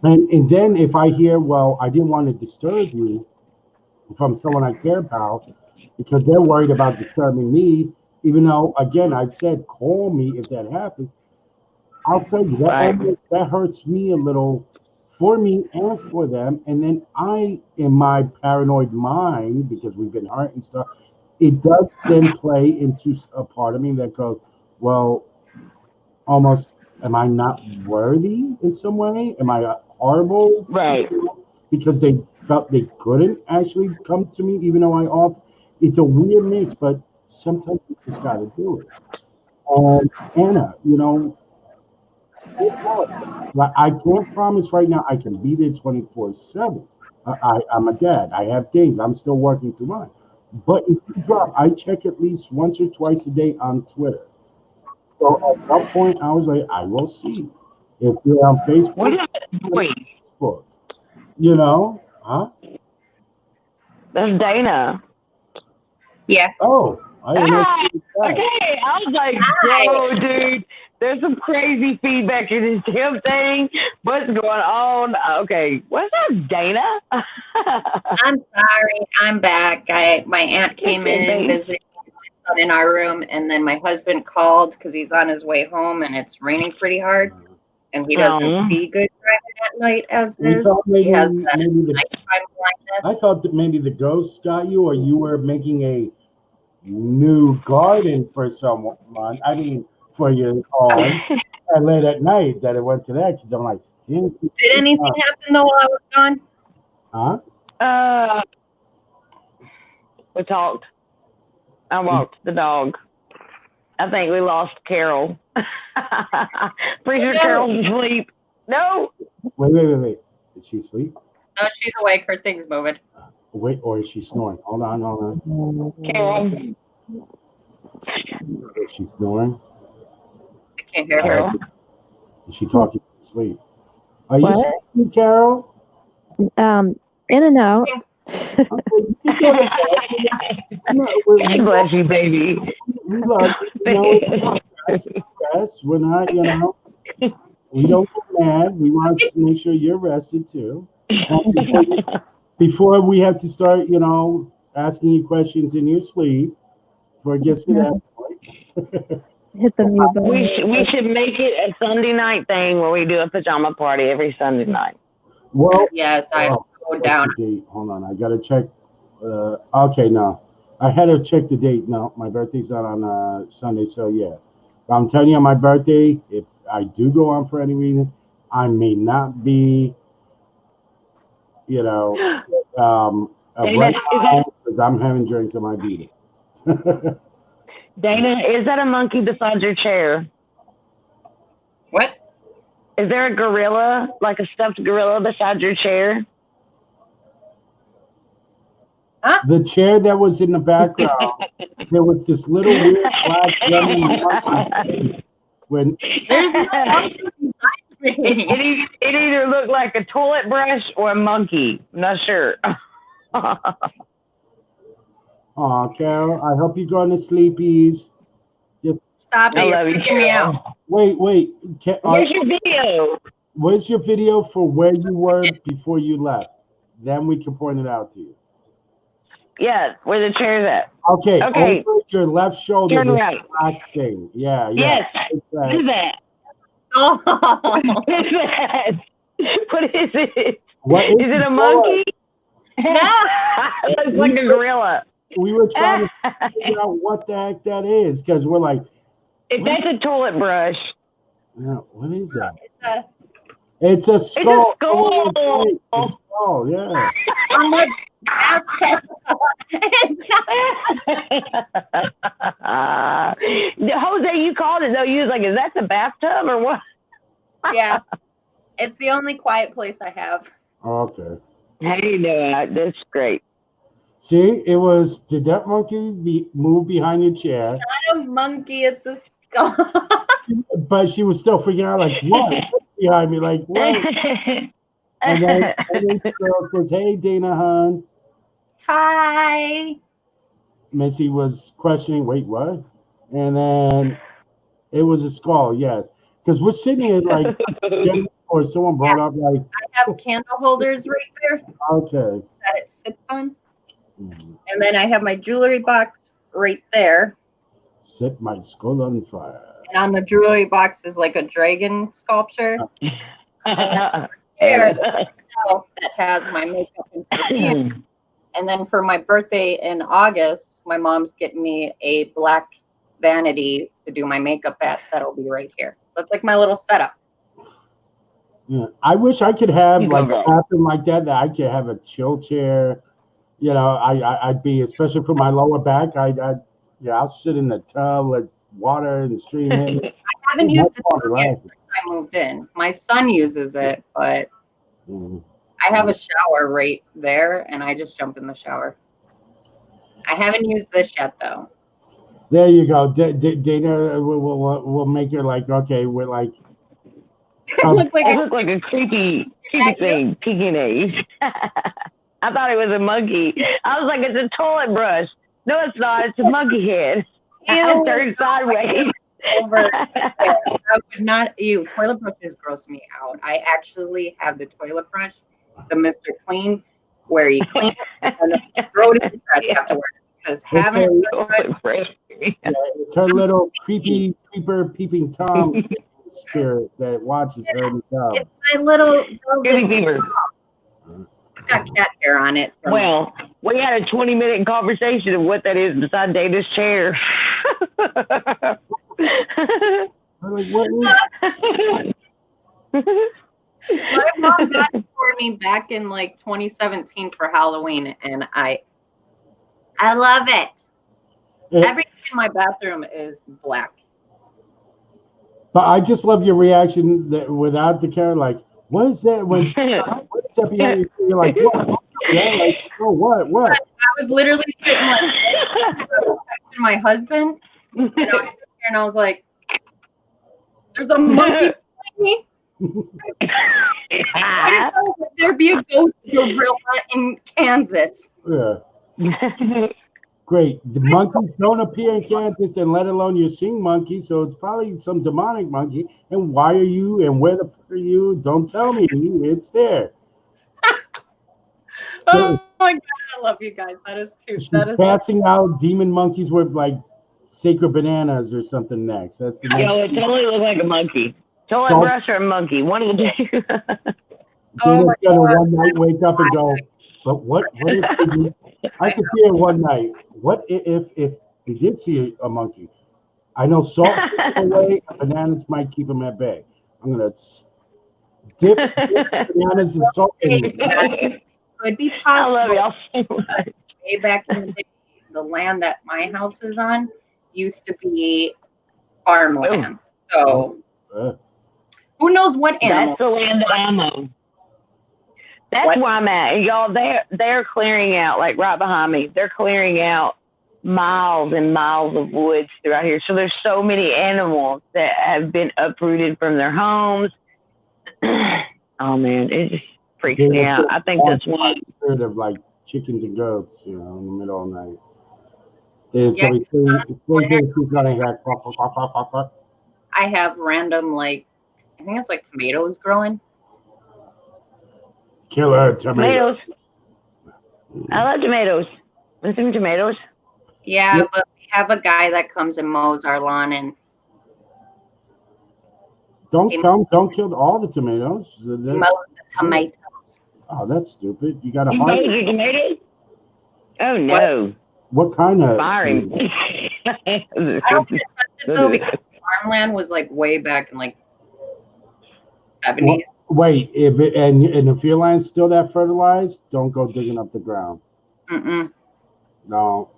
[SPEAKER 2] and then if I hear, well, I didn't want to disturb you from someone I care about because they're worried about disturbing me, even though, again, I've said, call me if that happens. I'll tell you, that hurts me a little for me and for them. And then I, in my paranoid mind, because we've been hurt and stuff, it does then play into a part of me that goes, well, almost, am I not worthy in some way? Am I horrible?
[SPEAKER 1] Right.
[SPEAKER 2] Because they felt they couldn't actually come to me, even though I offer. It's a weird mix, but sometimes you just got to do it. And Anna, I can't promise right now I can be there 24/7. I'm a dad. I have things. I'm still working through mine. But if you drop, I check at least once or twice a day on Twitter. So at some point, I was like, I will see. If you're on Facebook, Facebook. Huh?
[SPEAKER 1] That's Dana.
[SPEAKER 4] Yeah.
[SPEAKER 2] Oh, I didn't know.
[SPEAKER 1] Okay, I was like, whoa, dude, there's some crazy feedback in this damn thing. What's going on? Okay, what's up, Dana?
[SPEAKER 4] I'm sorry, I'm back. My aunt came in visiting in our room, and then my husband called because he's on his way home, and it's raining pretty hard, and he doesn't see good driving at night as is. He has nighttime blindness.
[SPEAKER 2] I thought that maybe the ghosts got you, or you were making a new garden for someone. I mean, for you on. And late at night that it went to that because I'm like,
[SPEAKER 4] did anything happen though while I was gone?
[SPEAKER 2] Huh?
[SPEAKER 1] We talked. I walked the dog. I think we lost Carol. Pretty sure Carol's asleep. No.
[SPEAKER 2] Wait. Did she sleep?
[SPEAKER 4] No, she's awake. Her thing's moving.
[SPEAKER 2] Wait, or is she snoring? Hold on.
[SPEAKER 1] Carol.
[SPEAKER 2] Is she snoring?
[SPEAKER 4] I can't hear her.
[SPEAKER 2] Is she talking to sleep? Are you sleeping, Carol?
[SPEAKER 3] In and out.
[SPEAKER 1] Bless you, baby.
[SPEAKER 2] We love you. Rest. We're not, we don't get mad. We want to make sure you're rested too. Before we have to start, asking you questions in your sleep, before it gets to that point.
[SPEAKER 3] Hit the mute button.
[SPEAKER 1] We should make it a Sunday night thing where we do a pajama party every Sunday night.
[SPEAKER 2] Well,
[SPEAKER 4] yes, I go down.
[SPEAKER 2] Hold on, I gotta check. Okay, no, I had to check the date. No, my birthday's not on Sunday, so yeah. But I'm telling you, on my birthday, if I do go on for any reason, I may not be,
[SPEAKER 1] Dana,
[SPEAKER 2] because I'm having drinks, I might be there.
[SPEAKER 1] Dana, is that a monkey beside your chair?
[SPEAKER 4] What?
[SPEAKER 1] Is there a gorilla, like a stuffed gorilla beside your chair?
[SPEAKER 4] Huh?
[SPEAKER 2] The chair that was in the background, there was this little weird black monkey. When
[SPEAKER 4] There's no monkey behind me.
[SPEAKER 1] It either looked like a toilet brush or a monkey. I'm not sure.
[SPEAKER 2] Oh, Carol, I hope you're going to sleepies.
[SPEAKER 4] Stop it. You're freaking me out.
[SPEAKER 2] Wait.
[SPEAKER 1] Where's your video?
[SPEAKER 2] Where's your video for where you were before you left? Then we can point it out to you.
[SPEAKER 1] Yeah, where the chair's at.
[SPEAKER 2] Okay. Over your left shoulder.
[SPEAKER 1] Turn right.
[SPEAKER 2] Black thing. Yeah.
[SPEAKER 1] Yes. What is that?
[SPEAKER 4] Oh.
[SPEAKER 1] What is that? What is it?
[SPEAKER 2] What is
[SPEAKER 1] it a monkey?
[SPEAKER 4] No.
[SPEAKER 1] It looks like a gorilla.
[SPEAKER 2] We were trying to figure out what the heck that is because we're like,
[SPEAKER 1] if that's a toilet brush.
[SPEAKER 2] Yeah, what is that? It's a skull.
[SPEAKER 1] It's a skull.
[SPEAKER 2] Oh, a skull, yeah.
[SPEAKER 1] Jose, you called it though. You was like, is that the bathtub or what?
[SPEAKER 4] Yeah. It's the only quiet place I have.
[SPEAKER 2] Okay.
[SPEAKER 1] Hey, no, that's great.
[SPEAKER 2] See, did that monkey move behind your chair?
[SPEAKER 4] Not a monkey, it's a skull.
[SPEAKER 2] But she was still freaking out, like, what? Behind me, like, what? and then the girl says, hey, Dana, hon.
[SPEAKER 4] Hi.
[SPEAKER 2] Missy was questioning, wait, what? And then it was a skull, yes. Because we're sitting here, like, or someone brought up, like.
[SPEAKER 4] I have candle holders right there.
[SPEAKER 2] Okay.
[SPEAKER 4] That it sits on. And then I have my jewelry box right there.
[SPEAKER 2] Set my skull on fire.
[SPEAKER 4] And on the jewelry box is like a dragon sculpture. And there, that has my makeup and perfume. And then for my birthday in August, my mom's getting me a black vanity to do my makeup at. That'll be right here. So it's like my little setup.
[SPEAKER 2] Yeah, I wish I could have like something like that I could have a chill chair. I'd be, especially for my lower back, I'll sit in the tub, like water and stream in.
[SPEAKER 4] I haven't used it yet since I moved in. My son uses it, but I have a shower right there, and I just jump in the shower. I haven't used this yet, though.
[SPEAKER 2] There you go. Dana will make her like, okay, we're like.
[SPEAKER 1] I look like a creepy thing, peeking age. I thought it was a monkey. I was like, it's a toilet brush. No, it's not. It's a monkey head. I turned sideways.
[SPEAKER 4] I would not. Toilet brushes gross me out. I actually have the toilet brush, the Mr. Clean, where you clean it and then throw it in the trash afterwards. Because having
[SPEAKER 2] it's her little creeper peeping Tom spirit that watches her in the tub.
[SPEAKER 4] It's my little fever. It's got cat hair on it.
[SPEAKER 1] Well, we had a 20-minute conversation of what that is beside Dana's chair.
[SPEAKER 2] Like, what?
[SPEAKER 4] My mom got it for me back in like 2017 for Halloween, and I love it. Everything in my bathroom is black.
[SPEAKER 2] But I just love your reaction that without the camera, like, what is that? When what is that behind you? You're like, what? Yeah, like, oh, what?
[SPEAKER 4] I was literally sitting like texting my husband, and I was sitting here and I was like, "There's a monkey behind me." Why would there be a ghost gorilla in Kansas?
[SPEAKER 2] Yeah. Great. The monkeys don't appear in Kansas, and let alone you're seeing monkeys, so it's probably some demonic monkey. And why are you? And where the fuck are you? Don't tell me. It's there.
[SPEAKER 4] Oh my God, I love you guys. That is too.
[SPEAKER 2] She's passing out demon monkeys with like sacred bananas or something next. That's the next.
[SPEAKER 1] Yo, it totally looks like a monkey. Toilet brush or a monkey? One of the two.
[SPEAKER 2] Dana's gonna one night wake up and go, but what if I could see it one night. What if they did see a monkey? I know salt away, bananas might keep them at bay. I'm gonna dip bananas in salt.
[SPEAKER 4] Could be possible.
[SPEAKER 1] I love y'all so much.
[SPEAKER 4] Way back in the day, the land that my house is on used to be farmland. So who knows what animal?
[SPEAKER 1] That's the land that I'm on. That's where I'm at. And y'all, they're clearing out, like right behind me. They're clearing out miles and miles of woods throughout here. So there's so many animals that have been uprooted from their homes. Oh man, it just freaks me out. I think that's one
[SPEAKER 2] spirit of like chickens and goats, in the middle of the night. There's gonna be three things running like
[SPEAKER 4] I have random I think it's like tomatoes growing.
[SPEAKER 2] Killer tomatoes.
[SPEAKER 1] I love tomatoes. Want some tomatoes?
[SPEAKER 4] Yeah, yep. But we have a guy that comes and mows our lawn, and
[SPEAKER 2] don't kill all the tomatoes.
[SPEAKER 4] Mows the tomatoes.
[SPEAKER 2] Oh, that's stupid. You got to
[SPEAKER 1] harvest your tomatoes? Oh no.
[SPEAKER 2] What kind of
[SPEAKER 1] firing?
[SPEAKER 4] I don't get trusted though, because farmland was like way back in like 70s.
[SPEAKER 2] Wait, if your land's still that fertilized, don't go digging up the ground. No.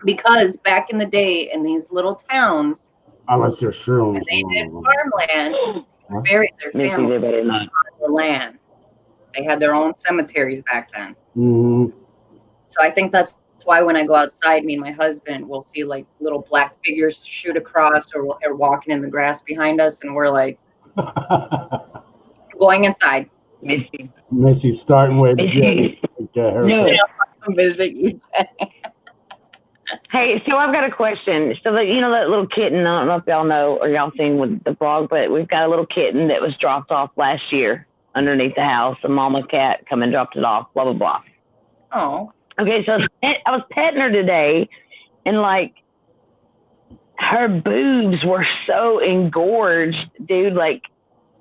[SPEAKER 4] Because back in the day, in these little towns,
[SPEAKER 2] unless they're shrooms,
[SPEAKER 4] they did farmland, buried their family on the land. They had their own cemeteries back then. So I think that's why when I go outside, me and my husband will see like little black figures shoot across, or they're walking in the grass behind us, and we're like going inside.
[SPEAKER 2] Missy's starting with Jenny.
[SPEAKER 4] Come visit you.
[SPEAKER 1] Hey, so I've got a question. So that that little kitten, I don't know if y'all know or y'all seen with the vlog, but we've got a little kitten that was dropped off last year underneath the house. A mama cat come and dropped it off, blah, blah, blah.
[SPEAKER 4] Oh.
[SPEAKER 1] Okay, so I was petting her today, and like her boobs were so engorged, dude. Like,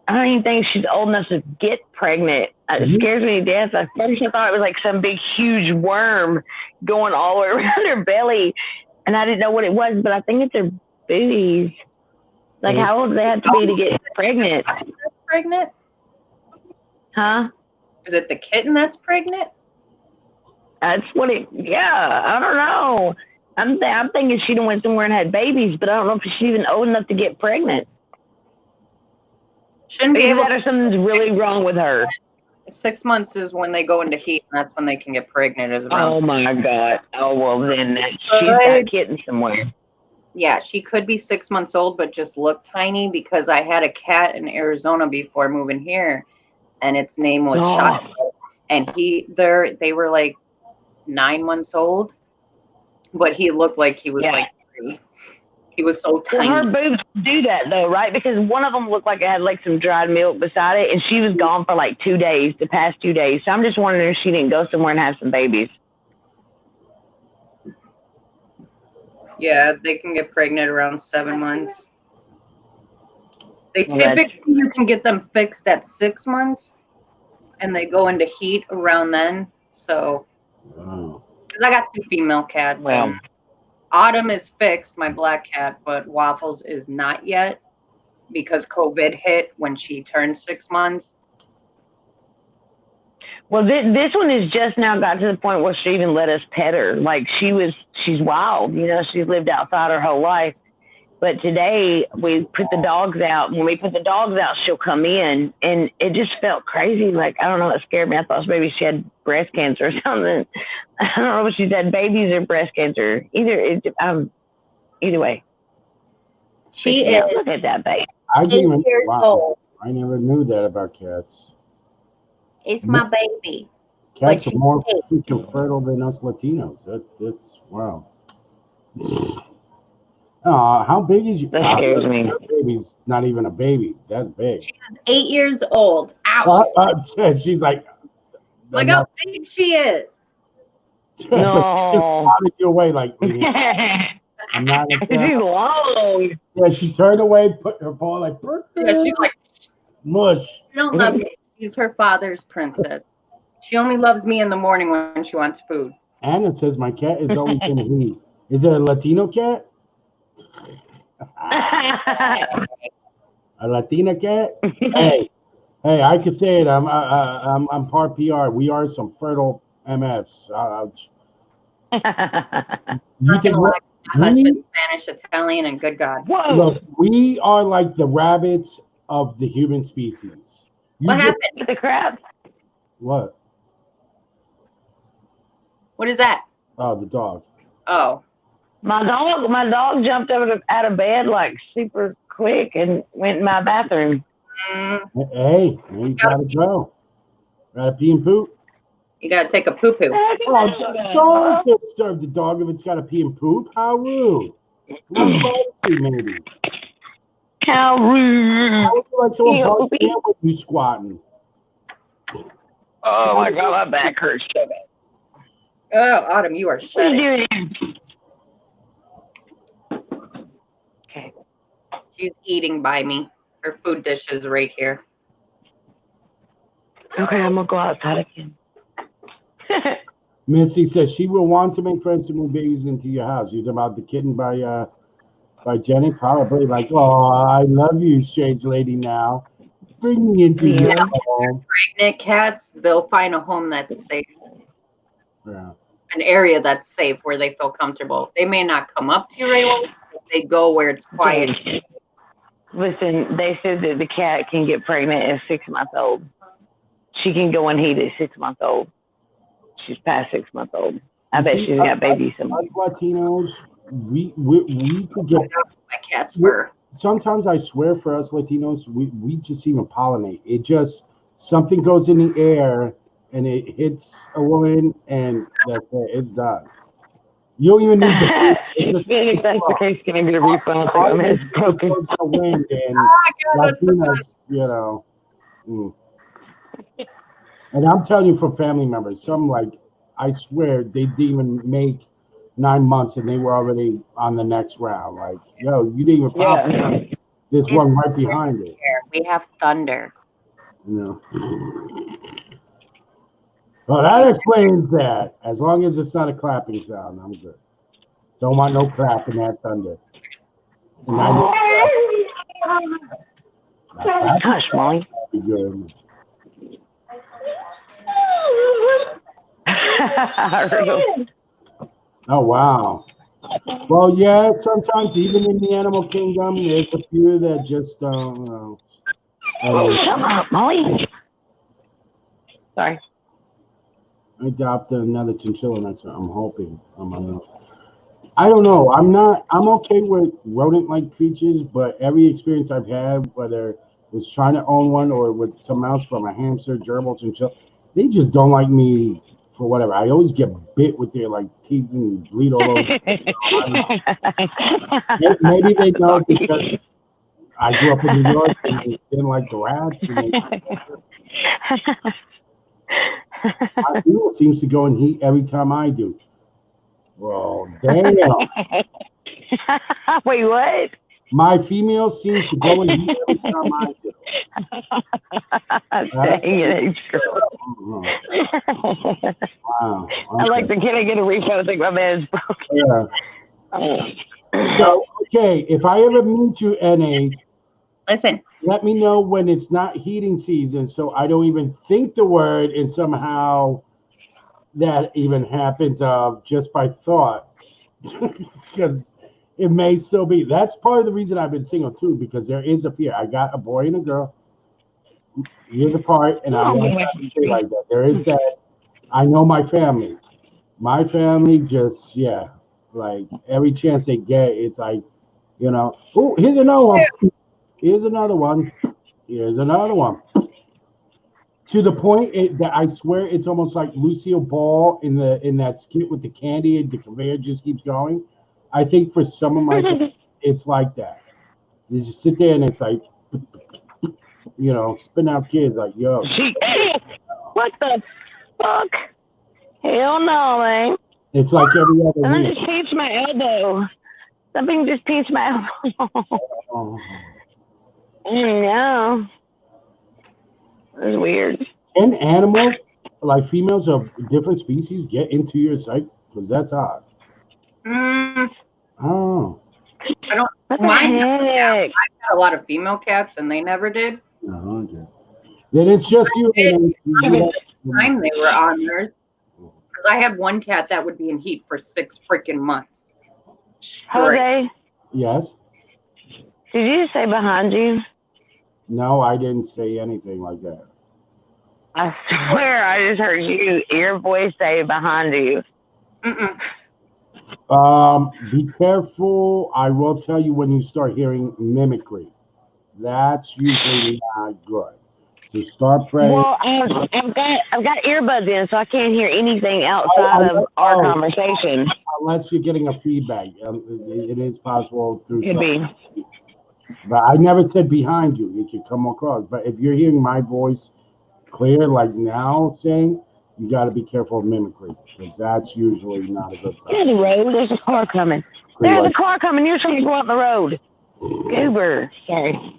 [SPEAKER 1] I don't even think she's old enough to get pregnant. It scares me to death. At first I thought it was like some big, huge worm going all the way around her belly, and I didn't know what it was, but I think it's her boobies. Like, how old do they have to be to get pregnant?
[SPEAKER 4] Pregnant?
[SPEAKER 1] Huh?
[SPEAKER 4] Is it the kitten that's pregnant?
[SPEAKER 1] That's what I don't know. I'm thinking she done went somewhere and had babies, but I don't know if she's even old enough to get pregnant.
[SPEAKER 4] Shouldn't be able
[SPEAKER 1] to. Or something's really wrong with her.
[SPEAKER 4] 6 months is when they go into heat, and that's when they can get pregnant.
[SPEAKER 1] Oh my God. Oh, well, then she's got kitten somewhere.
[SPEAKER 4] Yeah, she could be 6 months old, but just look tiny, because I had a cat in Arizona before moving here, and its name was Shot. And they were like 9 months old, but he looked like he was like 3. He was so tiny.
[SPEAKER 1] Well, her boobs do that though, right? Because one of them looked like it had like some dried milk beside it, and she was gone for like 2 days, the past 2 days. So I'm just wondering if she didn't go somewhere and have some babies.
[SPEAKER 4] Yeah, they can get pregnant around 7 months. They typically, you can get them fixed at 6 months, and they go into heat around then. So, because I got 2 female cats. Autumn is fixed, my black cat, but Waffles is not yet. because COVID hit when she turned 6 months.
[SPEAKER 1] Well, this one has just now got to the point where she even let us pet her. Like she's wild, you know, she's lived outside her whole life. But today we put the dogs out. When we put the dogs out, she'll come in, and it just felt crazy. Like, I don't know, it scared me. I thought maybe she had breast cancer or something. I don't know if she's had babies or breast cancer. Either way.
[SPEAKER 4] She is.
[SPEAKER 1] Look at that baby.
[SPEAKER 2] I didn't
[SPEAKER 4] 8 years old.
[SPEAKER 2] I never knew that about cats.
[SPEAKER 4] It's my baby.
[SPEAKER 2] Cats are more freaking fertile than us Latinos. That's wow. How big is you?
[SPEAKER 1] That scares me.
[SPEAKER 2] Your baby's not even a baby. That's big.
[SPEAKER 4] She's 8 years old. Ouch.
[SPEAKER 2] She's like
[SPEAKER 4] how big she is.
[SPEAKER 1] No.
[SPEAKER 2] Out of your way, like I'm not.
[SPEAKER 1] She's long.
[SPEAKER 2] Yeah, she turned away, put her paw like.
[SPEAKER 4] Yeah, she's like
[SPEAKER 2] mush.
[SPEAKER 4] She don't love me. She's her father's princess. She only loves me in the morning when she wants food.
[SPEAKER 2] Anna says my cat is always going to be. Is it a Latino cat? A Latina cat? Hey, I could say it. I'm part PR. We are some fertile MFs. You think
[SPEAKER 4] my husband, Spanish, Italian, and good God.
[SPEAKER 1] Whoa.
[SPEAKER 2] Look, we are like the rabbits of the human species.
[SPEAKER 4] What happened
[SPEAKER 1] with the crab?
[SPEAKER 2] What?
[SPEAKER 4] What is that?
[SPEAKER 2] Oh, the dog.
[SPEAKER 4] Oh.
[SPEAKER 1] My dog jumped out of bed like super quick and went in my bathroom.
[SPEAKER 2] Hey, you gotta go. Gotta pee and poop.
[SPEAKER 4] You gotta take a poo poo.
[SPEAKER 2] Don't disturb the dog if it's gotta pee and poop. How rude. What's privacy, maybe?
[SPEAKER 1] How rude.
[SPEAKER 2] How would you like someone bugs in with you squatting?
[SPEAKER 1] Oh my God, my back hurts so bad.
[SPEAKER 4] Oh, Autumn, you are shutting.
[SPEAKER 1] Okay.
[SPEAKER 4] She's eating by me. Her food dish is right here.
[SPEAKER 1] Okay, I'm gonna go outside again.
[SPEAKER 2] Missy says she will want to make friends to move babies into your house. You're talking about the kitten by Jenny? Probably like, oh, I love you, strange lady now. Bring me into your home.
[SPEAKER 4] Pregnant cats, they'll find a home that's safe.
[SPEAKER 2] Yeah.
[SPEAKER 4] An area that's safe where they feel comfortable. They may not come up to you right away, but they go where it's quiet.
[SPEAKER 1] Listen, they said that the cat can get pregnant at 6 months old. She can go and heat at 6 months old. She's past 6 months old. I bet she's got babies somewhere.
[SPEAKER 2] Us Latinos, we could get.
[SPEAKER 4] My cat's fur.
[SPEAKER 2] Sometimes I swear for us Latinos, we just even pollinate. It just something goes in the air and it hits a woman and that's it. It's done. You don't even need to.
[SPEAKER 1] If that's the case, can I get a refund? It's broken.
[SPEAKER 2] The wind and Latinos, you know. And I'm telling you from family members, some like I swear they didn't even make 9 months and they were already on the next round. Like, yo, you didn't even pop.
[SPEAKER 1] Yeah.
[SPEAKER 2] There's one right behind it.
[SPEAKER 4] We have thunder.
[SPEAKER 2] You know. Well, that explains that. As long as it's not a clapping sound, I'm good. Don't want no clap in that thunder.
[SPEAKER 1] Gosh, Molly.
[SPEAKER 2] Good. Oh, wow. Well, yeah, sometimes even in the animal kingdom, there's a few that just don't know.
[SPEAKER 1] Shut up, Molly. Sorry.
[SPEAKER 2] I adopt another chinchilla next time. I'm hoping. I don't know. I'm okay with rodent-like creatures, but every experience I've had, whether it was trying to own one or with some else from a hamster, gerbil, chinchilla, they just don't like me for whatever. I always get bit with their like teeth and bleed all over. Maybe they know because I grew up in New York and they didn't like the rats. My female seems to go in heat every time I do. Well, damn.
[SPEAKER 1] Wait, what?
[SPEAKER 2] My female seems to go in heat every time I do.
[SPEAKER 1] Dang it, wow. Okay. I like the can I get a refund? I think my man's broken.
[SPEAKER 2] Yeah. So, okay, if I ever meet you, NA,
[SPEAKER 4] Listen.
[SPEAKER 2] Let me know when it's not heating season, so I don't even think the word, and somehow that even happens of just by thought, because it may still be. That's part of the reason I've been single too, because there is a fear. I got a boy and a girl years apart, and I want to say like that. There is that. I know my family. My family just like every chance they get, it's like, oh, here's another one. Here's another one. Here's another one. To the point that I swear it's almost like Lucille Ball in that skit with the candy, and the conveyor just keeps going. I think for some of my friends, it's like that. You just sit there and it's like, spin out kids like, yo.
[SPEAKER 1] What the fuck? Hell no, man.
[SPEAKER 2] It's like every other
[SPEAKER 1] Something
[SPEAKER 2] week.
[SPEAKER 1] just pinched my elbow. Something just pinched my elbow.
[SPEAKER 2] Oh.
[SPEAKER 1] I know. It's weird.
[SPEAKER 2] Can animals, like females of different species, get into your psyche? Because that's odd. Oh.
[SPEAKER 4] I don't.
[SPEAKER 1] What the
[SPEAKER 4] Mine.
[SPEAKER 1] heck?
[SPEAKER 4] I've got a lot of female cats, and they never did.
[SPEAKER 2] Oh, okay. Then it's just you.
[SPEAKER 4] Time they were on theirs, because I had one cat that would be in heat for 6 freaking months.
[SPEAKER 1] Jose,
[SPEAKER 2] Yes.
[SPEAKER 1] did you say behind you?
[SPEAKER 2] No, I didn't say anything like that.
[SPEAKER 1] I swear I just heard your voice say behind you.
[SPEAKER 4] Mm-mm.
[SPEAKER 2] Be careful. I will tell you when you start hearing mimicry. That's usually not good. So start praying.
[SPEAKER 1] Well, I've got earbuds in, so I can't hear anything outside of our conversation.
[SPEAKER 2] Unless you're getting a feedback, it is possible through.
[SPEAKER 1] Could be.
[SPEAKER 2] But I never said behind you. It could come across. But if you're hearing my voice clear, like now, saying, you got to be careful of mimicry, because that's usually not a good sign.
[SPEAKER 1] Get in the road. There's a car coming. There's a car coming. You're trying to go out the road. Goober. Sorry.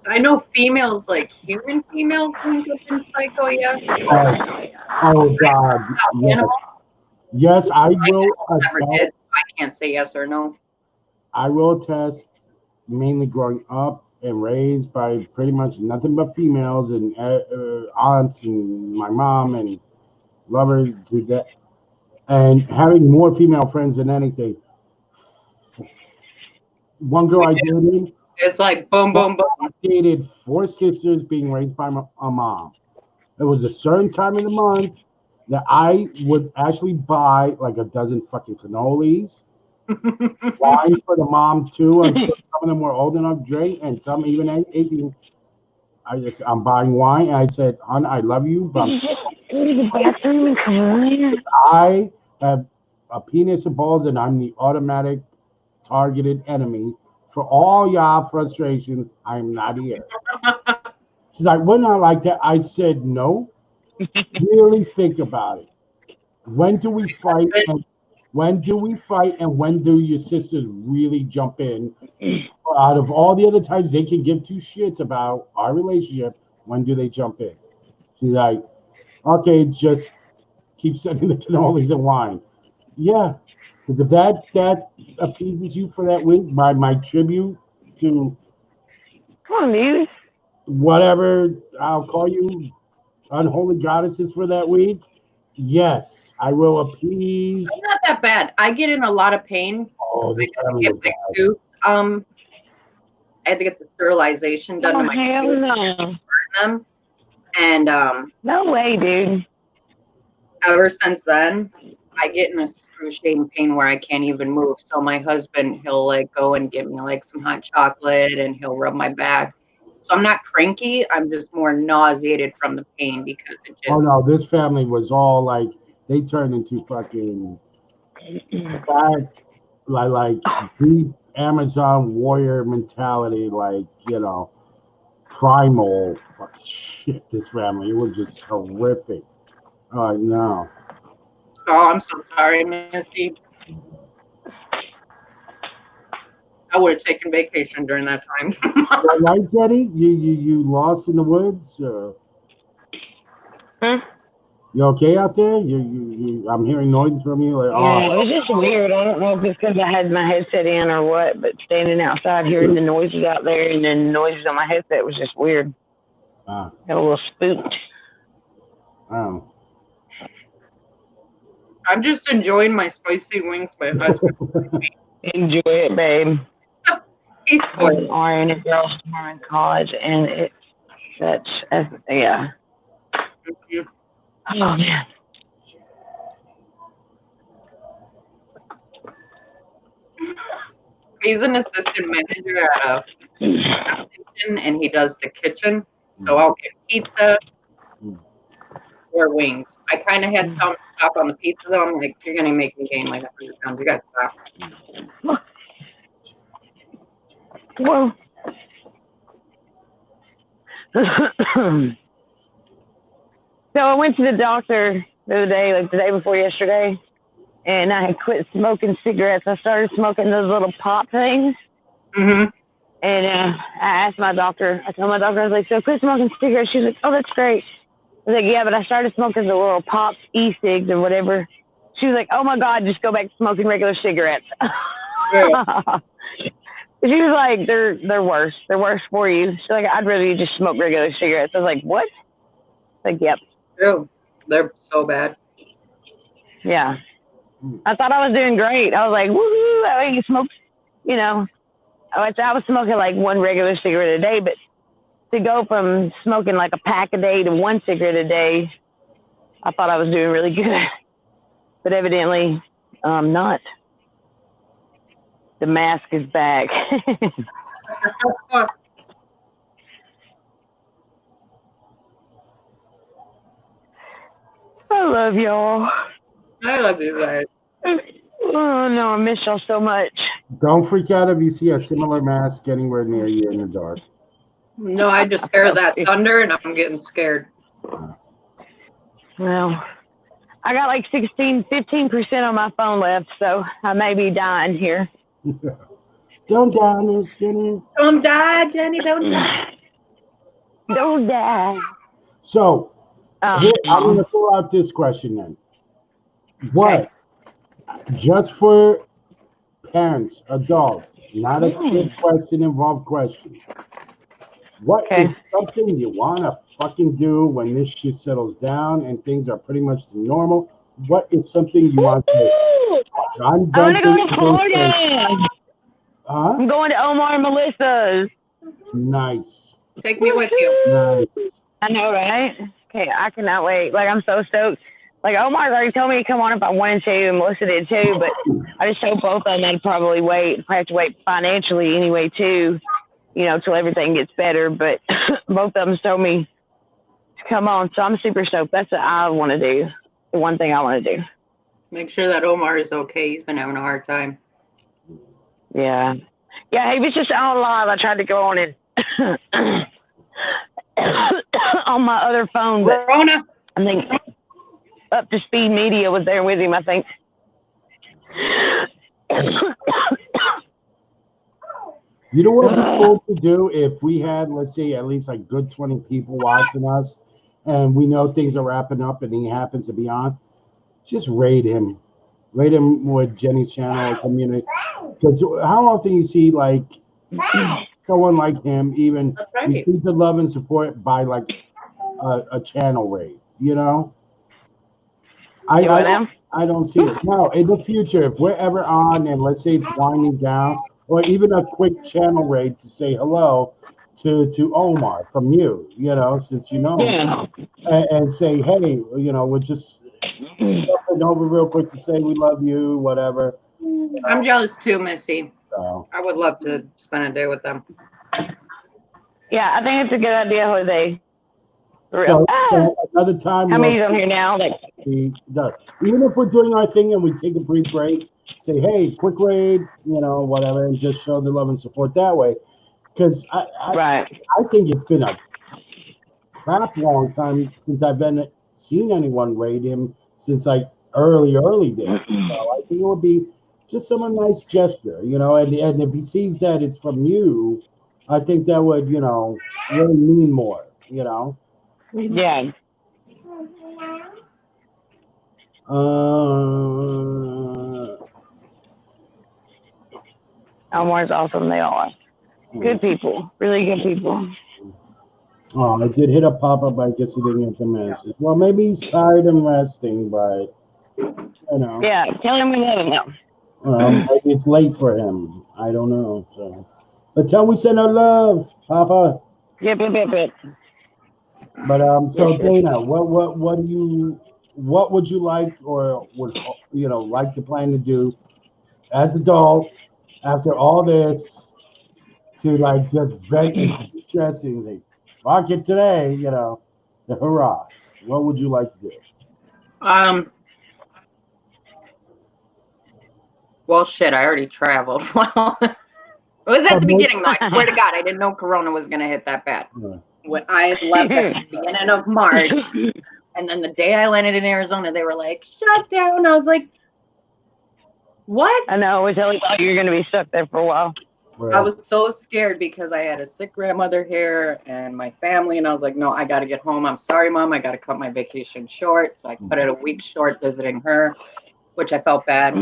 [SPEAKER 4] I know females, like human females, link up in psycho. Yeah.
[SPEAKER 2] Oh God. Yes. Yes, I will attest.
[SPEAKER 4] I can't say yes or no.
[SPEAKER 2] I will attest, mainly growing up and raised by pretty much nothing but females and aunts and my mom and lovers to that, and having more female friends than anything. One girl I dated.
[SPEAKER 4] It's like boom, boom, boom.
[SPEAKER 2] I dated 4 sisters being raised by a mom. It was a certain time in the month that I would actually buy like a dozen fucking cannolis, wine for the mom too, until some of them were old enough to drink, and some even 18. I'm buying wine. And I said, "Hon, I love you, but I have a penis and balls, and I'm the automatic targeted enemy for all y'all frustration. I'm not here." She's like, "We're not like that." I said, "No. Really think about it. When do we fight? And when do your sisters really jump in? Out of all the other times they can give 2 shits about our relationship, when do they jump in?" She's like, "Okay, just keep sending the cannolis and wine." Yeah, because if that appeases you for that week, my tribute to,
[SPEAKER 1] come on, dude,
[SPEAKER 2] whatever I'll call you, unholy goddesses for that week, yes, I will appease.
[SPEAKER 4] It's not that bad. I get in a lot of pain.
[SPEAKER 2] Oh, this family is bad.
[SPEAKER 4] I had to get the sterilization done to my them, and
[SPEAKER 1] no way, dude.
[SPEAKER 4] Ever since then, I get in a excruciating pain where I can't even move. So my husband, he'll like go and get me like some hot chocolate, and he'll rub my back. So I'm not cranky. I'm just more nauseated from the pain because it just.
[SPEAKER 2] Oh no, this family was all like, they turned into fucking like deep Amazon warrior mentality, like, primal fucking shit. This family, it was just horrific. Oh no.
[SPEAKER 4] Oh, I'm so sorry, Missy. I would have taken vacation during that time.
[SPEAKER 2] Right, Jetty? You lost in the woods? You okay out there? I'm hearing noises from you. Like,
[SPEAKER 1] Yeah, it was just weird. I don't know if it's because I had my headset in or what, but standing outside hearing the noises out there and then the noises on my headset was just weird. Got a little spooked.
[SPEAKER 2] Oh.
[SPEAKER 4] I'm just enjoying my spicy wings. My husband.
[SPEAKER 1] Enjoy it, babe.
[SPEAKER 4] He's
[SPEAKER 1] I'm
[SPEAKER 4] spoiled.
[SPEAKER 1] an RN at girls' tomorrow in college, and it's such a yeah.
[SPEAKER 4] Mhm.
[SPEAKER 1] Oh man.
[SPEAKER 4] He's an assistant manager at a kitchen, and he does the kitchen. So I'll get pizza or wings. I kind of had to tell him to stop on the pizza, though. I'm like, you're gonna make me gain like 100 pounds. You gotta stop.
[SPEAKER 1] Well. So I went to the doctor the other day, like the day before yesterday, and I had quit smoking cigarettes. I started smoking those little pop things.
[SPEAKER 4] Mm-hmm.
[SPEAKER 1] And I asked my doctor, I told my doctor, I was like, so quit smoking cigarettes. She was like, oh, that's great. I was like, yeah, but I started smoking the little pops, e-cigs or whatever. She was like, oh my God, just go back to smoking regular cigarettes.
[SPEAKER 4] Yeah.
[SPEAKER 1] She was like, they're worse. They're worse for you. She's like, I'd rather you just smoke regular cigarettes. I was like, what? Like, yep.
[SPEAKER 4] Ew. They're so bad.
[SPEAKER 1] Yeah. I thought I was doing great. I was like, woohoo, I mean, you smoke, you know. I was smoking like one regular cigarette a day, but to go from smoking like a pack a day to one cigarette a day, I thought I was doing really good. But evidently, not. The mask is back. I love y'all.
[SPEAKER 4] I love you guys.
[SPEAKER 1] Oh, no, I miss y'all so much.
[SPEAKER 2] Don't freak out if you see a similar mask anywhere near you in the dark.
[SPEAKER 4] No, I just hear that thunder and I'm getting scared.
[SPEAKER 1] Well, I got like 15% on my phone left, so I may be dying here.
[SPEAKER 2] Don't die, Miss Jenny.
[SPEAKER 4] Don't die, Jenny. Don't die.
[SPEAKER 1] Don't die.
[SPEAKER 2] So, here, I'm going to throw out this question then. What, just for parents, adults, not a kid question, involved question. What is something you want to fucking do when this shit settles down and things are pretty much to normal? What is something you want to do?
[SPEAKER 1] I'm going to go to Florida.
[SPEAKER 2] Huh?
[SPEAKER 1] I'm going to Omar and Melissa's.
[SPEAKER 2] Nice.
[SPEAKER 4] Take me with you.
[SPEAKER 2] Nice.
[SPEAKER 1] I know, right? Okay, I cannot wait. Like, I'm so stoked. Like, Omar's already told me to come on if I wanted to, and Melissa did too, but I just told both of them they'd probably wait. I have to wait financially anyway, too, you know, till everything gets better. But both of them told me to come on, so I'm super stoked. That's what I want to do. The one thing I want to do.
[SPEAKER 4] Make sure that Omar is okay. He's been having a hard time.
[SPEAKER 1] Yeah. Yeah, he was just on live. I tried to go on it on my other phone, but
[SPEAKER 4] Rona.
[SPEAKER 1] I think Up to Speed Media was there with him, I think.
[SPEAKER 2] You know what would be cool to do if we had, let's say, at least like good 20 people watching us, and we know things are wrapping up and he happens to be on? Just raid him. Raid him with Jenny's channel or community. Because how often you see like someone like him even receive the love and support by like a channel raid, you know? I don't see it. No, in the future, if we're ever on and let's say it's winding down, or even a quick channel raid to say hello to Omar from you, you know, since you know him, and say, hey, you know, we're just jumping over real quick to say we love you, whatever.
[SPEAKER 4] I'm jealous too, Missy.
[SPEAKER 2] So
[SPEAKER 4] I would love to spend a day with them.
[SPEAKER 1] Yeah, I think it's a good idea, Jose.
[SPEAKER 2] So another time.
[SPEAKER 1] How many's on here now? Like,
[SPEAKER 2] even if we're doing our thing and we take a brief break, say, hey, quick raid, you know, whatever, and just show the love and support that way. Because I think it's been a crap long time since I've been seen anyone raid him since like early days. So I think it would be just some nice gesture, you know, and if he sees that it's from you, I think that would, you know, really mean more, you know.
[SPEAKER 1] Yeah. Elmore's awesome. They all are. Good people. Really good people.
[SPEAKER 2] Oh, I did hit a pop-up. I guess he didn't get the message. Well, maybe he's tired and resting, but you know.
[SPEAKER 1] Yeah, tell him we love him now.
[SPEAKER 2] Maybe it's late for him. I don't know. So, but tell him we send our love, Papa.
[SPEAKER 1] Yep.
[SPEAKER 2] But so Dana, what would you like or would like to plan to do as adult after all this to like just vent and stressing like rock it today, the hurrah. What would you like to do?
[SPEAKER 4] Well, shit, I already traveled. Well, it was at the beginning, though. I swear to God, I didn't know Corona was going to hit that bad. When I left at the beginning of March, and then the day I landed in Arizona, they were like, shut down. I was like, what?
[SPEAKER 1] I know. We totally thought you were going to be stuck there for a while.
[SPEAKER 4] I was so scared because I had a sick grandmother here and my family, and I was like, no, I got to get home. I'm sorry, Mom. I got to cut my vacation short. So I cut it a week short visiting her, which I felt bad.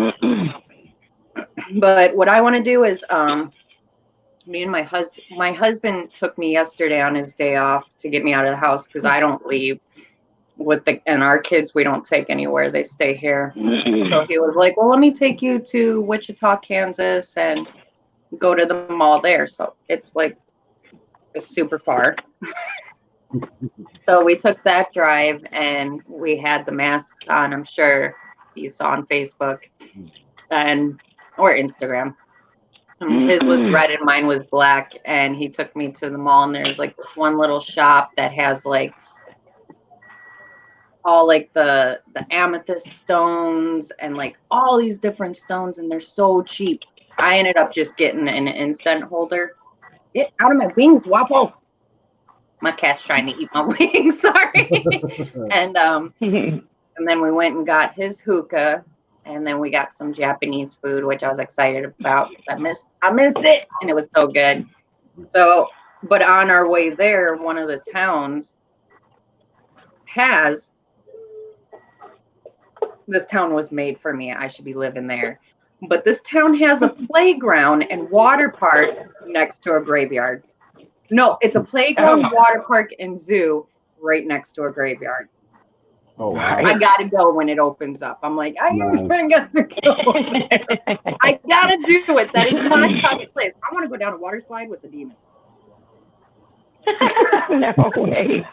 [SPEAKER 4] But what I want to do is me and my husband took me yesterday on his day off to get me out of the house because I don't leave and our kids, we don't take anywhere. They stay here. So he was like, well, let me take you to Wichita, Kansas and go to the mall there. So it's super far. So we took that drive and we had the mask on. I'm sure you saw on Facebook or Instagram. His was red and mine was black, and he took me to the mall, and there's like this one little shop that has like all like the amethyst stones and like all these different stones, and they're so cheap. I ended up just getting an instant holder. Get out of my wings, Waffle. My cat's trying to eat my wings, sorry. And then we went and got his hookah. And then we got some Japanese food, which I was excited about because I miss it, and it was so good. So, but on our way there, one of the towns this town was made for me. I should be living there. But this town has a playground and water park next to a graveyard. No, it's a playground, water park, and zoo right next to a graveyard.
[SPEAKER 2] Oh, wow.
[SPEAKER 4] I gotta go when it opens up. I'm like, I gotta go there. I gotta do it. That is my top place. I want to go down a water slide with the demon.
[SPEAKER 1] No way.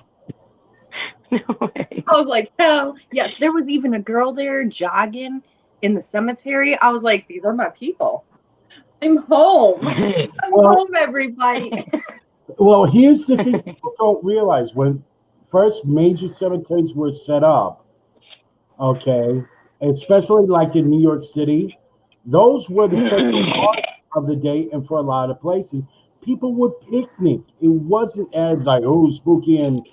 [SPEAKER 4] I was like, hell yes. There was even a girl there jogging in the cemetery. I was like, these are my people. I'm home. I'm home, everybody.
[SPEAKER 2] Well, here's the thing people don't realize. When first major cemeteries were set up, okay, especially like in New York City, those were the central parts of the day, and for a lot of places, people would picnic. It wasn't as like, oh, spooky and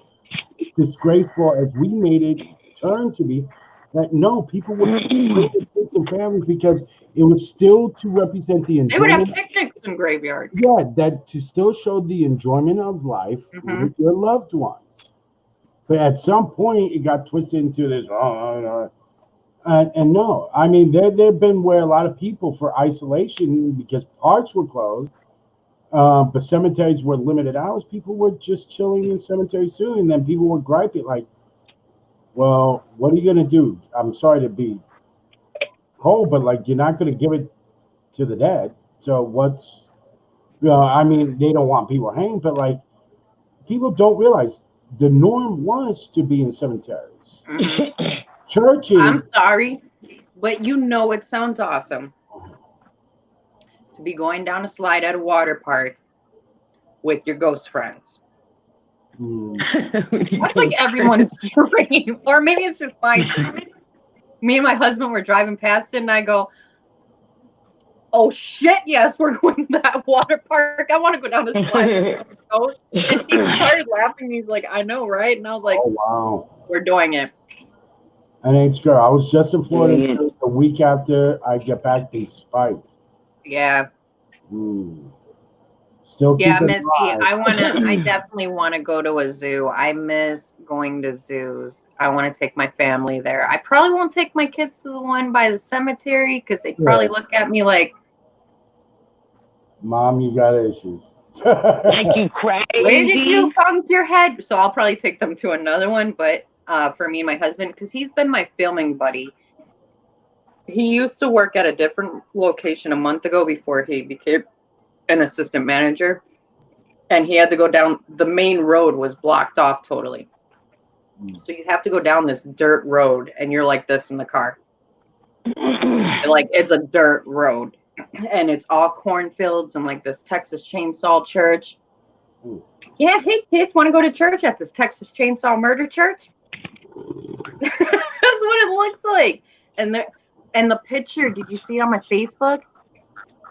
[SPEAKER 2] disgraceful as we made it turn to be. That no, people would bring their kids and families because it was still to represent the enjoyment.
[SPEAKER 4] They would have picnics in graveyards.
[SPEAKER 2] Yeah, that to still show the enjoyment of life with your loved ones. But at some point, it got twisted into this. And no, I mean, there've been where a lot of people for isolation because parks were closed, but cemeteries were limited hours. People were just chilling in cemeteries soon, and then people would gripe it like, "Well, what are you gonna do? I'm sorry to be cold, but like you're not gonna give it to the dead. So what's, I mean, they don't want people hanging, but like people don't realize the norm was to be in cemeteries." Churches.
[SPEAKER 4] I'm sorry, but it sounds awesome to be going down a slide at a water park with your ghost friends. That's like everyone's dream, or maybe it's just my dream. Me and my husband were driving past it, and I go, "Oh shit! Yes, we're going to that water park. I want to go down a slide with some ghosts." And he started laughing. He's like, "I know, right?" And I was like,
[SPEAKER 2] "Oh wow,
[SPEAKER 4] we're doing it."
[SPEAKER 2] And H girl, I was just in Florida a week after I get back. They spiked.
[SPEAKER 4] Yeah.
[SPEAKER 2] Still keep
[SPEAKER 4] Yeah,
[SPEAKER 2] it
[SPEAKER 4] Missy,
[SPEAKER 2] alive.
[SPEAKER 4] I definitely wanna go to a zoo. I miss going to zoos. I wanna take my family there. I probably won't take my kids to the one by the cemetery because they'd probably look at me like,
[SPEAKER 2] Mom, you got issues.
[SPEAKER 1] Like you
[SPEAKER 4] where did you
[SPEAKER 1] crazy?
[SPEAKER 4] bump your head? So I'll probably take them to another one, but for me and my husband, because he's been my filming buddy. He used to work at a different location a month ago before he became an assistant manager. And he had to go down, the main road was blocked off totally. So you have to go down this dirt road and you're like this in the car. Like it's a dirt road and it's all cornfields and like this Texas Chainsaw Church. Yeah, hey kids, want to go to church at this Texas Chainsaw Murder Church? That's what it looks like. And the picture, did you see it on my Facebook?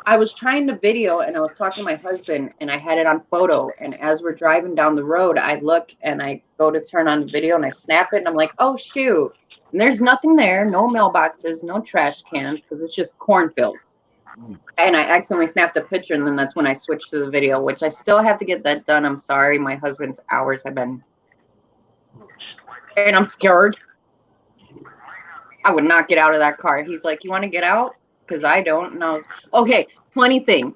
[SPEAKER 4] I was trying to video and I was talking to my husband and I had it on photo. And as we're driving down the road, I look and I go to turn on the video and I snap it and I'm like, oh, shoot. And there's nothing there, no mailboxes, no trash cans, because it's just cornfields. And I accidentally snapped a picture and then that's when I switched to the video, which I still have to get that done. I'm sorry. My husband's hours have been, and I'm scared. I would not get out of that car. He's like, you want to get out? Because I don't. And I was, okay, funny thing.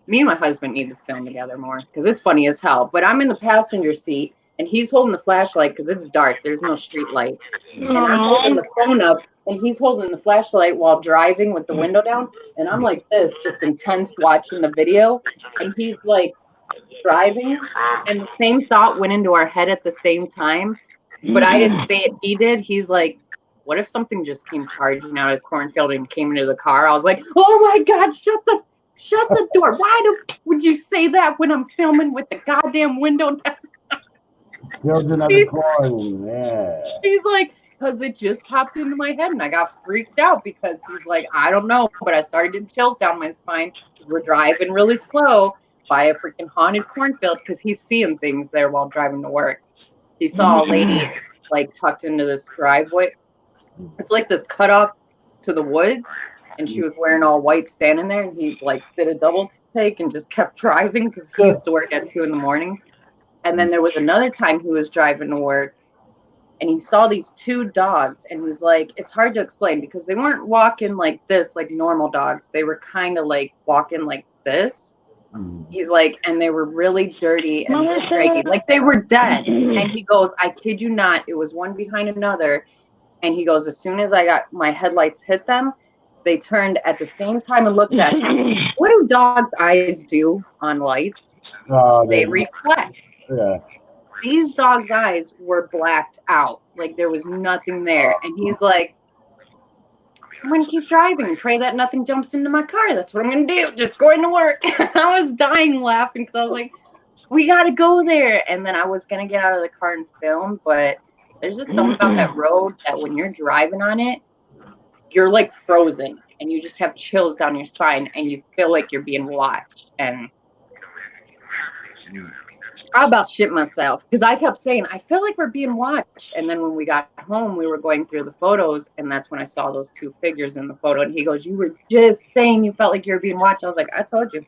[SPEAKER 4] Me and my husband need to film together more because it's funny as hell. But I'm in the passenger seat and he's holding the flashlight because it's dark. There's no street lights. And I'm holding the phone up and he's holding the flashlight while driving with the window down. And I'm like this, just intense watching the video. And he's like driving. And the same thought went into our head at the same time. But I didn't say it. He did. He's like, what if something just came charging out of the cornfield and came into the car? I was like, oh my God, shut the door. Why would you say that when I'm filming with the goddamn window down?
[SPEAKER 2] Killed another coin, yeah.
[SPEAKER 4] He's like, because it just popped into my head and I got freaked out because he's like, I don't know, but I started getting chills down my spine. We're driving really slow by a freaking haunted cornfield because he's seeing things there while driving to work. He saw a lady like tucked into this driveway. It's like this cutoff to the woods, and she was wearing all white standing there, and he like did a double take and just kept driving because he used to work at 2 a.m. And then there was another time he was driving to work and he saw these 2 dogs and he's like, it's hard to explain because they weren't walking like this, like normal dogs. They were kind of like walking like this. He's like, and they were really dirty and scraggy, like they were dead. And he goes, I kid you not, it was one behind another. And he goes, as soon as I got my headlights hit them, they turned at the same time and looked at him. What do dogs' eyes do on lights? They reflect.
[SPEAKER 2] Yeah.
[SPEAKER 4] These dogs' eyes were blacked out. Like there was nothing there. And he's like, I'm going to keep driving and pray that nothing jumps into my car. That's what I'm going to do. Just going to work. I was dying laughing because I was like, we got to go there. And then I was going to get out of the car and film. But there's just something about that road that when you're driving on it, you're like frozen and you just have chills down your spine and you feel like you're being watched. And I about shit myself because I kept saying, I feel like we're being watched. And then when we got home, we were going through the photos. And that's when I saw those 2 figures in the photo. And he goes, you were just saying you felt like you were being watched. I was like, I told you.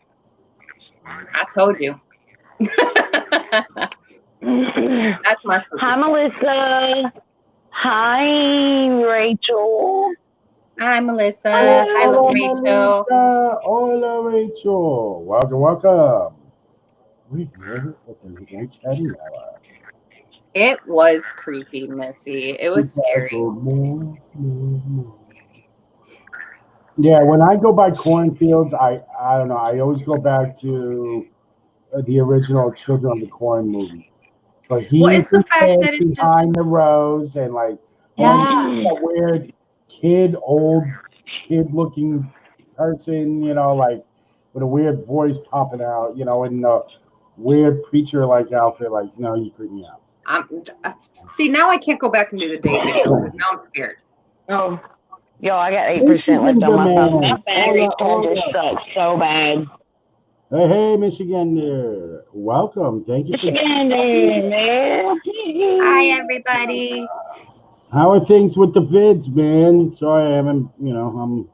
[SPEAKER 4] I told you. That's my
[SPEAKER 1] Hi, Melissa. Hi, Rachel.
[SPEAKER 4] Hi, Melissa. Hi, Rachel.
[SPEAKER 2] Hola, Rachel. Welcome. We here at the chatting hour.
[SPEAKER 4] It was creepy, Missy. It was scary.
[SPEAKER 2] Yeah, when I go by cornfields, I don't know. I always go back to the original Children of the Corn movie. But he's
[SPEAKER 4] the fact that it's
[SPEAKER 2] behind the rows and like that weird old kid-looking person, like with a weird voice popping out, in the weird preacher-like outfit. Like, no, you creep me out.
[SPEAKER 4] See, now I can't go back and do the day video because now I'm scared.
[SPEAKER 1] Oh, yo, I got 8% left on my phone. My battery charger sucks so bad.
[SPEAKER 2] Hey, Michigander. Welcome. Thank you.
[SPEAKER 1] Michigander, man.
[SPEAKER 4] Hi, everybody.
[SPEAKER 2] How are things with the vids, man? Sorry, I'm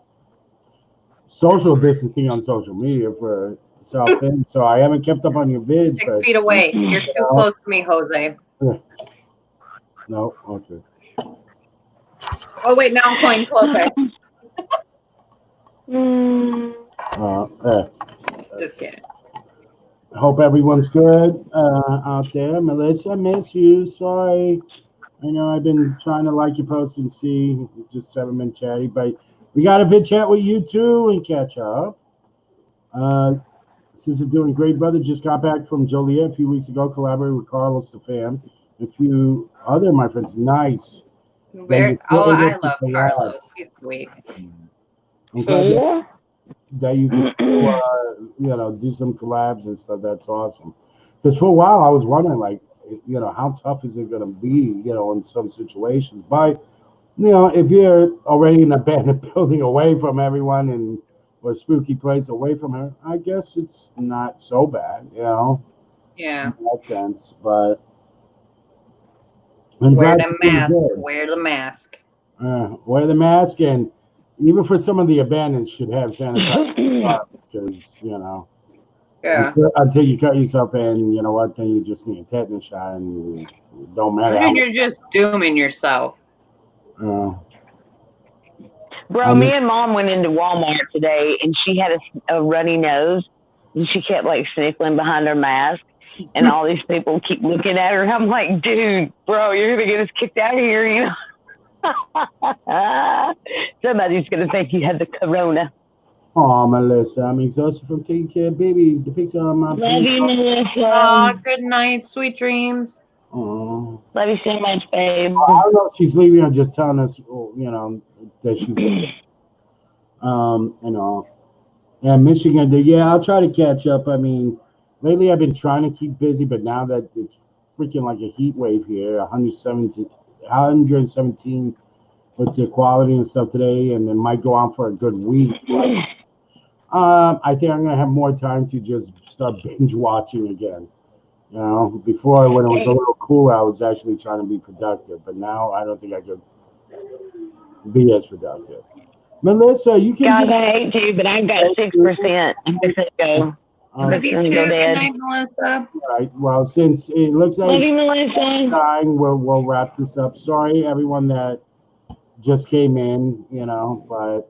[SPEAKER 2] social distancing on social media for yourself in. So I haven't kept up on your vids.
[SPEAKER 4] 6 feet away. You're too close to me, Jose.
[SPEAKER 2] No, okay.
[SPEAKER 4] Oh wait, now I'm going closer. Just kidding.
[SPEAKER 2] I hope everyone's good out there. Melissa, miss you. Sorry. I know I've been trying to like your posts and see. Just haven't been chatty, but we got a vid chat with you too and catch up. This is doing great, brother. Just got back from Joliet a few weeks ago. Collaborated with Carlos the fam, and a few other my friends. Nice.
[SPEAKER 4] I love Carlos. He's sweet.
[SPEAKER 2] I'm glad that you can still, do some collabs and stuff. That's awesome. Because for a while I was wondering, like, how tough is it going to be, in some situations. But, if you're already in an abandoned building away from everyone or a spooky place away from her, I guess it's not so bad,
[SPEAKER 4] Yeah.
[SPEAKER 2] In that sense. But
[SPEAKER 4] wear the mask. Wear the mask.
[SPEAKER 2] Wear the mask, and even for some of the abandoned should have sanitizer because
[SPEAKER 4] Yeah.
[SPEAKER 2] until you cut yourself in, you know what? Then you just need a tetanus shot, and it don't matter.
[SPEAKER 4] And you're just dooming yourself.
[SPEAKER 1] Bro, me and Mom went into Walmart today, and she had a runny nose, and she kept like sniffling behind her mask, and all these people keep looking at her. And I'm like, dude, bro, you're gonna get us kicked out of here, Somebody's gonna think you had the corona.
[SPEAKER 2] Oh, Melissa, I'm exhausted from taking care of babies. The picture on my
[SPEAKER 1] love you, Melissa.
[SPEAKER 4] Oh, good night, sweet dreams.
[SPEAKER 2] Oh,
[SPEAKER 1] love you so much, babe.
[SPEAKER 2] I don't know if she's leaving or just telling us, that she's, And Michigan, yeah, I'll try to catch up. I mean, lately I've been trying to keep busy, but now that it's freaking like a heat wave here, 117 with the quality and stuff today, and it might go on for a good week. I think I'm gonna have more time to just start binge watching again. Before when it was a little cooler, I was actually trying to be productive, but now I don't think I could be as productive. Melissa, you can.
[SPEAKER 1] God, I hate you, but I've got 6%. I'm just gonna go.
[SPEAKER 4] Love you too. Good night, Melissa.
[SPEAKER 2] All right. Well, since it looks like dying, we'll wrap this up. Sorry, everyone that just came in. But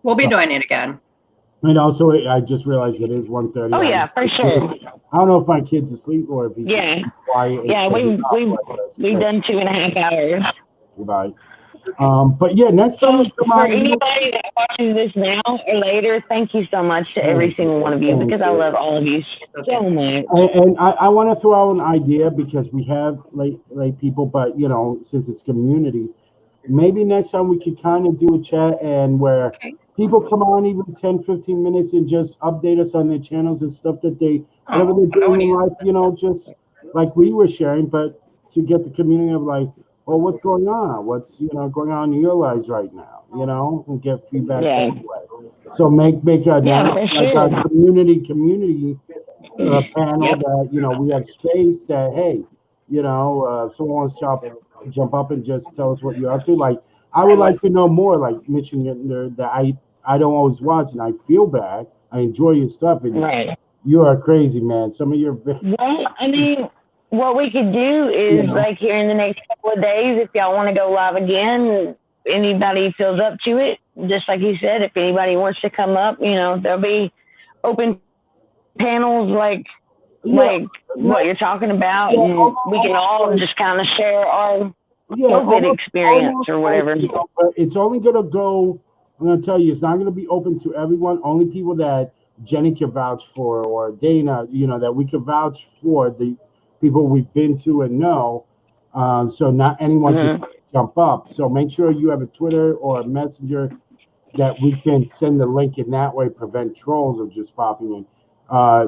[SPEAKER 4] we'll be doing it again.
[SPEAKER 2] And also, I just realized it is 1:30.
[SPEAKER 1] Oh yeah, for sure.
[SPEAKER 2] I don't know if my kid's asleep or if he's just quiet.
[SPEAKER 1] Yeah, we've done 2.5 hours.
[SPEAKER 2] Goodbye. But yeah, next time
[SPEAKER 1] for anybody that watches this now or later, thank you so much to every single one of you because I love all of you so much.
[SPEAKER 2] And I want to throw out an idea because we have late people, but since it's community, maybe next time we could kind of do a chat and where people come on even 10-15 minutes and just update us on their channels and stuff that whatever they're doing in life, just like we were sharing, but to get the community of like, well, what's going on? What's going on in your lives right now? And get feedback that way. So make a a community panel that we have space that hey, if someone wants to jump up and just tell us what you're up to. Like I would like to know more. Like Michigan, that I don't always watch, and I feel bad. I enjoy your stuff, and you are crazy, man. Some of your
[SPEAKER 1] well, I mean. What we could do is like here in the next couple of days, if y'all want to go live again, anybody feels up to it, just like you said, if anybody wants to come up, there'll be open panels like what you're talking about, and we can all just kind of share our COVID experience or whatever.
[SPEAKER 2] But it's only gonna go. I'm gonna tell you, it's not gonna be open to everyone. Only people that Jenny can vouch for, or Dana, that we can vouch for the people we've been to and know, so not anyone can jump up. So make sure you have a Twitter or a messenger that we can send the link in that way, prevent trolls of just popping in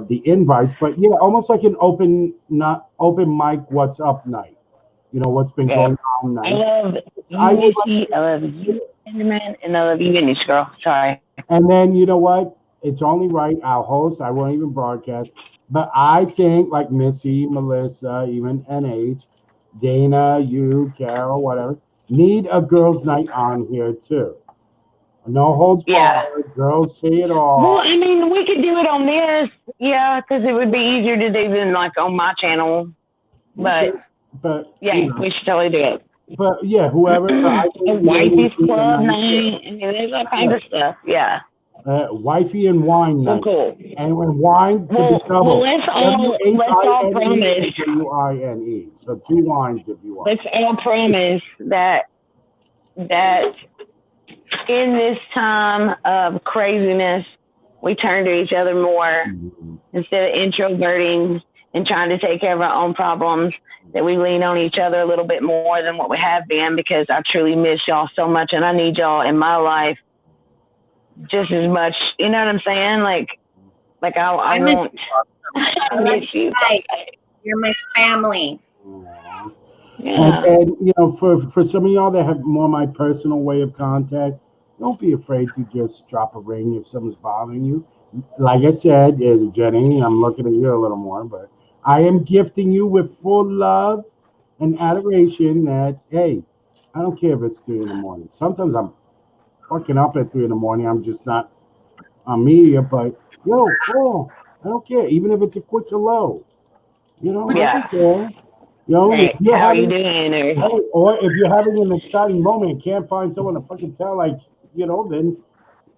[SPEAKER 2] the invites. But yeah, almost like an open mic what's up night. What's been going on night.
[SPEAKER 1] I love you, man, and I love you, Vinny's girl. Sorry.
[SPEAKER 2] And then you know what? It's only right. I'll host. I won't even broadcast. But I think like Missy, Melissa, even NH, Dana, you, Carol, whatever, need a girls' night on here too. No holds
[SPEAKER 1] Yeah.
[SPEAKER 2] barred. Girls say it all.
[SPEAKER 1] Well, I mean, we could do it on this, yeah, because it would be easier to do than like on my channel. But yeah,
[SPEAKER 2] you know,
[SPEAKER 1] we should totally do it.
[SPEAKER 2] But yeah, whoever. I
[SPEAKER 1] A
[SPEAKER 2] think
[SPEAKER 1] wifey's
[SPEAKER 2] ladies
[SPEAKER 1] club
[SPEAKER 2] night,
[SPEAKER 1] night. I mean, there's all kinds of stuff. Yeah.
[SPEAKER 2] Wifey and wine
[SPEAKER 1] Well,
[SPEAKER 2] night.
[SPEAKER 1] cool.
[SPEAKER 2] And when wine could be
[SPEAKER 1] Well,
[SPEAKER 2] double.
[SPEAKER 1] let's all promise.
[SPEAKER 2] WHINE. So 2 wines if you want.
[SPEAKER 1] Let's all promise that in this time of craziness, we turn to each other more instead of introverting and trying to take care of our own problems, that we lean on each other a little bit more than what we have been, because I truly miss y'all so much and I need y'all in my life just as much. You know what I'm saying? Like I want I miss you.
[SPEAKER 4] You're my family.
[SPEAKER 1] Yeah.
[SPEAKER 2] And you know, for some of y'all that have more my personal way of contact, don't be afraid to just drop a ring if something's bothering you. Like I said, Jenny, I'm looking at you a little more, but I am gifting you with full love and adoration that, hey, I don't care if it's 3 in the morning. Sometimes I'm fucking up at 3 in the morning. I'm just not on media, but I don't care. Even if it's a quick hello, I don't care.
[SPEAKER 1] Right.
[SPEAKER 2] If you're
[SPEAKER 1] How are you doing?
[SPEAKER 2] or if you're having an exciting moment and can't find someone to fucking tell, then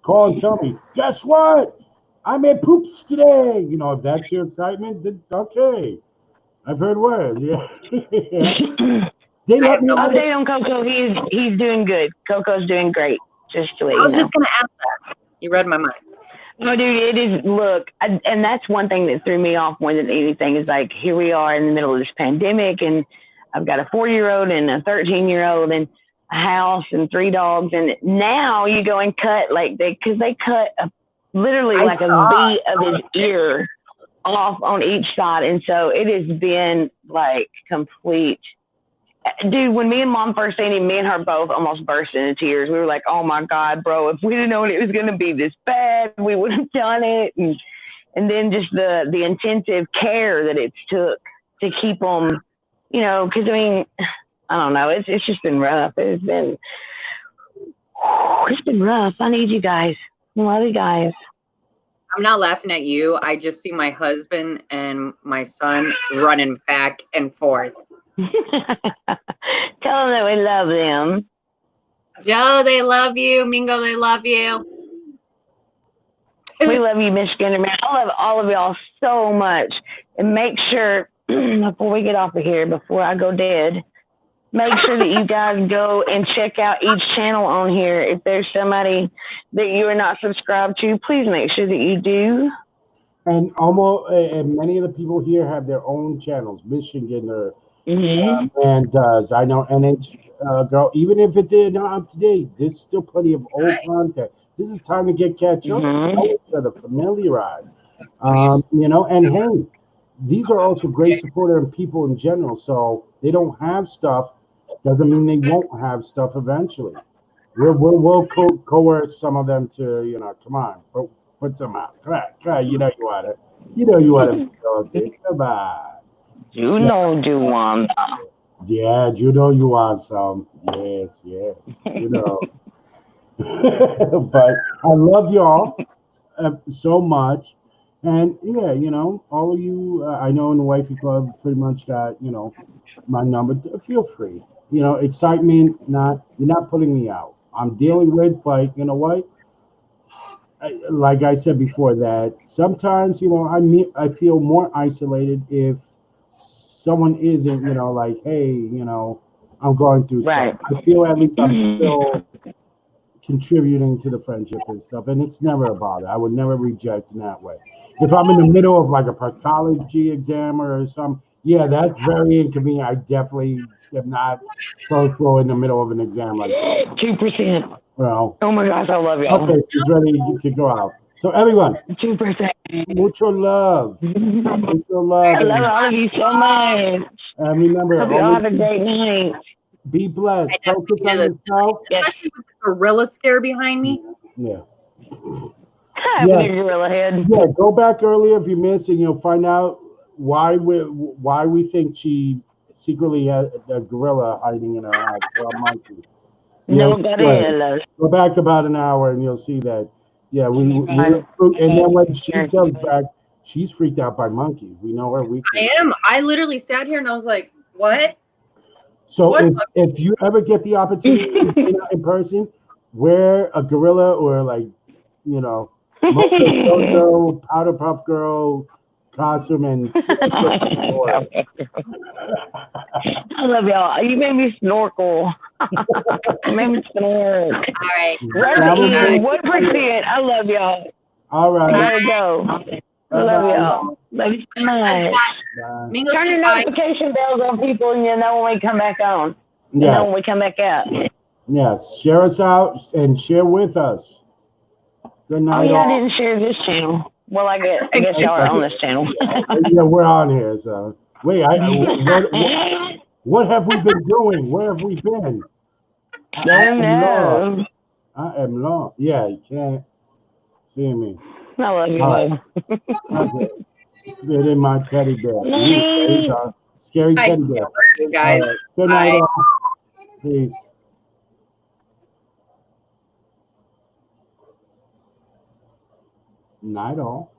[SPEAKER 2] call and tell me, guess what? I made poops today. If that's your excitement, then okay. I've heard words. Yeah. They let me
[SPEAKER 1] update on Coco. He's doing good. Coco's doing great. Just to let you know.
[SPEAKER 4] I was just gonna ask that. You read my mind.
[SPEAKER 1] No, dude, it is. Look, and that's one thing that threw me off more than anything is like, here we are in the middle of this pandemic, and I've got a 4-year-old and a 13-year-old and a house and 3 dogs, and now you go and cut because they cut literally like a V of his ear off on each side, and so it has been like complete. Dude, when me and Mom first seen him, me and her both almost burst into tears. We were like, oh my God, bro, if we didn't know it was going to be this bad, we would have done it. And then just the intensive care that it took to keep them, because I mean, I don't know. It's just been rough. It's been rough. I need you guys. I love you guys.
[SPEAKER 4] I'm not laughing at you. I just see my husband and my son running back and forth.
[SPEAKER 1] Tell them that we love them.
[SPEAKER 4] Joe, they love you. Mingo, they love you.
[SPEAKER 1] We love you, Michigan. Man, I love all of y'all so much. And make sure, before we get off of here, before I go dead, make sure that you guys go and check out each channel on here. If there's somebody that you are not subscribed to, please make sure that you do.
[SPEAKER 2] And many of the people here have their own channels. Michigan or and does. I know NH girl, even if it did not up to date, there's still plenty of old content. This is time to catch up, know each other, familiarize. And hey, these are also great supporter and people in general. So they don't have stuff, doesn't mean they won't have stuff eventually. We'll coerce some of them to, come on, put some out. Come on, you want it. You want it. Come on.
[SPEAKER 1] You know you want.
[SPEAKER 2] Yeah, you know you want some. Yes. But I love y'all so much. And yeah, all of you, I know in the Wifey Club pretty much got, my number. Feel free. Excitement, you're not putting me out. I'm dealing with, but you know what? Like I said before, that sometimes, I feel more isolated if someone isn't, like, hey, I'm going through something. I feel at least I'm still contributing to the friendship and stuff, and it's never a bother. I would never reject in that way. If I'm in the middle of like a proctology exam or something, yeah, that's very inconvenient. I definitely am not social in the middle of an exam like that.
[SPEAKER 1] 2%.
[SPEAKER 2] Well,
[SPEAKER 1] oh my gosh, I love y'all.
[SPEAKER 2] Okay, she's ready to go out. So everyone,
[SPEAKER 1] 2%.
[SPEAKER 2] Mucho love. Mucho love.
[SPEAKER 1] I love all of you so much.
[SPEAKER 2] And remember,
[SPEAKER 1] hope y'all have a great night.
[SPEAKER 2] Be blessed. Focus on yourself.
[SPEAKER 4] Especially with the gorilla scare behind me.
[SPEAKER 2] Yeah.
[SPEAKER 1] Having a gorilla head.
[SPEAKER 2] Yeah, go back earlier if you missed, and you'll find out why we think she secretly had a gorilla hiding in her house or a monkey. Yeah,
[SPEAKER 1] No gorillas.
[SPEAKER 2] go back about an hour and you'll see that. Yeah, and then when she comes back, she's freaked out by monkeys. We know her weakness.
[SPEAKER 4] I am. I literally sat here and I was like, what?
[SPEAKER 2] So
[SPEAKER 4] What?
[SPEAKER 2] if you ever get the opportunity to see her in person, wear a gorilla or like, you know, Mojo, Powder Puff Girl costume and
[SPEAKER 1] I love y'all. You made me snorkel. You made me snork.
[SPEAKER 4] All right.
[SPEAKER 1] What percent? I love y'all.
[SPEAKER 2] All right.
[SPEAKER 1] I gotta go. I love y'all. Love you so much. Turn your notification bells on, people, and you know when we come back on. You know when we come back out.
[SPEAKER 2] Yes. Share us out and share with us. Good night.
[SPEAKER 1] Oh yeah, I didn't share this channel. Well, I guess y'all are on this channel.
[SPEAKER 2] Yeah, we're on here. So wait, what have we been doing? Where have we been? I am lost. Yeah, you can't see me.
[SPEAKER 1] I love you.
[SPEAKER 2] Right. Okay. Fit in my teddy bear. Scary teddy bear.
[SPEAKER 4] You guys.
[SPEAKER 2] Right. Good night, all. Peace. Night all.